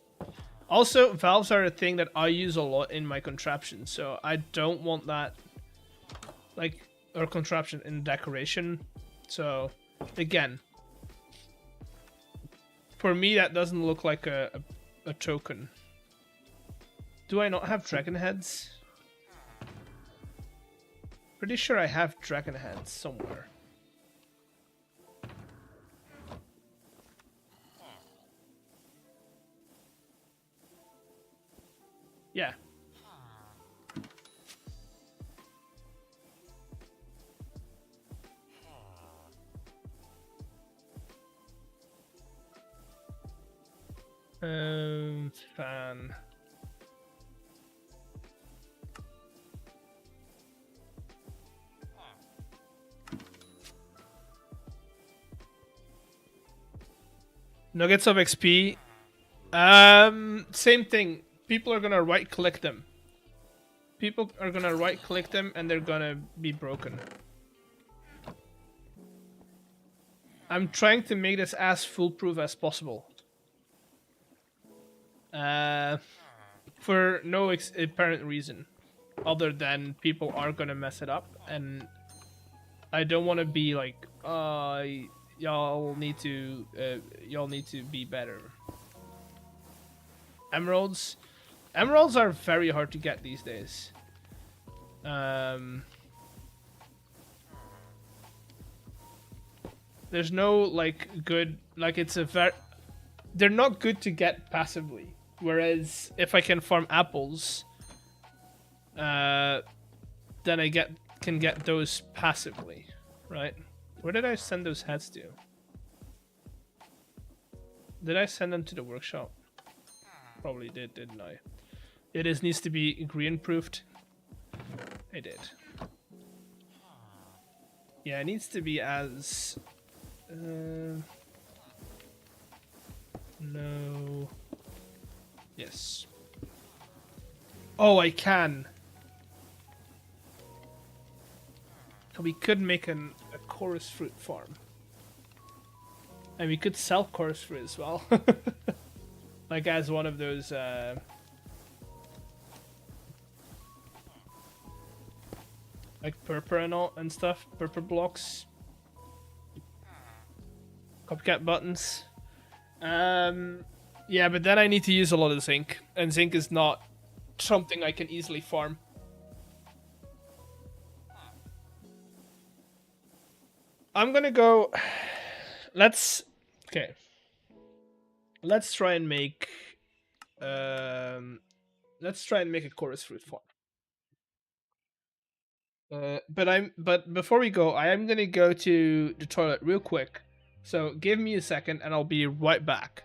Also, valves are a thing that I use a lot in my contraption, so I don't want that. Like, or contraption in decoration. So again, for me that doesn't look like a token. Do I not have dragon heads? Pretty sure I have dragon heads somewhere. Yeah. Fan. Nuggets of XP. Same thing. People are gonna right click them. People are gonna right click them and they're gonna be broken. I'm trying to make this as foolproof as possible. For no apparent reason. Other than people are gonna mess it up, and I don't want to be like, y'all need to be better. Emeralds are very hard to get these days. There's no like good, like it's a very, they're not good to get passively. Whereas if I can farm apples, then I can get those passively, right? Where did I send those heads to? Did I send them to the workshop? Probably did, didn't I? It needs to be green proofed. I did. Yeah, it needs to be as no. Yes. Oh, I can. We could make a chorus fruit farm. And we could sell chorus fruit as well. Like as one of those like purple and all and stuff, purple blocks. Copycat buttons. Yeah, but then I need to use a lot of zinc, and zinc is not something I can easily farm. I'm gonna go. Let's try and make a chorus fruit farm. But before we go, I am gonna go to the toilet real quick. So give me a second, and I'll be right back.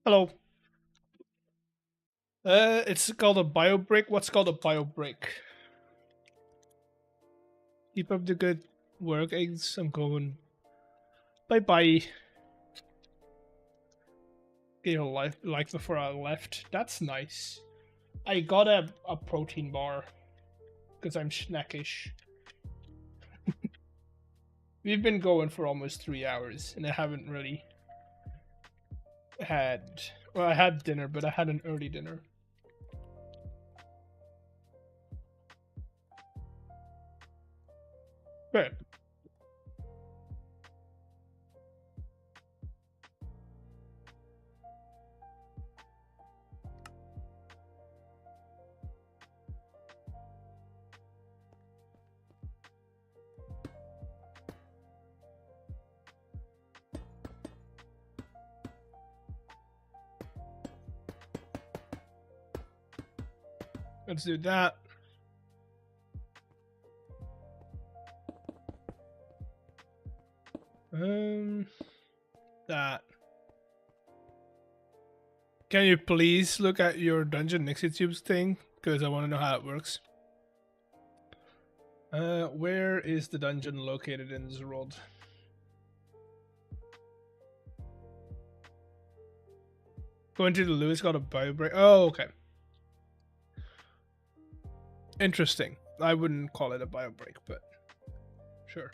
Hello. It's called a bio break. What's called a bio break? Keep up the good work, eggs. I'm going. Bye bye. Gave a like before I left. That's nice. I got a protein bar because I'm snackish. We've been going for almost 3 hours, and I haven't really had. Well, I had dinner, but I had an early dinner. Good. Let's do that. That. Can you please look at your dungeon Nixie Tubes thing? Because I want to know how it works. Where is the dungeon located in this world? Going to the Lewis got a bio break. Oh, okay. Interesting. I wouldn't call it a bio break, but sure.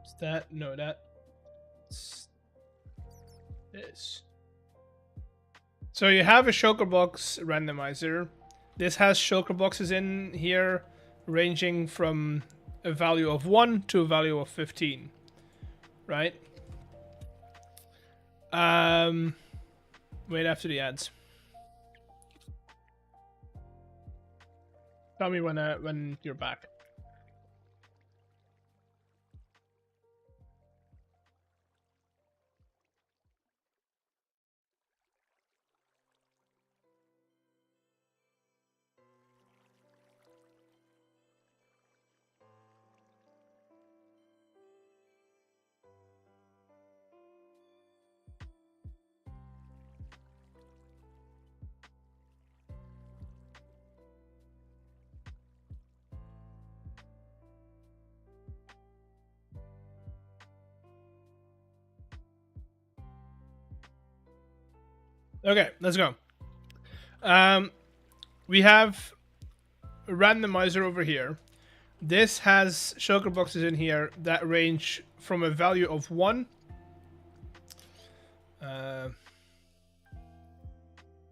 Is that? No, that's this. So you have a shulker box randomizer. This has shulker boxes in here ranging from a value of 1 to a value of 15. Right? Wait after the ads. Tell me when you're back. Okay, let's go. We have a randomizer over here. This has shulker boxes in here that range from a value of 1.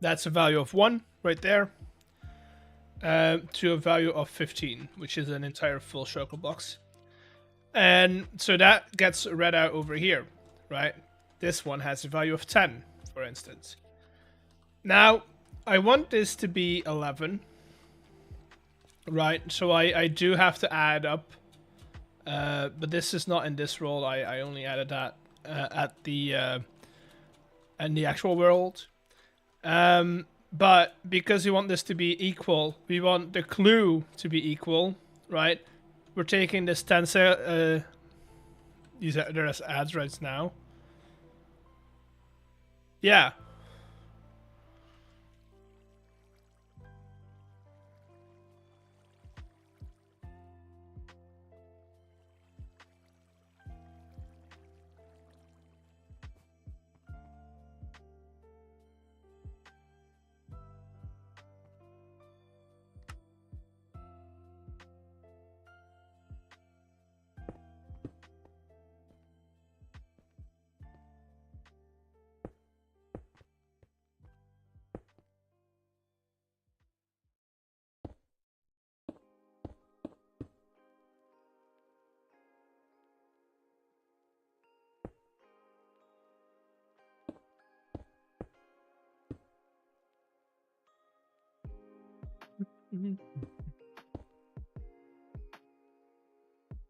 That's a value of 1 right there. To a value of 15, which is an entire full shulker box. And so that gets read out over here, right? This one has a value of 10, for instance. Now, I want this to be 11, right? So I do have to add up, but this is not in this roll. I only added that at the in the actual world. But because we want this to be equal, we want the clue to be equal, right? We're taking this 10 these are as ads right now. Yeah.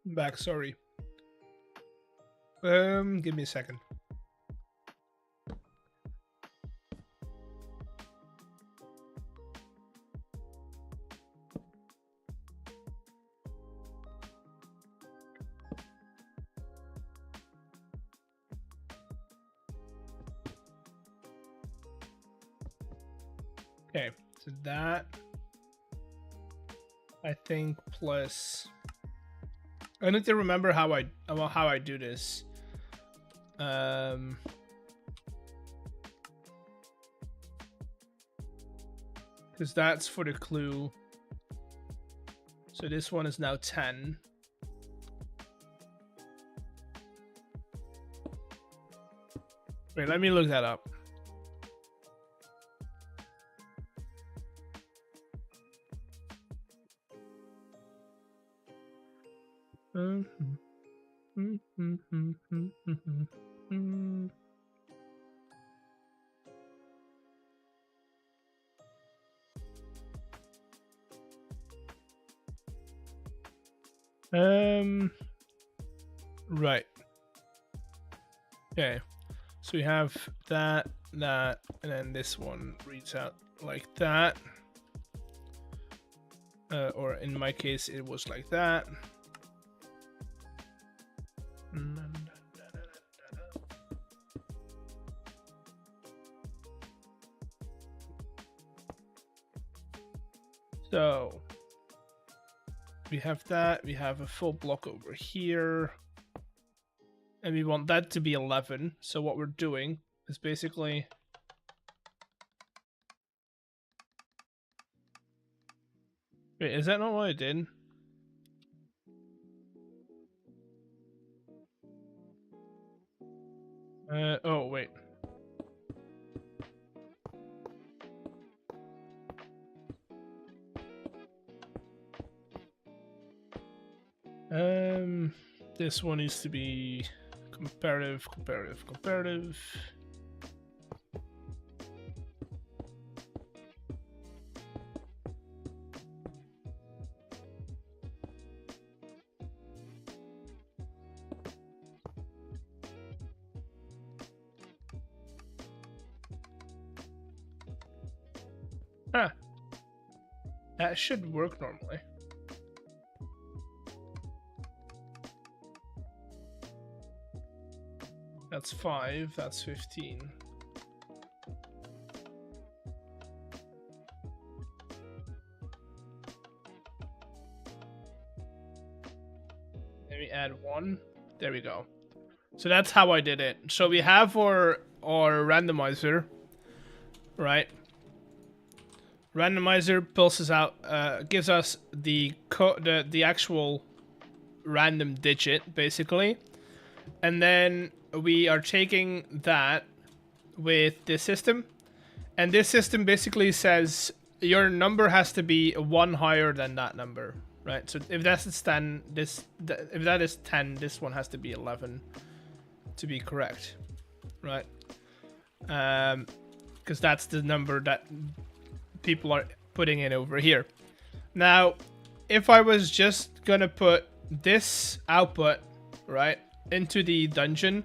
Back, sorry. Give me a second. Okay, so that I think plus I need to remember how I do this. Because that's for the clue. So this one is now 10. Wait, let me look that up. Right. Okay. So we have that, and then this one reads out like that. Or in my case, it was like that. So we have that, we have a full block over here, and we want that to be 11. So what we're doing is basically wait, is that not what I did? Oh wait. This one needs to be comparative. Ah, that should work normally. That's 5, that's 15. Let me add 1. There we go. So that's how I did it. So we have our randomizer, right? Randomizer pulses out, gives us the actual random digit, basically. And then we are taking that with this system, and this system basically says your number has to be 1 higher than that number, right? So if that is 10, if that is 10, this one has to be 11 to be correct, right? Because that's the number that people are putting in over here. Now, if I was just gonna put this output, right, into the dungeon,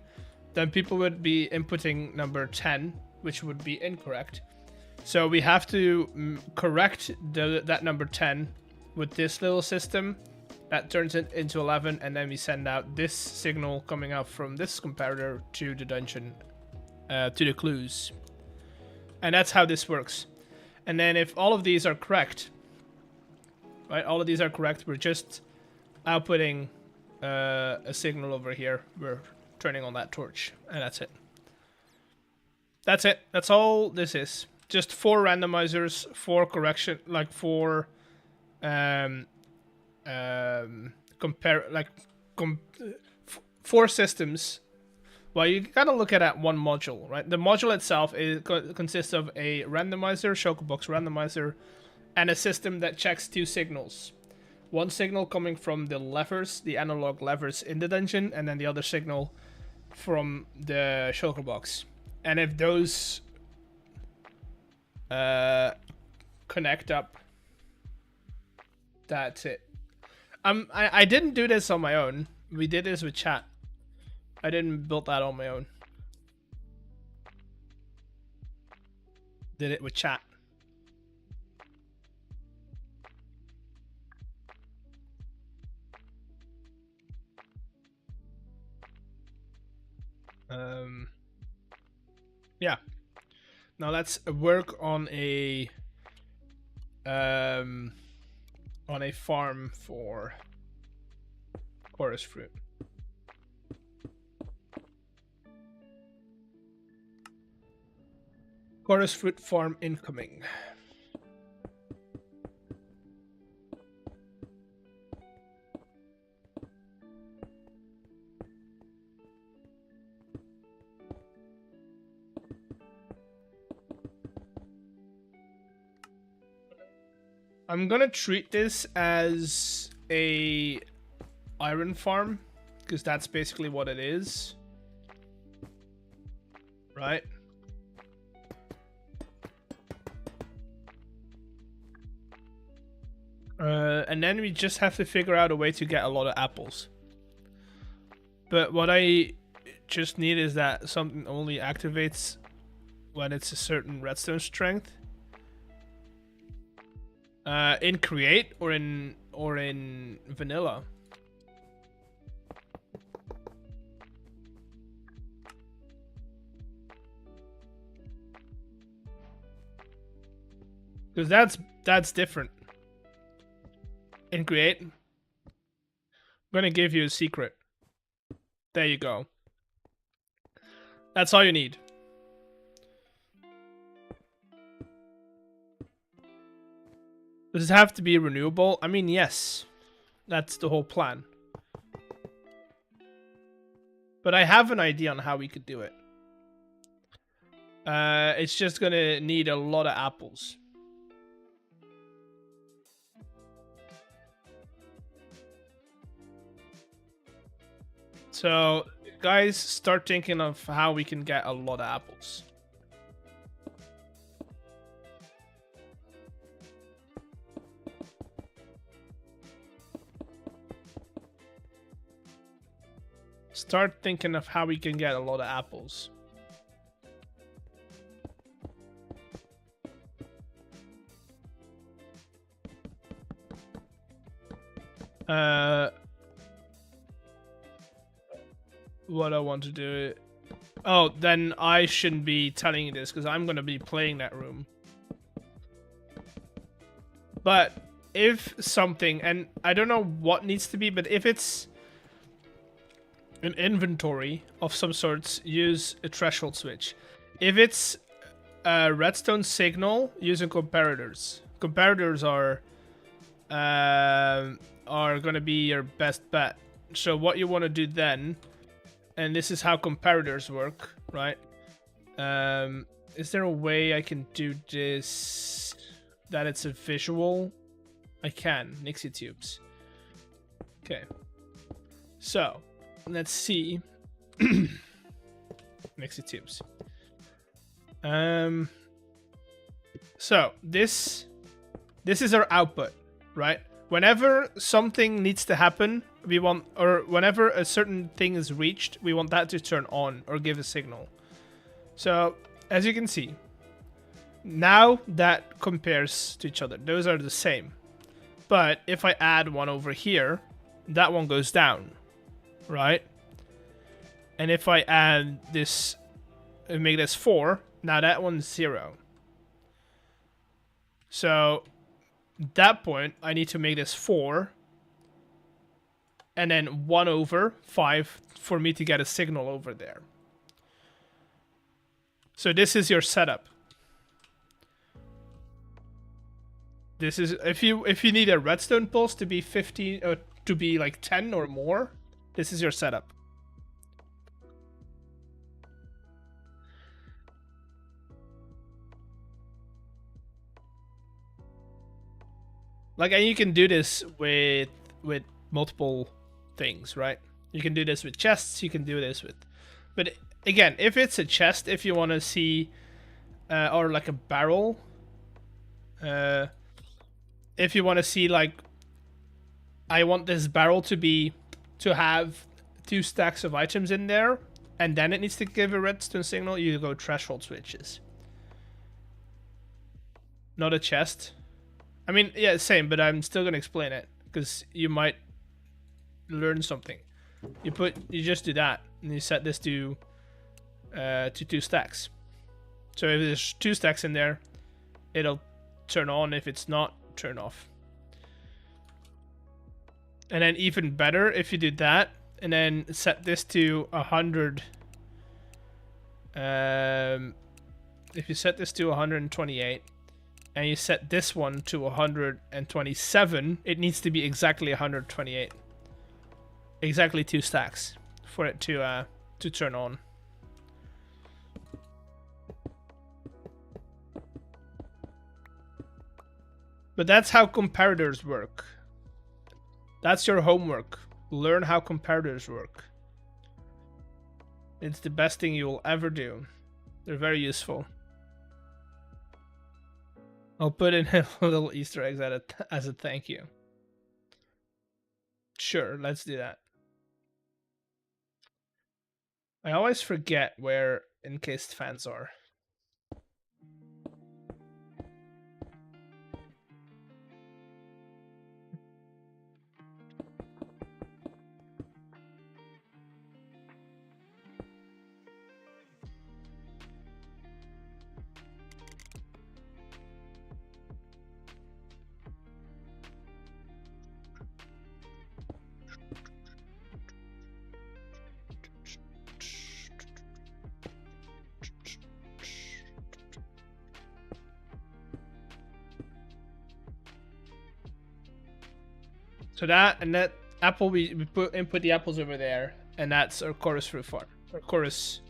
then people would be inputting number 10, which would be incorrect. So we have to correct that number 10 with this little system that turns it into 11, and then we send out this signal coming out from this comparator to the dungeon, to the clues. And that's how this works. And then if all of these are correct, right, all of these are correct, we're just outputting a signal over here. We're turning on that torch, and that's it. That's it. That's all this is. Just 4 randomizers, 4 correction, like 4 4 systems. Well, you gotta look at one module, right? The module itself consists of a randomizer, Chocobox randomizer, and a system that checks 2 signals. One signal coming from the levers, the analog levers in the dungeon, and then the other signal from the Chocobox. And if those connect up, that's it. I didn't do this on my own. We did this with chat. I didn't build that on my own. Did it with chat. Yeah. Now let's work on a on a farm for chorus fruit. Chorus fruit farm incoming. I'm gonna treat this as a iron farm, because that's basically what it is. Right? And then we just have to figure out a way to get a lot of apples. But what I just need is that something only activates when it's a certain redstone strength. In Create or in vanilla. Because that's different. In Create, I'm gonna give you a secret. There you go. That's all you need. Does it have to be renewable? I mean, yes. That's the whole plan. But I have an idea on how we could do it. It's just gonna need a lot of apples. So, guys, start thinking of how we can get a lot of apples. Start thinking of how we can get a lot of apples. What I want to do. Oh, then I shouldn't be telling you this because I'm going to be playing that room. But if something, and I don't know what needs to be, but if it's an inventory of some sorts, use a threshold switch. If it's a redstone signal, using comparators. Comparators are going to be your best bet. So what you want to do then, and this is how comparators work, right? Is there a way I can do this that it's a visual? I can. Nixie tubes. Okay. So, let's see. Nixie tubes. So, this is our output, right? Whenever something needs to happen, we want, or whenever a certain thing is reached, we want that to turn on or give a signal. So, as you can see, now that compares to each other. Those are the same. But if I add one over here, that one goes down, right? And if I add this, and make this 4, now that one's 0. So, at that point, I need to make this 4. And then 1 over 5 for me to get a signal over there. So this is your setup. This is if you need a redstone pulse to be 15 or to be like 10 or more, this is your setup. Like, and you can do this with multiple things, right? You can do this with chests, you can do this with, but again, if it's a chest, if you want to see or like a barrel, if you want to see, like, I want this barrel to have 2 stacks of items in there, and then it needs to give a redstone signal, you go threshold switches. Not a chest. I mean, yeah, same, but I'm still gonna explain it because you might learn something. You just do that, and you set this to 2 stacks. So if there's 2 stacks in there, it'll turn on. If it's not, turn off. And then even better if you do that, and then set this to 100. If you set this to 128, and you set this one to 127, it needs to be exactly 128. Exactly 2 stacks for it to turn on. But that's how comparators work. That's your homework. Learn how comparators work. It's the best thing you will ever do. They're very useful. I'll put in a little Easter eggs as a thank you. Sure, let's do that. I always forget where encased fans are. So that and that apple, we input the apples over there, and that's our chorus fruit farm. Or chorus,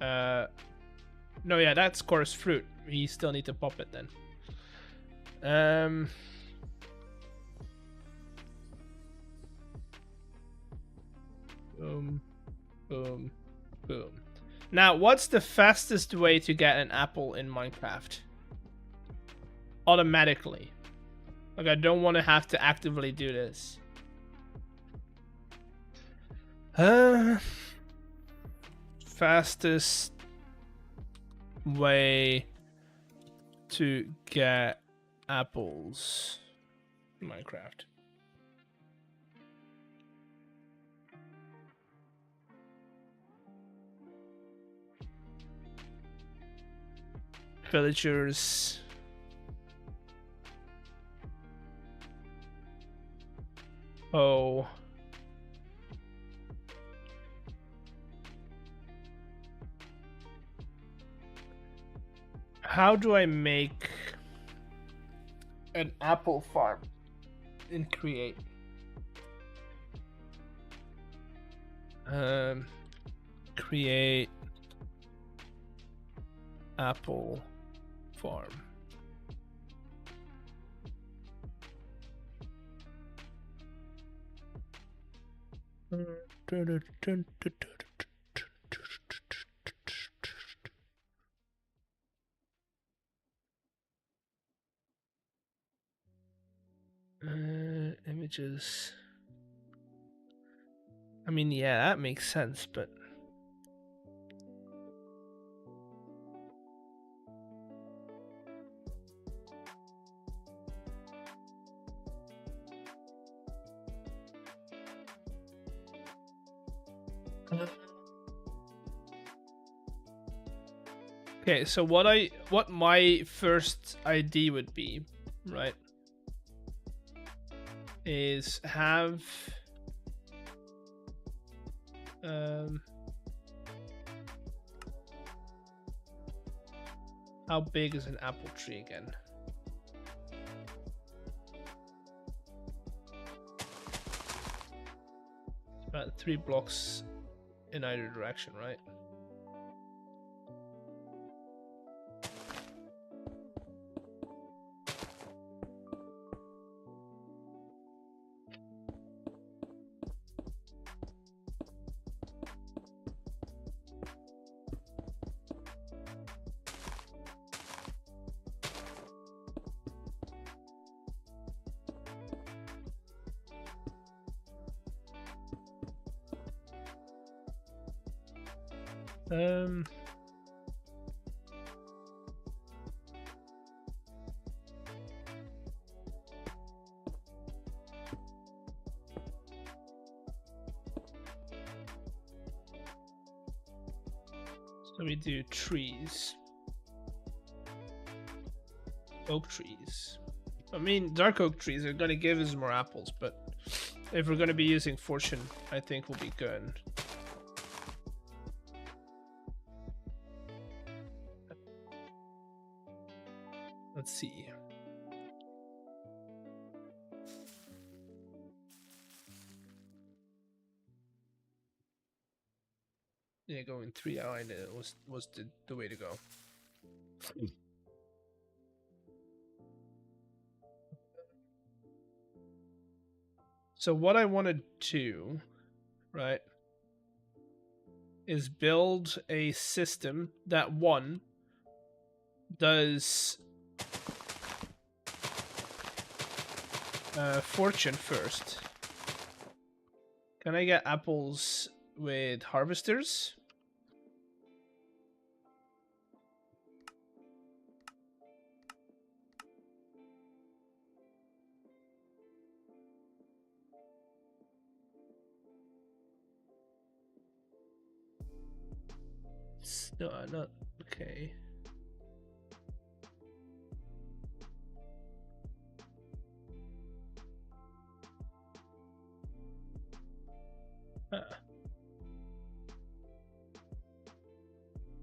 no, yeah, that's chorus fruit. We still need to pop it then. Boom, boom, boom. Now, what's the fastest way to get an apple in Minecraft? Automatically. Like, I don't want to have to actively do this. Fastest way to get apples in Minecraft. Villagers. Oh. How do I make an apple farm in Create? Create apple farm. Images. I mean, yeah, that makes sense, but okay, so what my first idea would be, right, is have how big is an apple tree again? It's about 3 blocks in either direction, right? So we do trees. Oak trees. I mean, dark oak trees are gonna give us more apples, but if we're gonna be using fortune, I think we'll be good. Let's see. Yeah, going 3 out was the way to go. So what I want to do, right, is build a system that one does fortune first. Can I get apples with harvesters? No, not okay.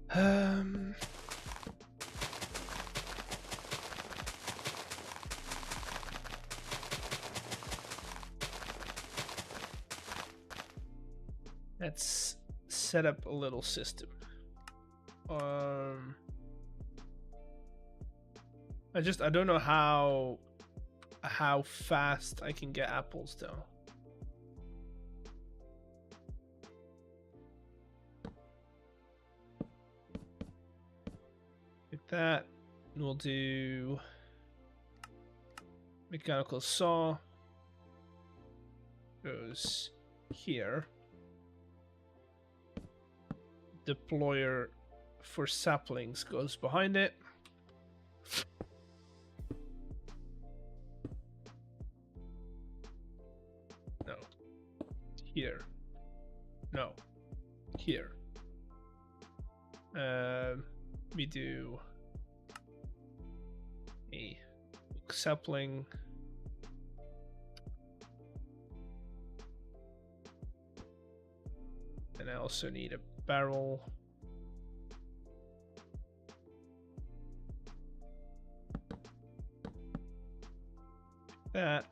Um. Let's set up a little system. I don't know how fast I can get apples though. Like that. We'll do mechanical saw. Goes here. Deployer for saplings goes behind it. No. Here. No. Here. We do a sapling. And I also need a barrel. That.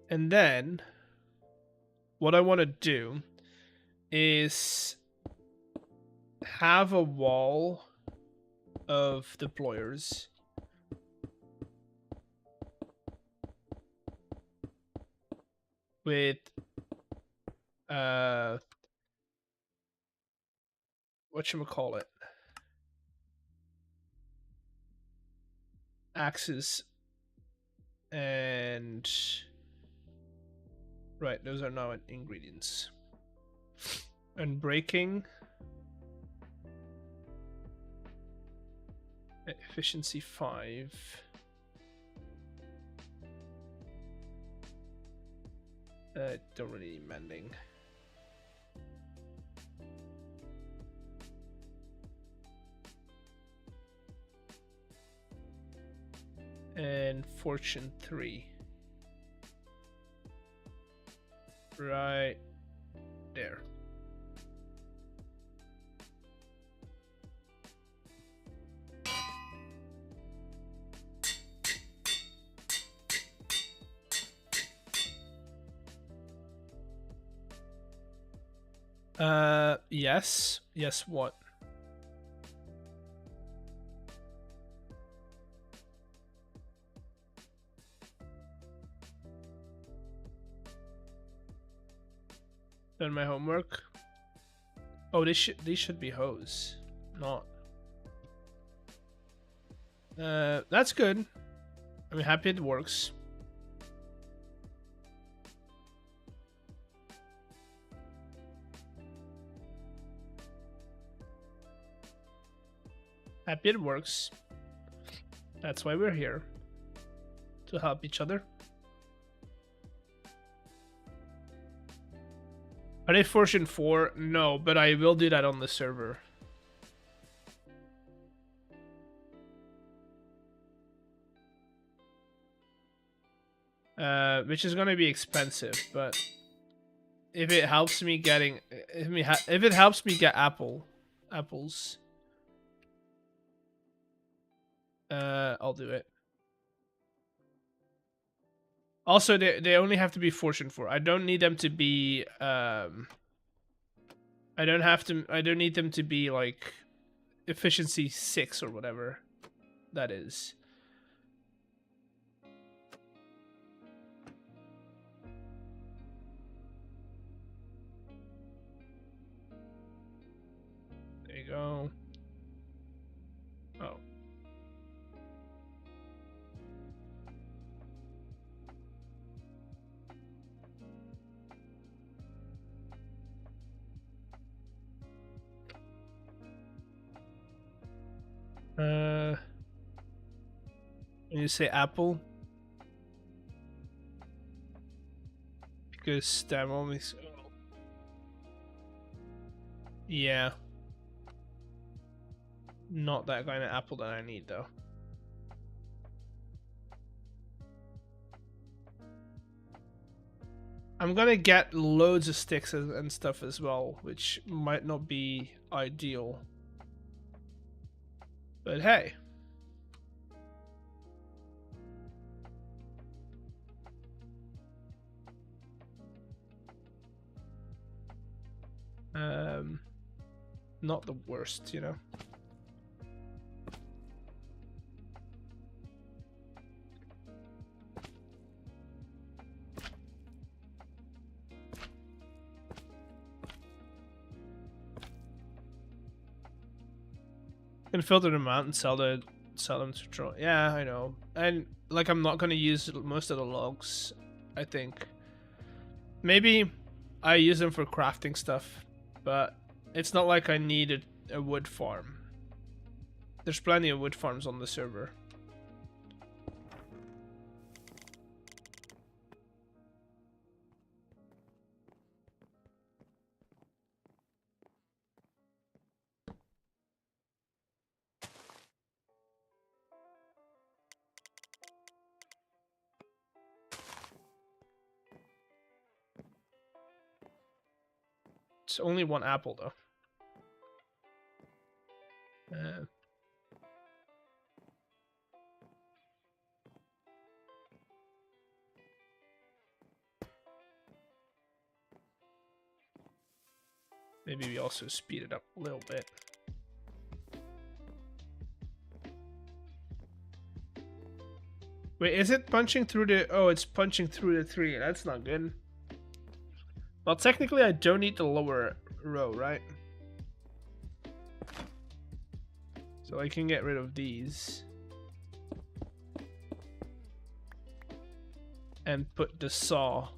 And then what I want to do is have a wall of deployers with whatchamacallit, axes and right, those are now ingredients. And breaking, efficiency 5. Don't really need mending. And fortune 3. Right there. Yes. Yes, what? Done my homework. Oh, these should be hose, not. That's good. I'm happy it works. Happy it works. That's why we're here. To help each other. Are they Fortune 4? No, but I will do that on the server. Which is gonna be expensive, but if it helps me getting, if it helps me get apples, I'll do it. Also, they only have to be Fortune 4. I don't need them to be I don't need them to be like efficiency 6 or whatever that is. There you go. Oh. When you say apple, because stem only. Yeah. Not that kind of apple that I need though. I'm gonna get loads of sticks and stuff as well, which might not be ideal. But hey. Not the worst, you know. Can filter them out and sell them to draw. Yeah, I know. And like, I'm not gonna use most of the logs. I think maybe I use them for crafting stuff, but it's not like I need a wood farm. There's plenty of wood farms on the server. It's only one apple though. Maybe we also speed it up a little bit. Wait, is it punching through the... Oh, it's punching through the 3. That's not good. Well, technically, I don't need the lower row, right? So I can get rid of these. And put the saw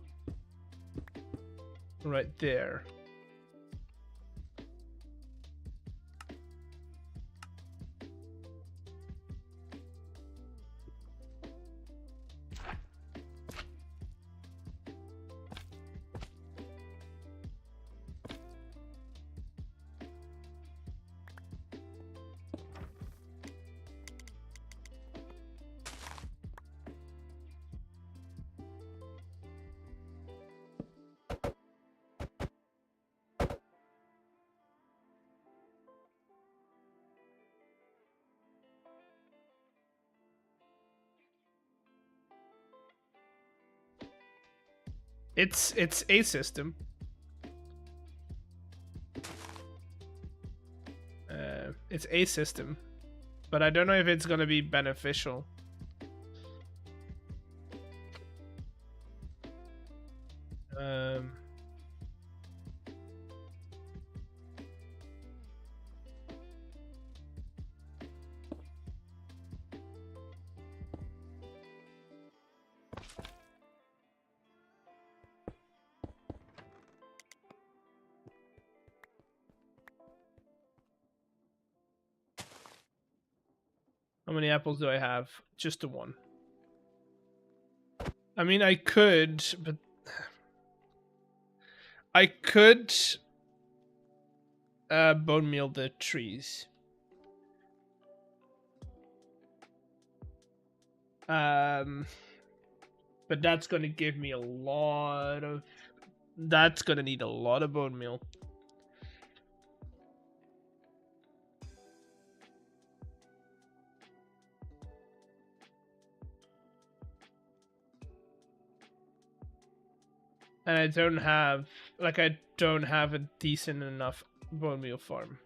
right there. It's a system. It's a system, but I don't know if it's gonna be beneficial. How many apples do I have? Just the one. I mean, I could, but I could bone meal the trees. But that's gonna give me a lot of. That's gonna need a lot of bone meal. And I don't have a decent enough bone meal farm.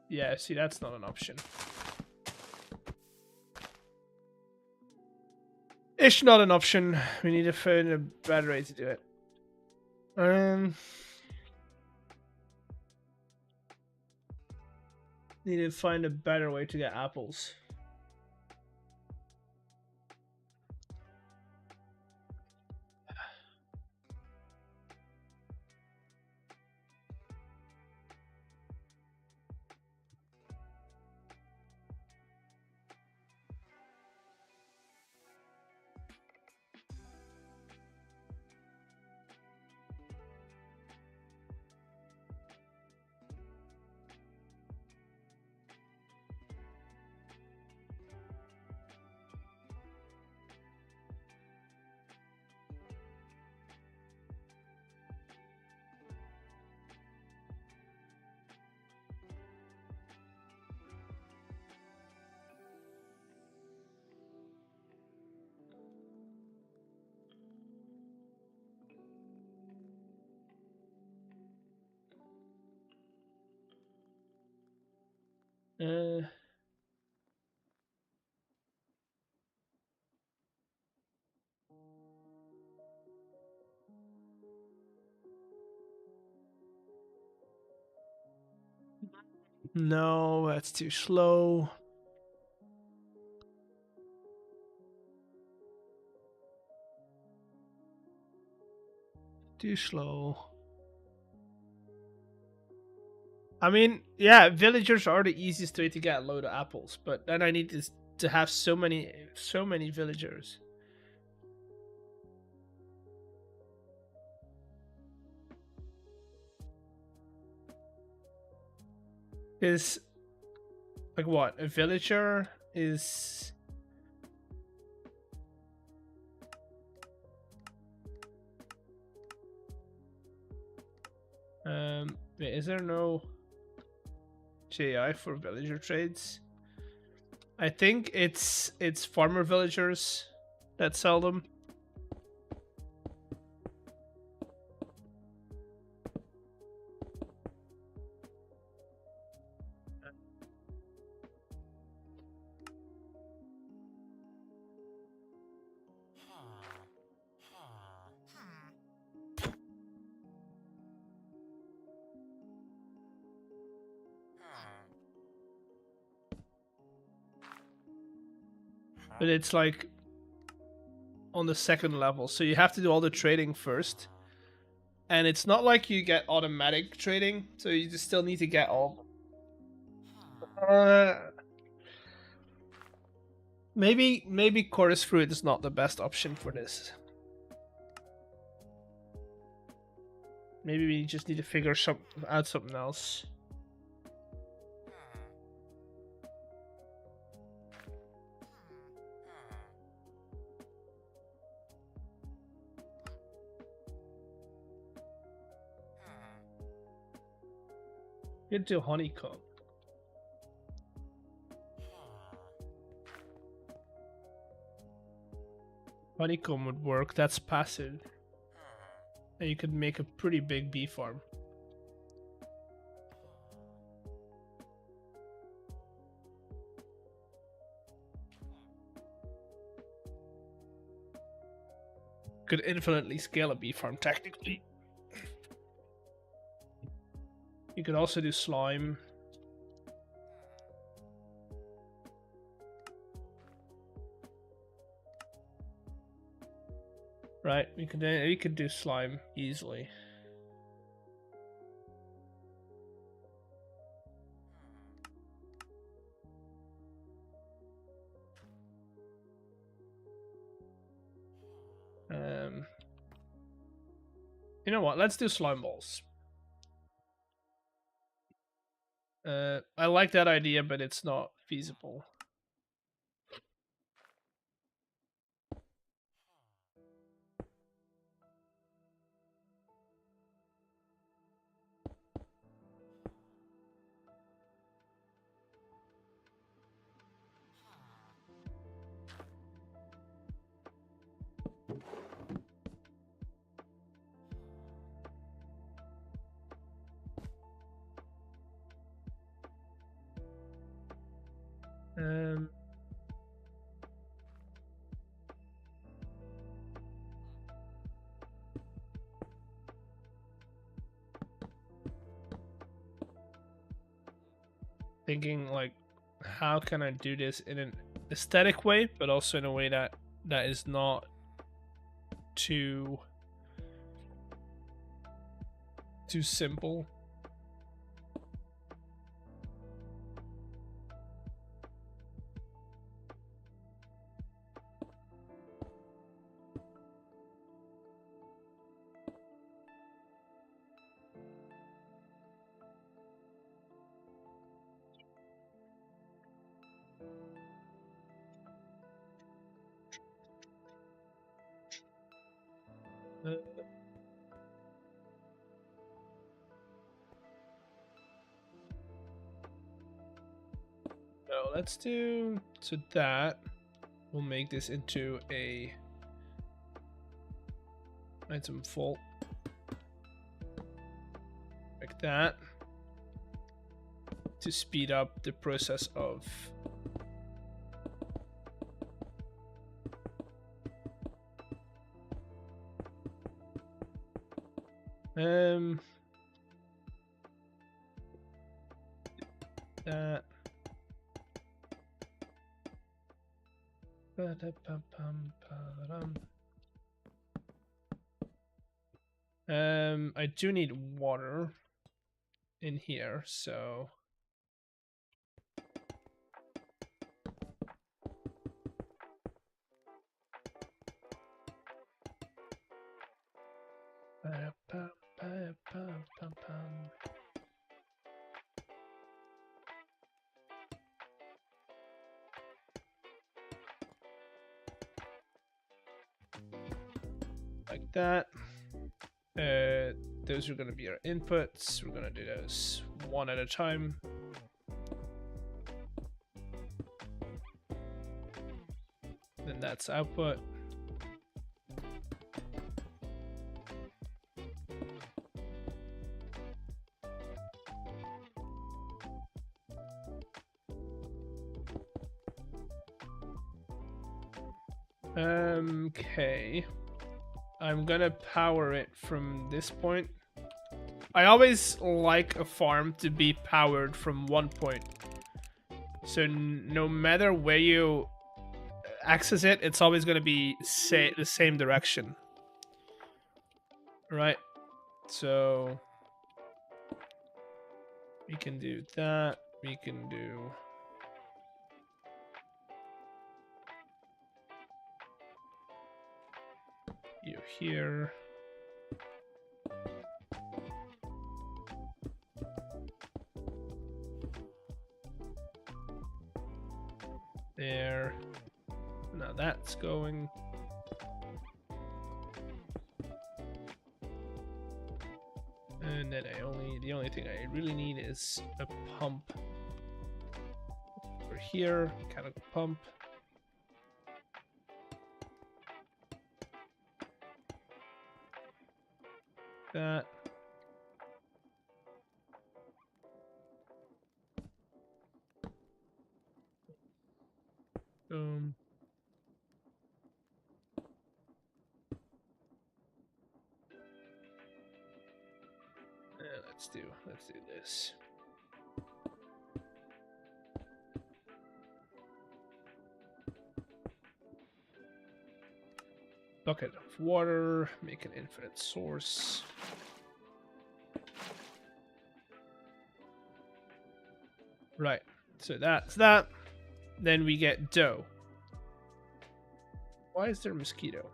Yeah, see, that's not an option. It's not an option. We need to find a better way to do it. Need to find a better way to get apples. No, that's too slow. Too slow. I mean, yeah, villagers are the easiest way to get a load of apples, but then I need to have so many villagers. Is like what? A villager is wait, is there no JI for villager trades? I think it's farmer villagers that sell them. But it's like on the second level, so you have to do all the trading first. And it's not like you get automatic trading, so you just still need to get all. Maybe chorus fruit is not the best option for this. Maybe we just need to figure out something else. Get to honeycomb. Honeycomb would work. That's passive. And you could make a pretty big bee farm. Could infinitely scale a bee farm technically. You could also do slime. Right, we could do slime easily. You know what? Let's do slime balls. I like that idea, but it's not feasible. Thinking like, how can I do this in an aesthetic way, but also in a way that is not too simple. No, let's do that. We'll make this into a item fault like that to speed up the process of that. I do need water in here, so like that. Those are going to be our inputs. We're going to do those one at a time. Then that's output. Okay. I'm gonna power it from this point. I always like a farm to be powered from one point. So no matter where you access it, it's always gonna be the same direction. Right? So we can do that. We can do you here. There. Now that's going. And then the only thing I really need is a pump over here, mechanical pump. That. Boom. Let's do this. Bucket of water, make an infinite source. Right, so that's that. Then we get dough. Why is there a mosquito?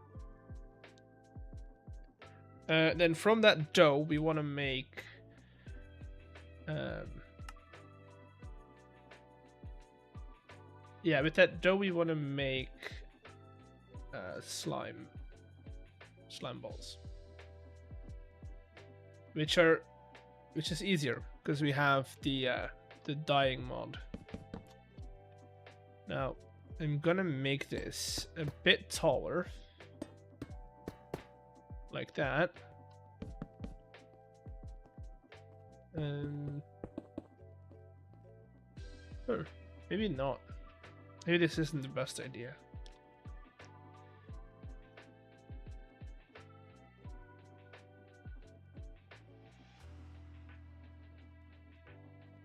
Then from that dough, we want to make yeah, with that dough we want to make slime balls, which is easier because we have the dyeing mod. Now I'm gonna make this a bit taller, like that. Or maybe not. Maybe this isn't the best idea.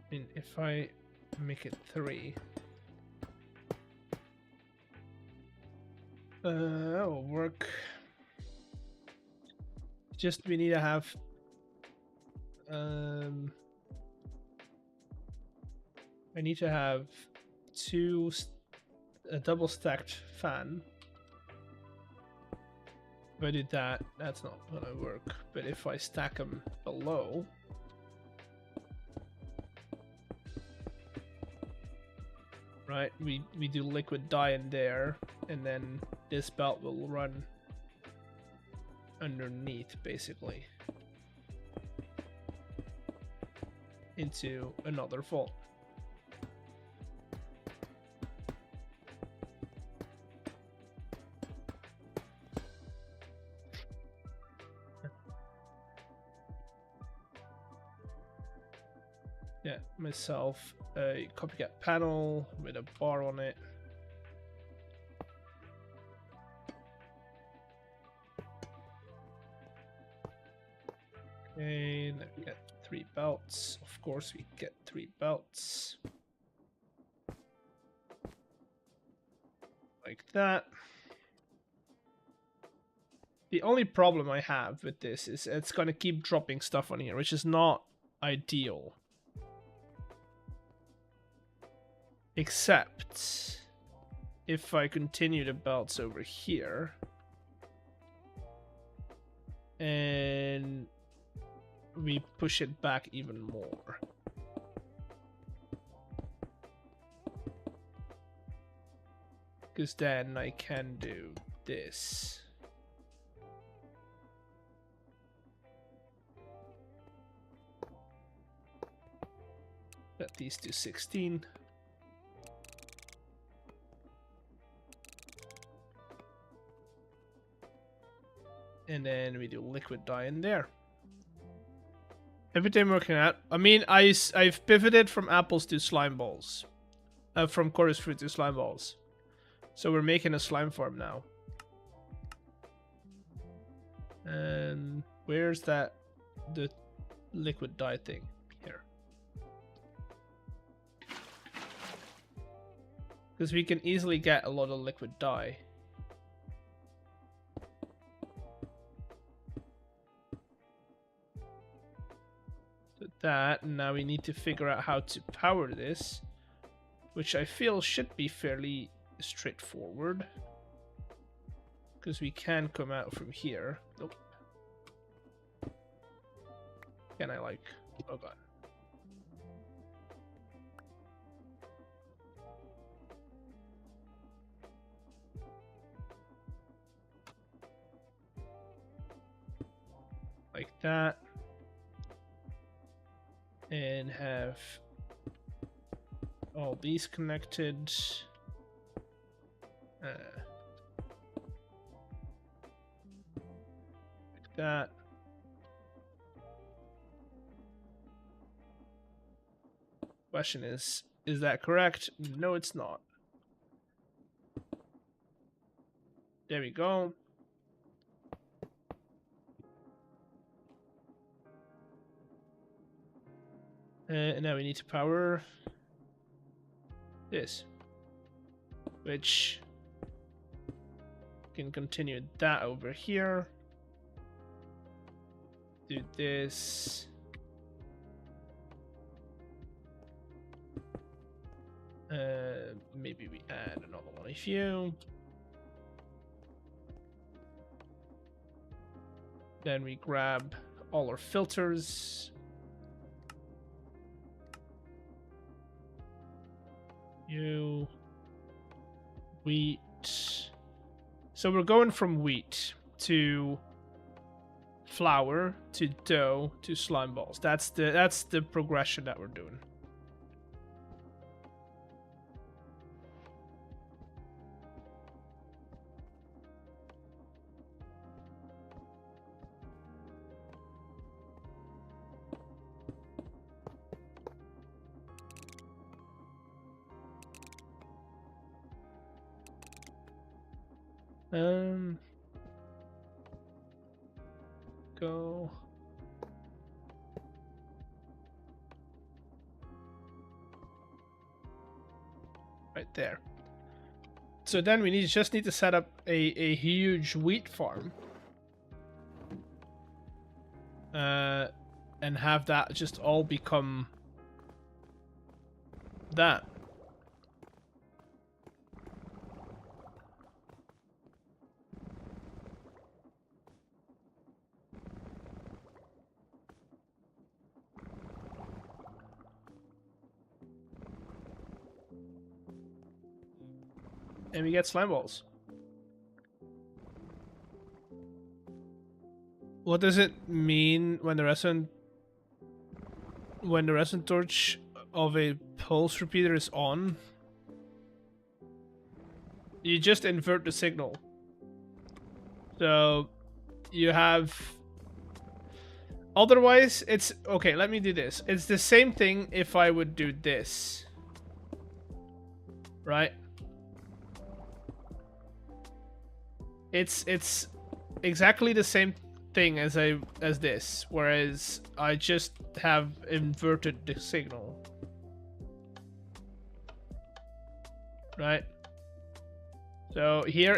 I mean, if I make it 3, that will work. Just we need to have I need to have a double stacked fan. If I do that, that's not gonna work. But if I stack them below, right, we do liquid dye in there, and then this belt will run underneath, basically, into another vault. Yeah, myself a copycat panel with a bar on it. Okay, then we get 3 belts. Of course, we get 3 belts. Like that. The only problem I have with this is it's gonna keep dropping stuff on here, which is not ideal. Except if I continue the belts over here and we push it back even more. Because then I can do this. Set these to 16. And then we do liquid dye in there. Everything working out. I mean, I've pivoted from apples to slime balls. From chorus fruit to slime balls. So we're making a slime farm now. And where's the liquid dye thing? Here. Because we can easily get a lot of liquid dye. That, and now we need to figure out how to power this, which I feel should be fairly straightforward, because we can come out from here. Nope. Can I, like, oh god. Like that. And have all these connected. Like that. Question is that correct? No, it's not. There we go. And now we need to power this, which can continue that over here. Do this. Maybe we add another one if you. Then we grab all our filters. Wheat. So we're going from wheat to flour to dough to slime balls. That's the progression that we're doing. Go. Right there. So then we just need to set up a huge wheat farm. And have that just all become that. And we get slime balls. What does it mean when the resonant torch of a pulse repeater is on? You just invert the signal. So you have... Otherwise, it's... Okay, let me do this. It's the same thing if I would do this. Right? It's exactly the same thing as this, whereas I just have inverted the signal. Right? So here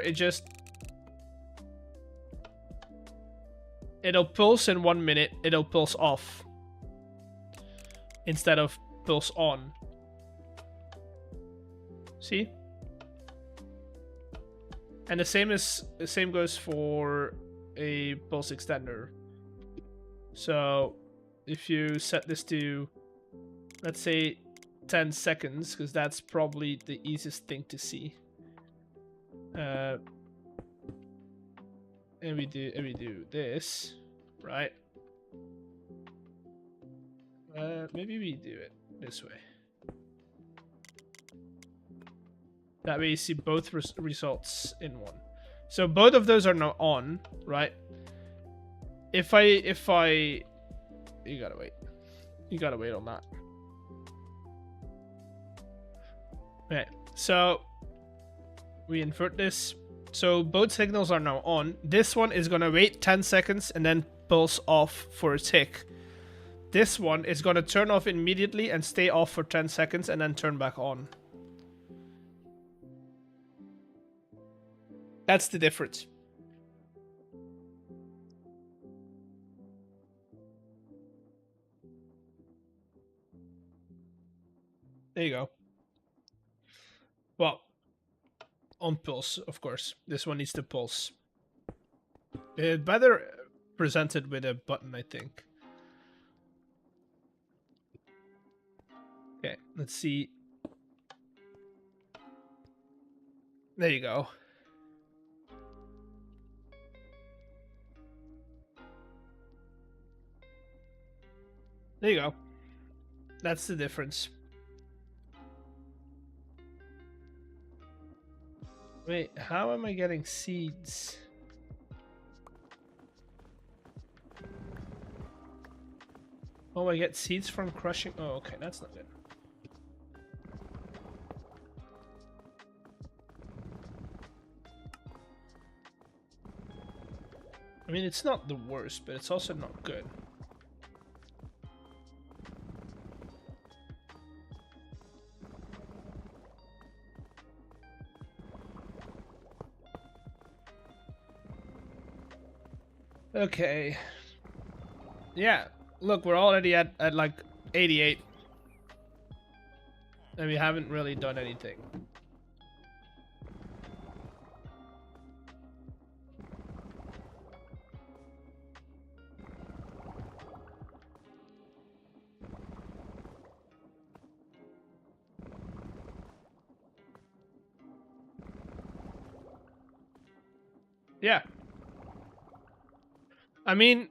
it'll pulse in 1 minute, it'll pulse off instead of pulse on. See? And the same goes for a pulse extender. So if you set this to, let's say, 10 seconds, because that's probably the easiest thing to see. And we do this, right? Maybe we do it this way. That way you see both results in one. So both of those are now on, right? If I... You gotta wait. You gotta wait on that. Okay, so we invert this. So both signals are now on. This one is gonna wait 10 seconds and then pulse off for a tick. This one is gonna turn off immediately and stay off for 10 seconds and then turn back on. That's the difference. There you go. Well, on pulse, of course. This one needs to pulse. Better presented with a button, I think. Okay, let's see. There you go. There you go. That's the difference. Wait, how am I getting seeds? Oh, I get seeds from crushing. Oh, okay, that's not good. I mean, it's not the worst, but it's also not good. Okay. Yeah, look, we're already at like 88. And we haven't really done anything. Yeah. I mean,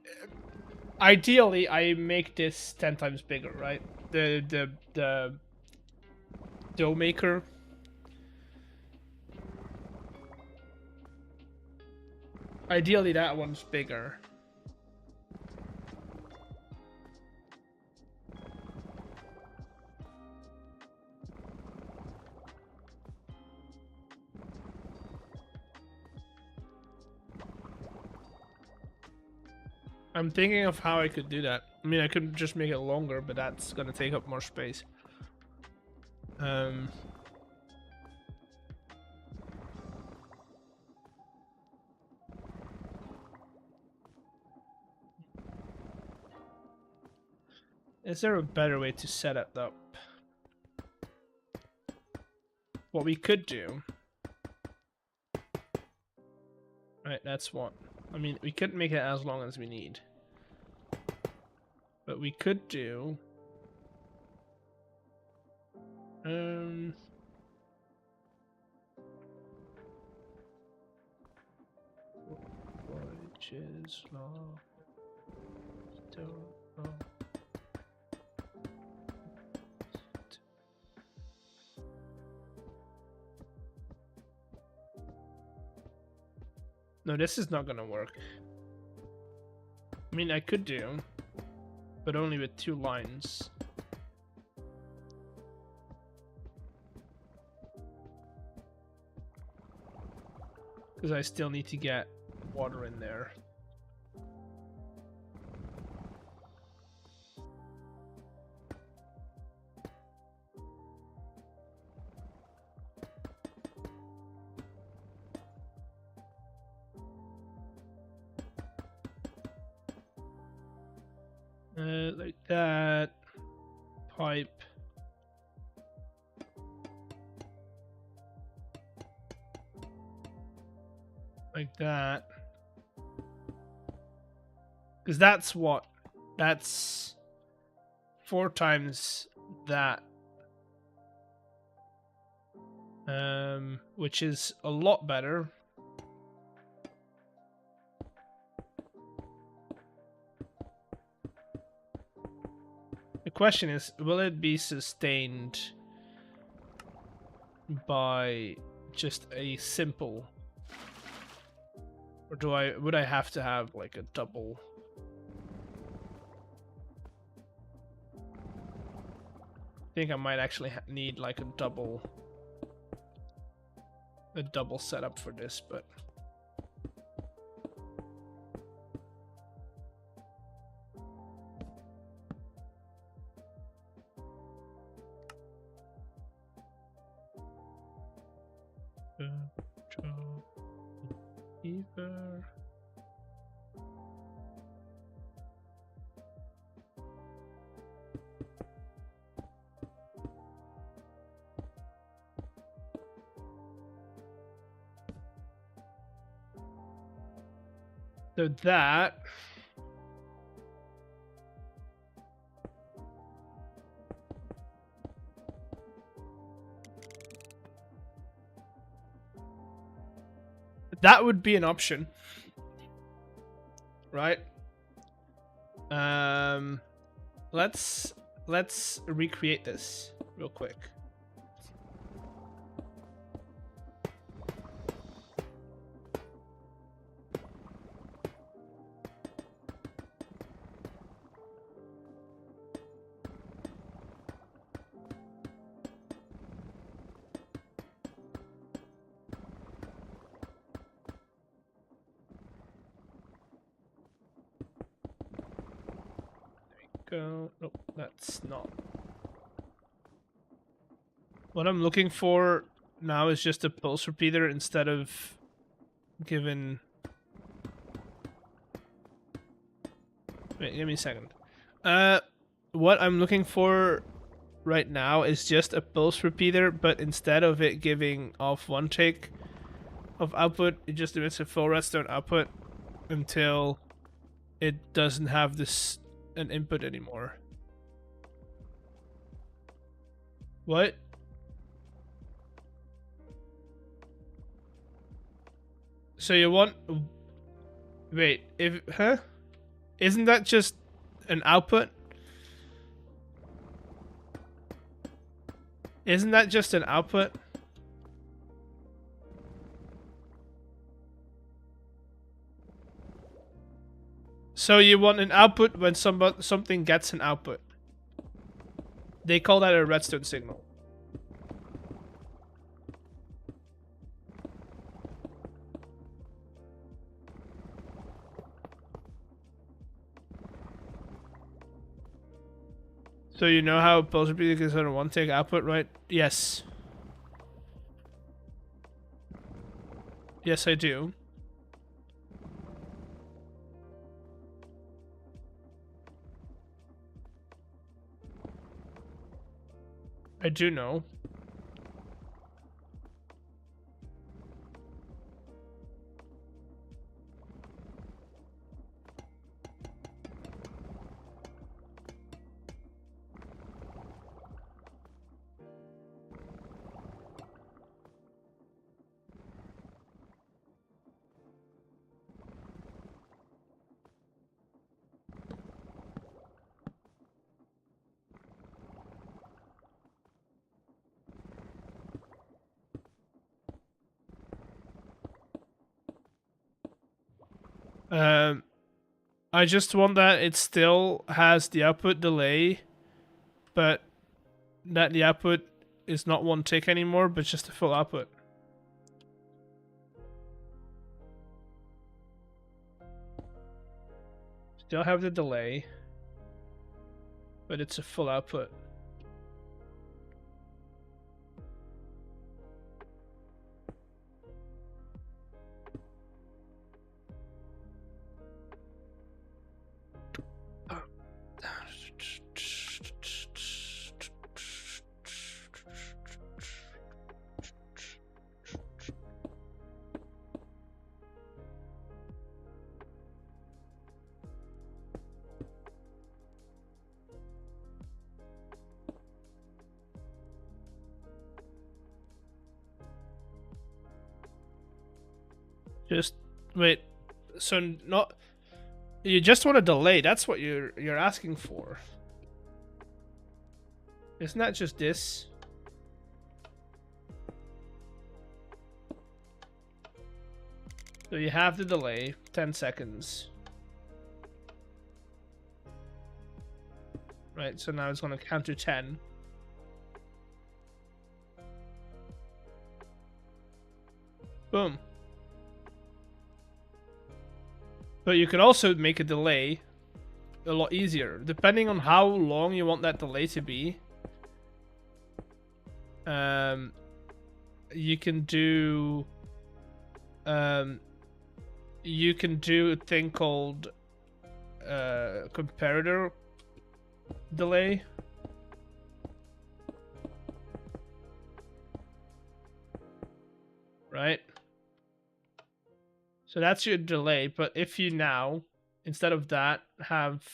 ideally, I make this 10 times bigger, right? The dough maker. Ideally, that one's bigger. I'm thinking of how I could do that. I mean, I could just make it longer, but that's gonna take up more space. Is there a better way to set it up? What we could do... Right, that's what... I mean, we couldn't make it as long as we need. But we could do... Which is long... No, this is not gonna work. I mean, I could do, but only with 2 lines. Because I still need to get water in there. Like that. Pipe. Like that. Because that's what? That's 4 times that. Which is a lot better. The question is, will it be sustained by just a simple, or would I have to have like a double? I think I might actually need like a double setup for this, but either. So that would be an option, right? Let's recreate this real quick. Go. Nope, that's not. What I'm looking for now is just a pulse repeater instead of given. Wait, give me a second. What I'm looking for right now is just a pulse repeater, but instead of it giving off 1 tick of output, it just emits a full redstone output until it doesn't have an input anymore. What? So you want... Wait, if... Huh? Isn't that just an output? Isn't that just an output? So you want an output when something gets an output. They call that a redstone signal. So you know how pulse repeater is on a one take output, right? Yes. Yes, I do. I do know. I just want that it still has the output delay, but that the output is not one tick anymore, but just a full output. Still have the delay, but it's a full output. Just wait. So not you just want a delay. That's what you're asking for. Isn't that just this? So you have the delay, 10 seconds. Right, so now it's going to count to 10. Boom. But you could also make a delay a lot easier, depending on how long you want that delay to be. You can do a thing called comparator delay. Right? So that's your delay, but if you now, instead of that, have,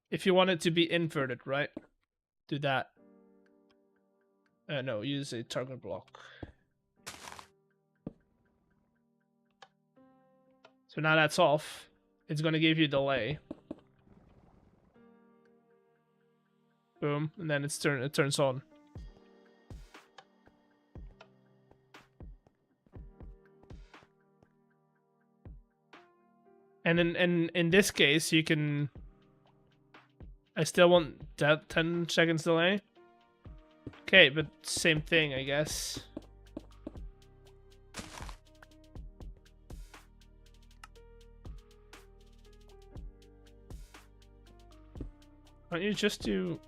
if you want it to be inverted, right? Do that. No, use a target block. So now that's off. It's going to give you delay. Boom, and then it turns on. And in this case, you can... I still want that 10 seconds delay. Okay, but same thing, I guess. Why don't you just do...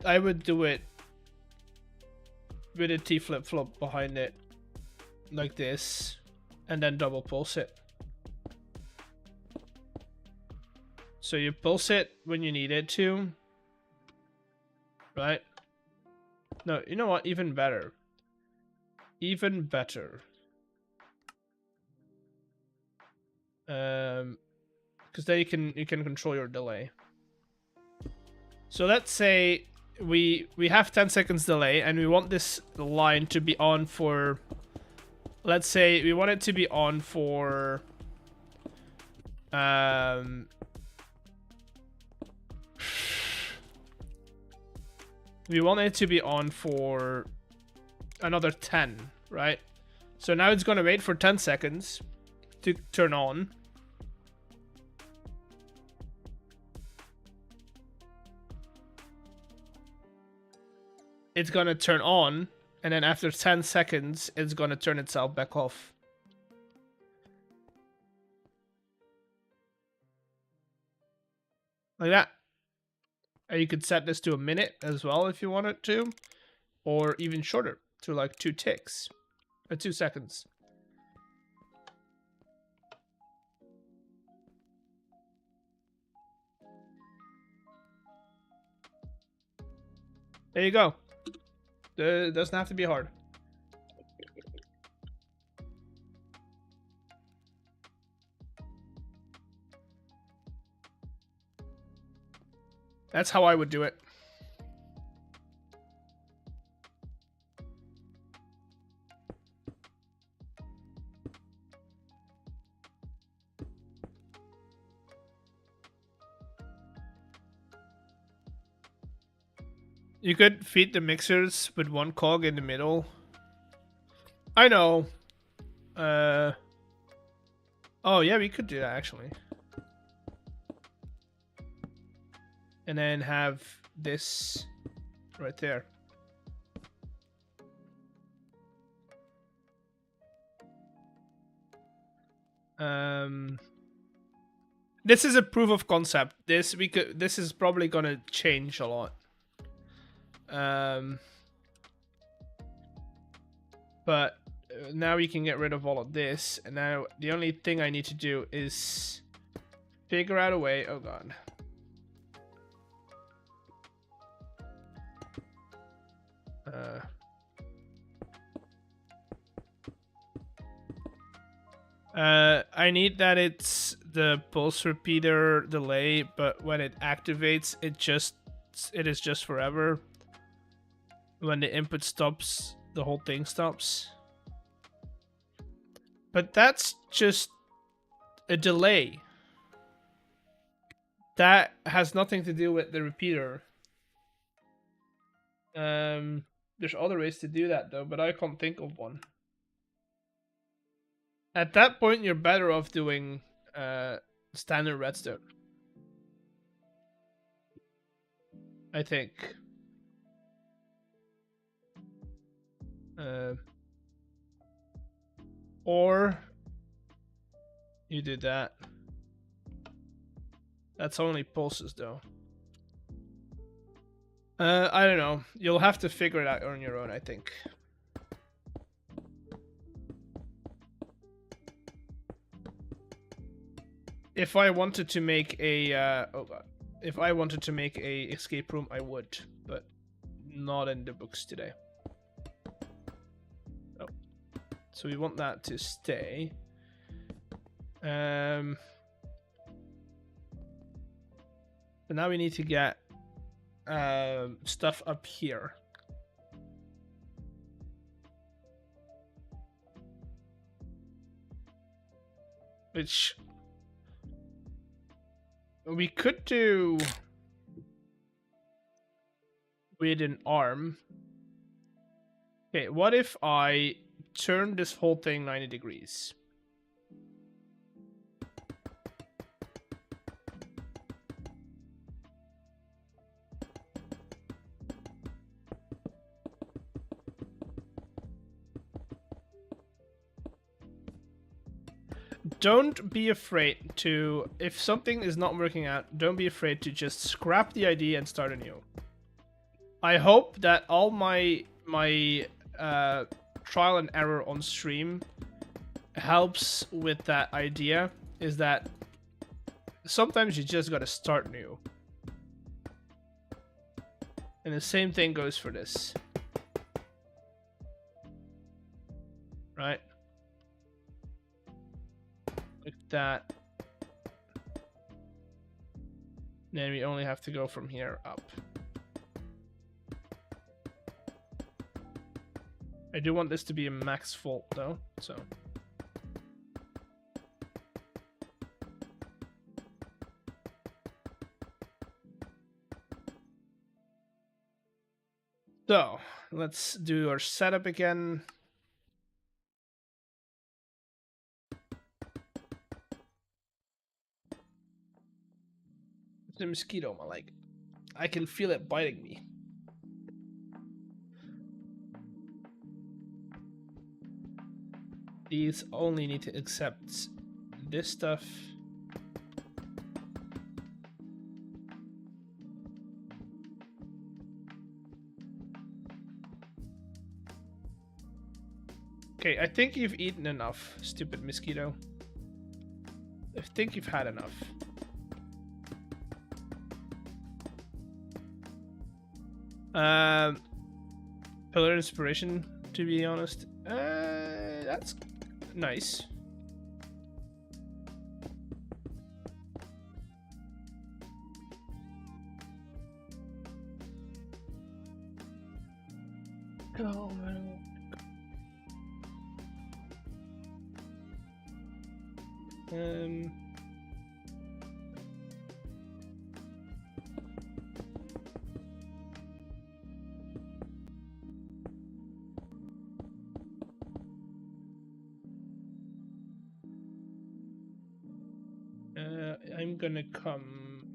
I would do it with a T flip-flop behind it, like this, and then double pulse it. So you pulse it when you need it to, right? No, you know what? Even better. Even better. Because then you can control your delay. So let's say we have 10 seconds delay and we want this line to be on for, let's say we want it to be on for we want it to be on for another 10, right? So now it's gonna wait for 10 seconds to turn on. It's gonna turn on, and then after 10 seconds, it's gonna turn itself back off. Like that. And you could set this to a minute as well if you wanted to, or even shorter, to like 2 ticks, or 2 seconds. There you go. It doesn't have to be hard. That's how I would do it. You could feed the mixers with 1 cog in the middle. I know. Oh yeah, we could do that actually. And then have this right there. This is a proof of concept. This is probably gonna change a lot. But now we can get rid of all of this, and now the only thing I need to do is figure out a way. Oh god. I need that it's the pulse repeater delay, but when it activates, it is just forever. When the input stops, the whole thing stops. But that's just a delay. That has nothing to do with the repeater. There's other ways to do that though, but I can't think of one. At that point, you're better off doing standard redstone, I think. Or you do that. That's only pulses though. I don't know. You'll have to figure it out on your own, I think. If I wanted to make a oh god, if I wanted to make a escape room, I would, but not in the books today. Oh, so we want that to stay. But now we need to get stuff up here. Which we could do with an arm. Okay, what if I turn this whole thing 90 degrees? Don't be afraid to, if something is not working out, don't be afraid to just scrap the idea and start anew. I hope that all my trial and error on stream helps with that idea, is that sometimes you just gotta start new. And the same thing goes for this. Right? Like that. Then we only have to go from here up. I do want this to be a max fault though, so. So, let's do our setup again. It's a mosquito on my leg. I can feel it biting me. These only need to accept this stuff. Okay, I think you've eaten enough, stupid mosquito. I think you've had enough. Pillar inspiration, to be honest. That's nice. Oh, man. I'm gonna come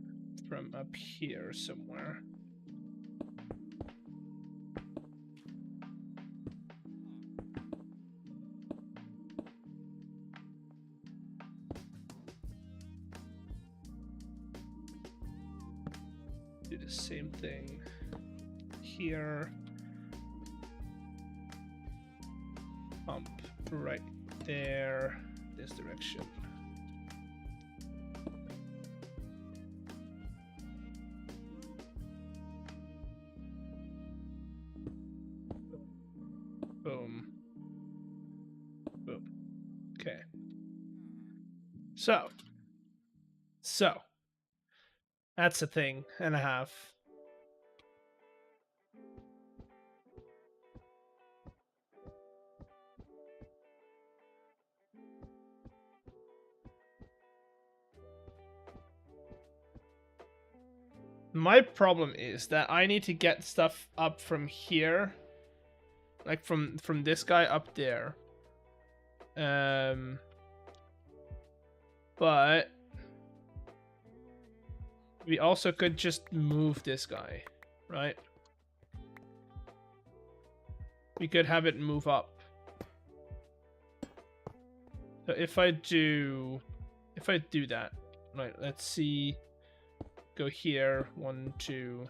from up here somewhere. Do the same thing here. Pump right there, this direction. Boom. Boom. Okay. So. That's a thing and a half. My problem is that I need to get stuff up from here. Like from this guy up there. But we also could just move this guy, right? We could have it move up. So if I do that, right, let's see, go here, 1, 2.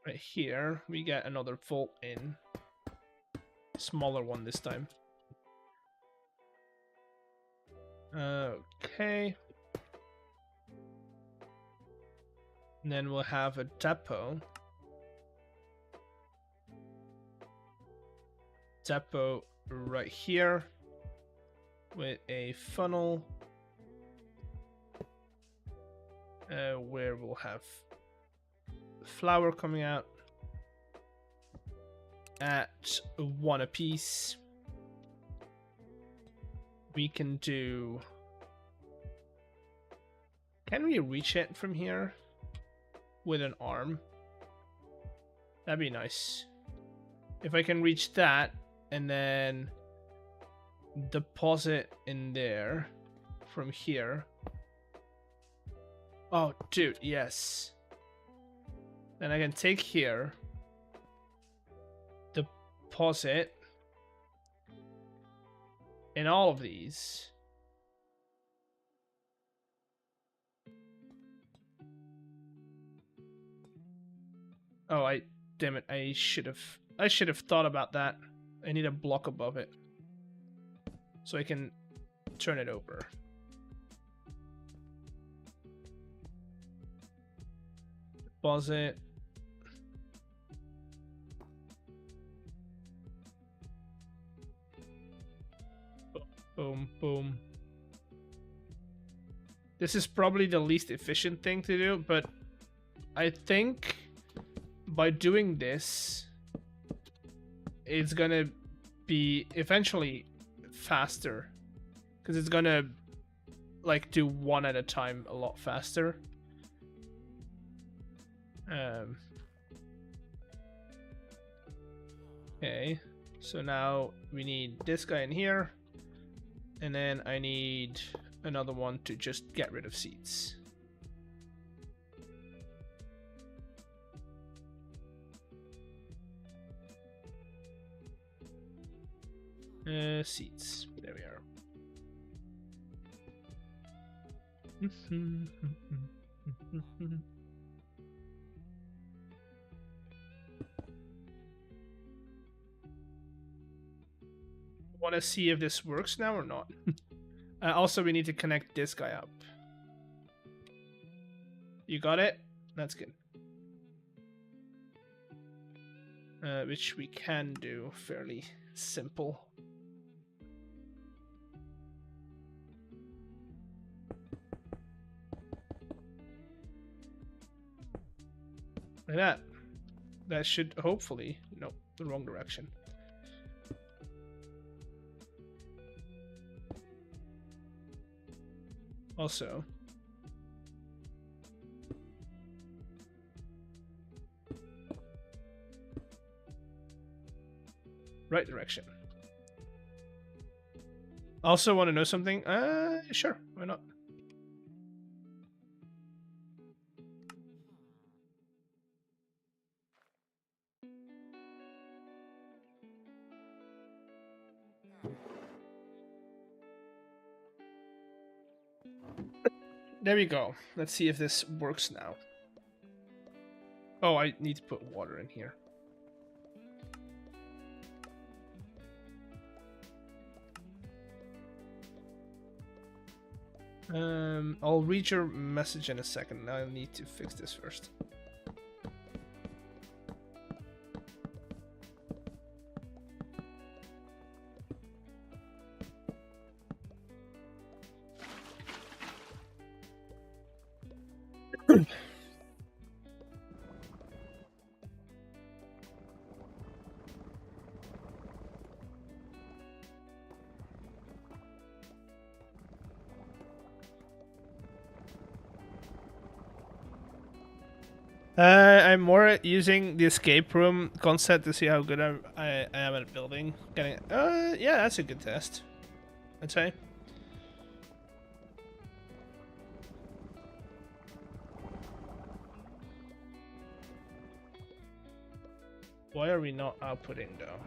Right here, we get another vault in. Smaller one this time. Okay. And then we'll have a depot. Depot right here with a funnel where we'll have flour coming out at 1 apiece. We can do... Can we reach it from here with an arm? That'd be nice. If I can reach that and then deposit in there from here. Oh, dude, yes. Then I can take here, deposit in all of these. Oh, damn it, I should have thought about that. I need a block above it so I can turn it over. pause it. Boom, boom. This is probably the least efficient thing to do, but I think by doing this, it's gonna be eventually faster, because it's gonna like do one at a time a lot faster. Okay, so now we need this guy in here, and then I need another one to just get rid of seats. Seats. There we are. Want to see if this works now or not. Also, we need to connect this guy up. You got it? That's good. Which we can do fairly simple. Like that. That should hopefully... Nope, the wrong direction. Also... right direction. Also want to know something? Sure, why not? There we go. Let's see if this works now. Oh, I need to put water in here. I'll read your message in a second. I need to fix this first. I'm more using the escape room concept to see how good I am at building. Getting, yeah, that's a good test, I'd say. Why are we not outputting though?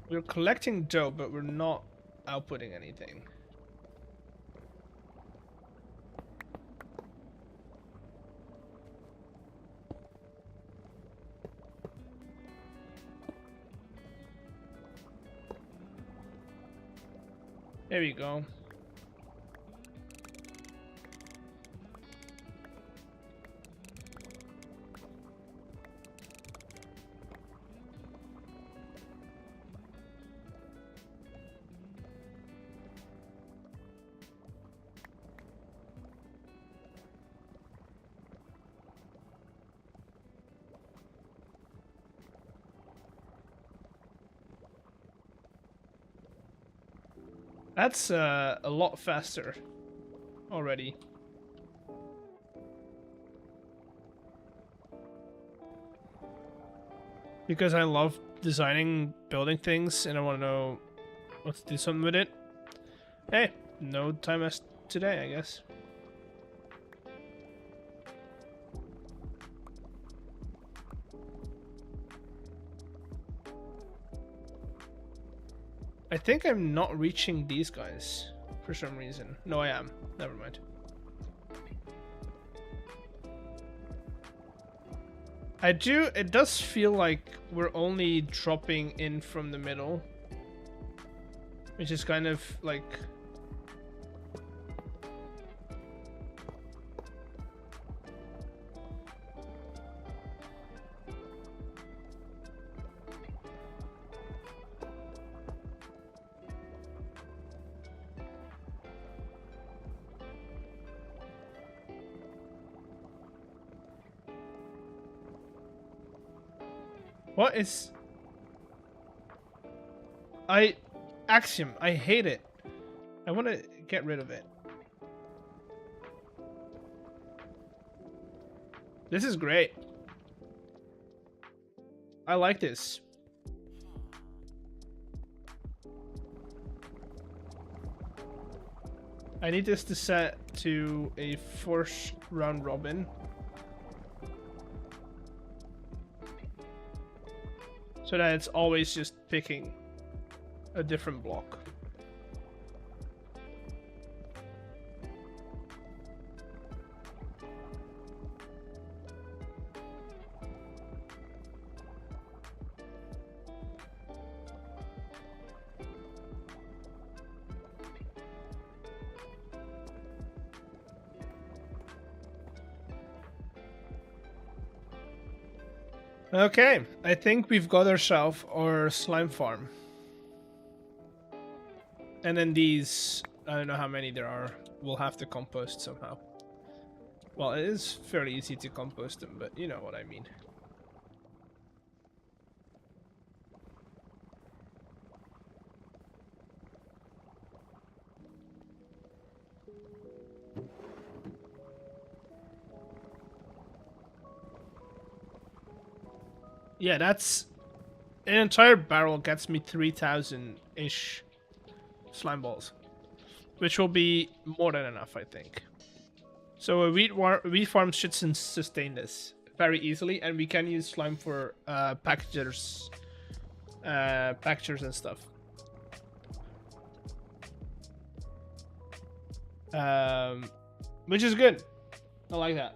We're collecting dough, but we're not outputting anything. There we go. That's a lot faster already. Because I love designing, building things, and I want to know what to do something with it. Hey, no time as today, I guess. I think I'm not reaching these guys for some reason. No, I am. Never mind. It does feel like we're only dropping in from the middle, which is kind of like... What is... Axiom, I hate it. I want to get rid of it. This is great. I like this. I need this to set to a first round robin. So that it's always just picking a different block. Okay, I think we've got ourselves our slime farm. And then these, I don't know how many there are, we'll have to compost somehow. Well, it is fairly easy to compost them, but you know what I mean. Yeah, that's... An entire barrel gets me 3,000-ish slime balls. Which will be more than enough, I think. So a wheat farm should sustain this very easily, and we can use slime for packagers and stuff. Which is good. I like that.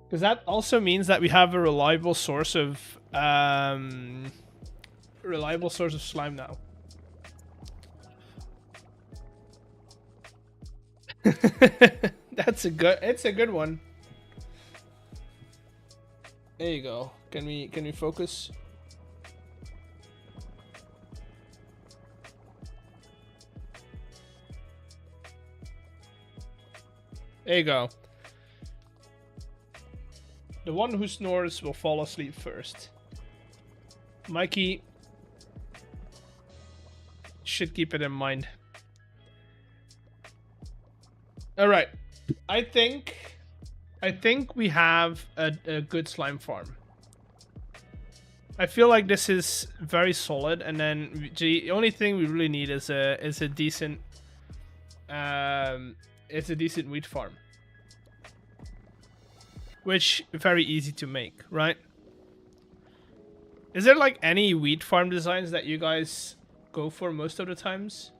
Because that also means that we have a reliable source of slime now. It's a good one. There you go. Can we focus? There you go. The one who snores will fall asleep first. Mikey should keep it in mind. All right, I think we have a good slime farm. I feel like this is very solid, and then the only thing we really need is a decent wheat farm, which very easy to make, right? Is there like any wheat farm designs that you guys go for most of the times?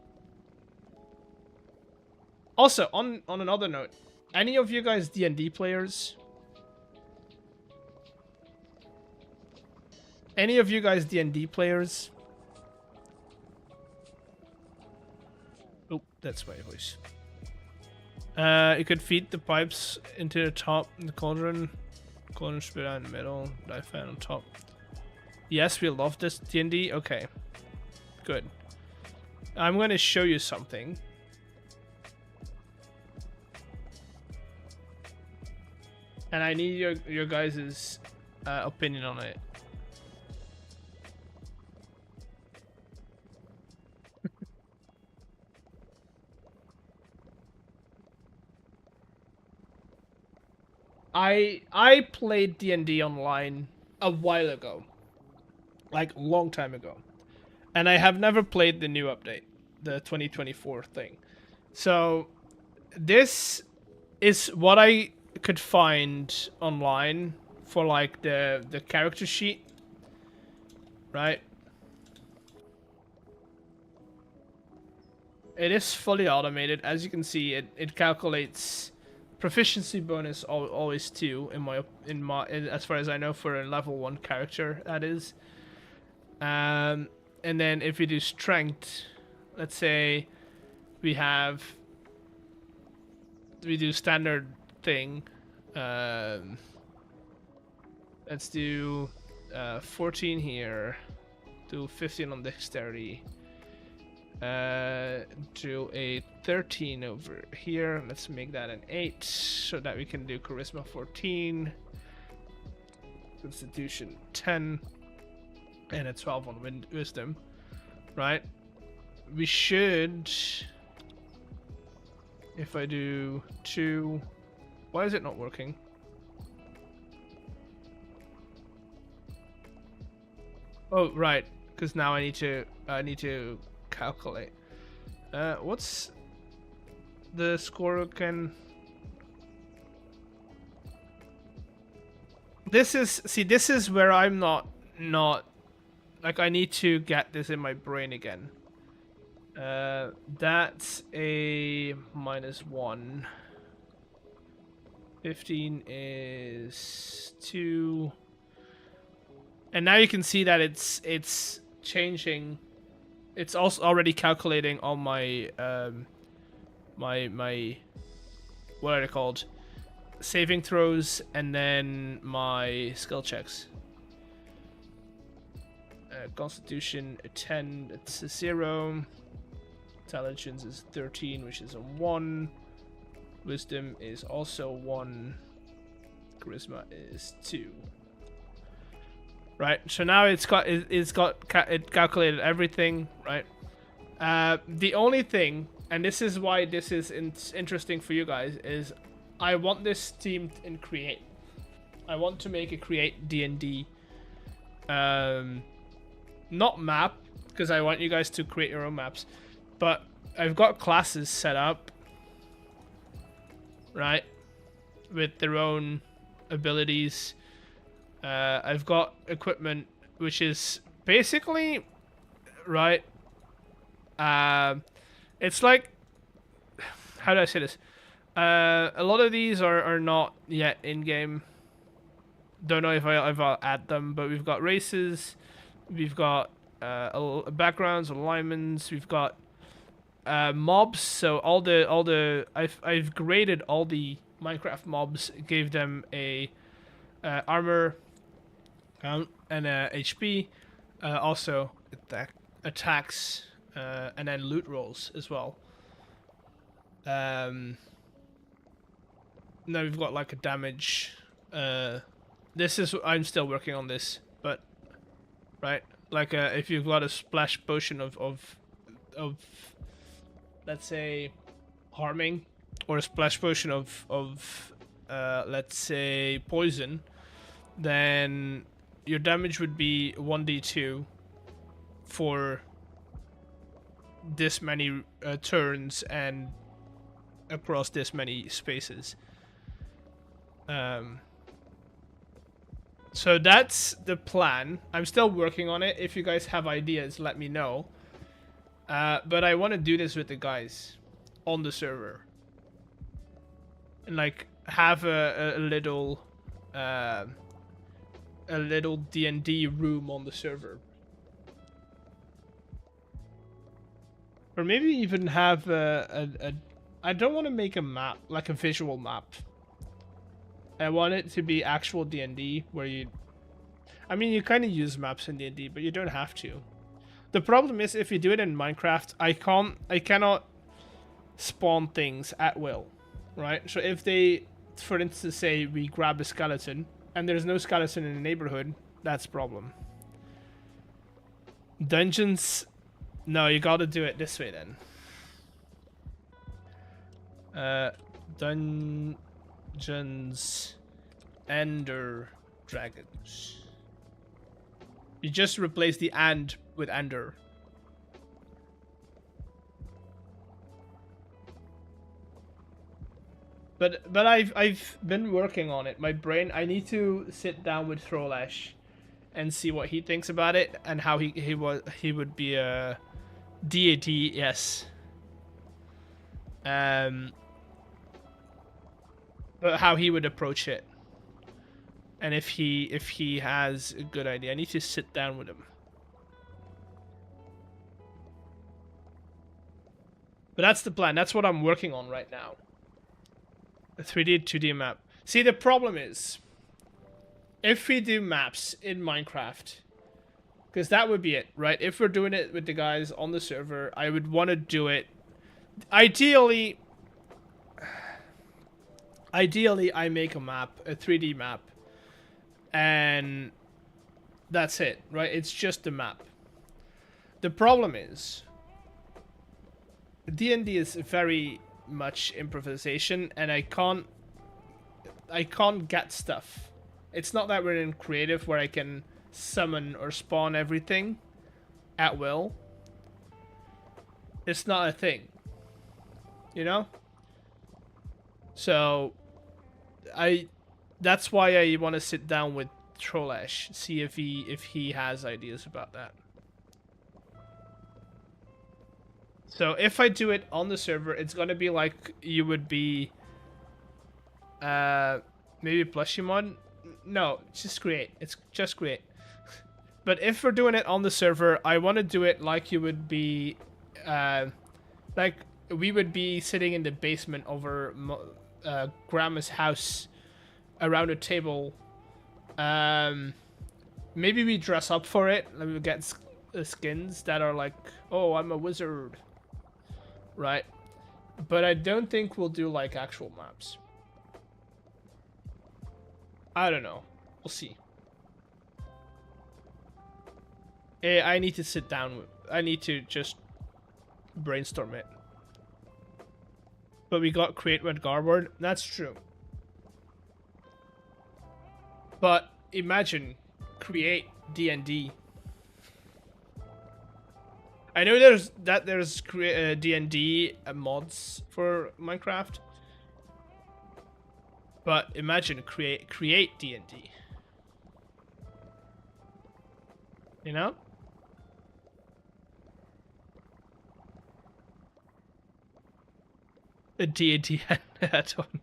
Also, on another note, any of you guys D&D players? Any of you guys D&D players? Oh, that's my voice. You could feed the pipes into the top in the cauldron. Cauldron spit out in the middle. Dye fan on top. Yes, we love this D&D. Okay, good. I'm going to show you something. And I need your guys' opinion on it. I played D&D online a while ago. Like, a long time ago. And I have never played the new update. The 2024 thing. So, this is what I could find online for like the character sheet, right? It is fully automated. As you can see, it calculates proficiency bonus always 2 as far as I know for a level 1 character, that is. And then if we do strength, let's say we do standard thing. Let's do 14 here, do 15 on dexterity, do a 13 over here. Let's make that an 8 so that we can do charisma 14, constitution 10, and a 12 on wisdom, right? We should, if I do 2, why is it not working? Oh, right, because now I need to calculate. What's the score again? This is where I'm not like, I need to get this in my brain again. That's a -1. 15 is 2. And now you can see that it's changing. It's also already calculating all my my what are they called? Saving throws, and then my skill checks. Constitution a 10, it's a 0. Intelligence is 13, which is a 1. Wisdom is also 1. Charisma is 2. Right, so now it calculated everything, right? The only thing, and this is why this is interesting for you guys, is I want this team in Create. I want to make a Create D&D, not map, because I want you guys to create your own maps, but I've got classes set up, right, with their own abilities. I've got equipment, which is basically, right, it's like, how do I say this? A lot of these are not yet in-game. Don't know if I'll add them, but we've got races, we've got backgrounds, alignments, we've got mobs. So I've graded all the Minecraft mobs, gave them a armor count and HP, also attacks, and then loot rolls as well. Now we've got like a damage. This is, I'm still working on this, but right, like if you've got a splash potion of let's say harming, or a splash potion of let's say poison, then your damage would be 1d2 for this many turns and across this many spaces. So that's the plan. I'm still working on it. If you guys have ideas, let me know. But I want to do this with the guys on the server, and like have a little D&D room on the server, or maybe even have I don't want to make a map, like a visual map. I want it to be actual D&D, where you kind of use maps in D&D, but you don't have to. The problem is, if you do it in Minecraft, I cannot spawn things at will, right? So if they, for instance, say we grab a skeleton and there's no skeleton in the neighborhood, that's a problem. Dungeons, no, you gotta do it this way then. Dungeons, Ender Dragons. You just replace the "and" with "Ender." But I've been working on it. My brain. I need to sit down with Throlash and see what he thinks about it, and how he would be a deity. Yes. how he would approach it, and if he has a good idea. I need to sit down with him. But that's the plan. That's what I'm working on right now. A 3D, 2D map. See, the problem is, if we do maps in Minecraft, because that would be it, right? If we're doing it with the guys on the server, I would want to do it. Ideally, I make a map, a 3D map, and that's it, right? It's just a map. The problem is, D&D is very much improvisation, and I can't get stuff. It's not that we're in creative where I can summon or spawn everything at will. It's not a thing, you know? So that's why I want to sit down with Trollesh, see if he has ideas about that. So if I do it on the server, it's gonna be like you would be maybe plushie mod. No, just create. It's just create. But if we're doing it on the server, I want to do it like you would be like we would be sitting in the basement over grandma's house around a table. Maybe we dress up for it. Like we get skins that are like, oh, I'm a wizard. Right, but I don't think we'll do like actual maps. I don't know. We'll see. I need to sit down with. I need to just brainstorm it. But we got create with Garboard. That's true. But imagine create D&D. I know there's D&D mods for Minecraft, but imagine create D&D. You know? A D&D add-on.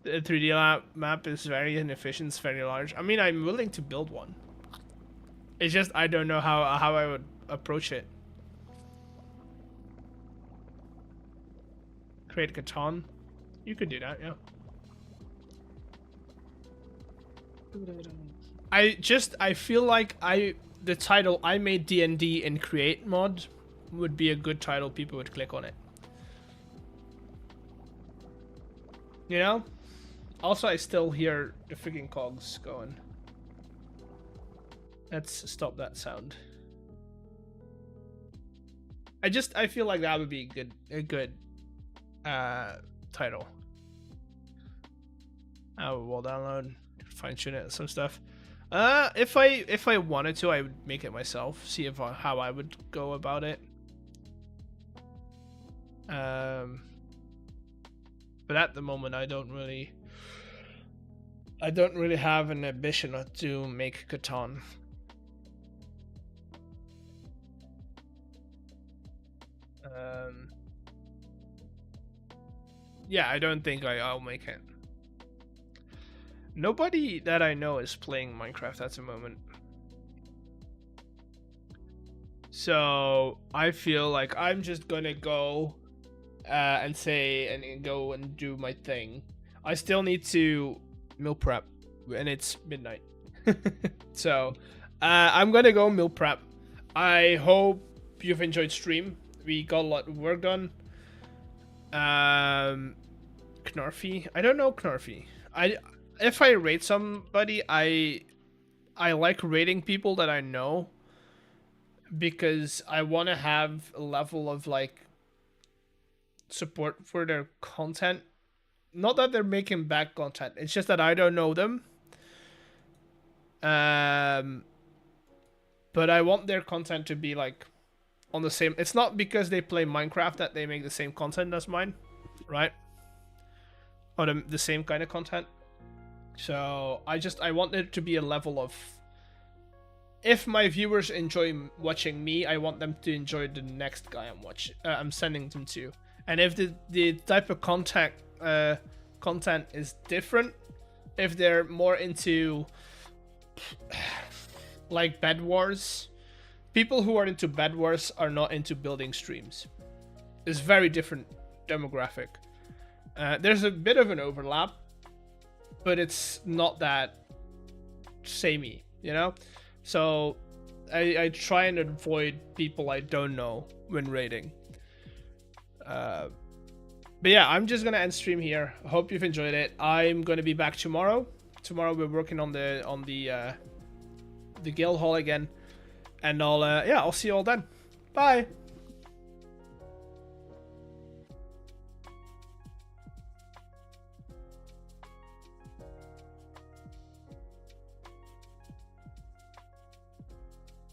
The 3D map is very inefficient, it's very large. I mean, I'm willing to build one. It's just I don't know how I would approach it. Create Catan. You could do that, yeah. I feel like the title I made D&D in Create mod would be a good title. People would click on it. You know? Also, I still hear the freaking cogs going. Let's stop that sound. I feel like that would be a good title. We'll download, fine tune it and some stuff. If I wanted to, I would make it myself. See how I would go about it. But at the moment, I don't really have an ambition to make Catan. Yeah, I don't think I'll make it. Nobody that I know is playing Minecraft at the moment. So I feel like I'm just gonna go and go and do my thing. I still need to meal prep, and it's midnight. So I'm gonna go meal prep. I hope you've enjoyed stream. We got a lot of work done. Knarfy. I don't know Knarfy. If I rate somebody, I like rating people that I know, because I want to have a level of like support for their content. Not that they're making bad content. It's just that I don't know them. But I want their content to be like on the same. It's not because they play Minecraft that they make the same content as mine, right? Or the same kind of content. So I want it to be a level of, if my viewers enjoy watching me, I want them to enjoy the next guy I'm sending them to. And if the type of content is different, if they're more into like Bed Wars, people who are into Bed Wars are not into building streams. It's very different demographic. There's a bit of an overlap, but it's not that samey, you know? So I try and avoid people I don't know when raiding. But yeah, I'm just gonna end stream here. I hope you've enjoyed it. I'm gonna be back tomorrow. Tomorrow we're working on the guild hall again, and I'll see you all then. Bye.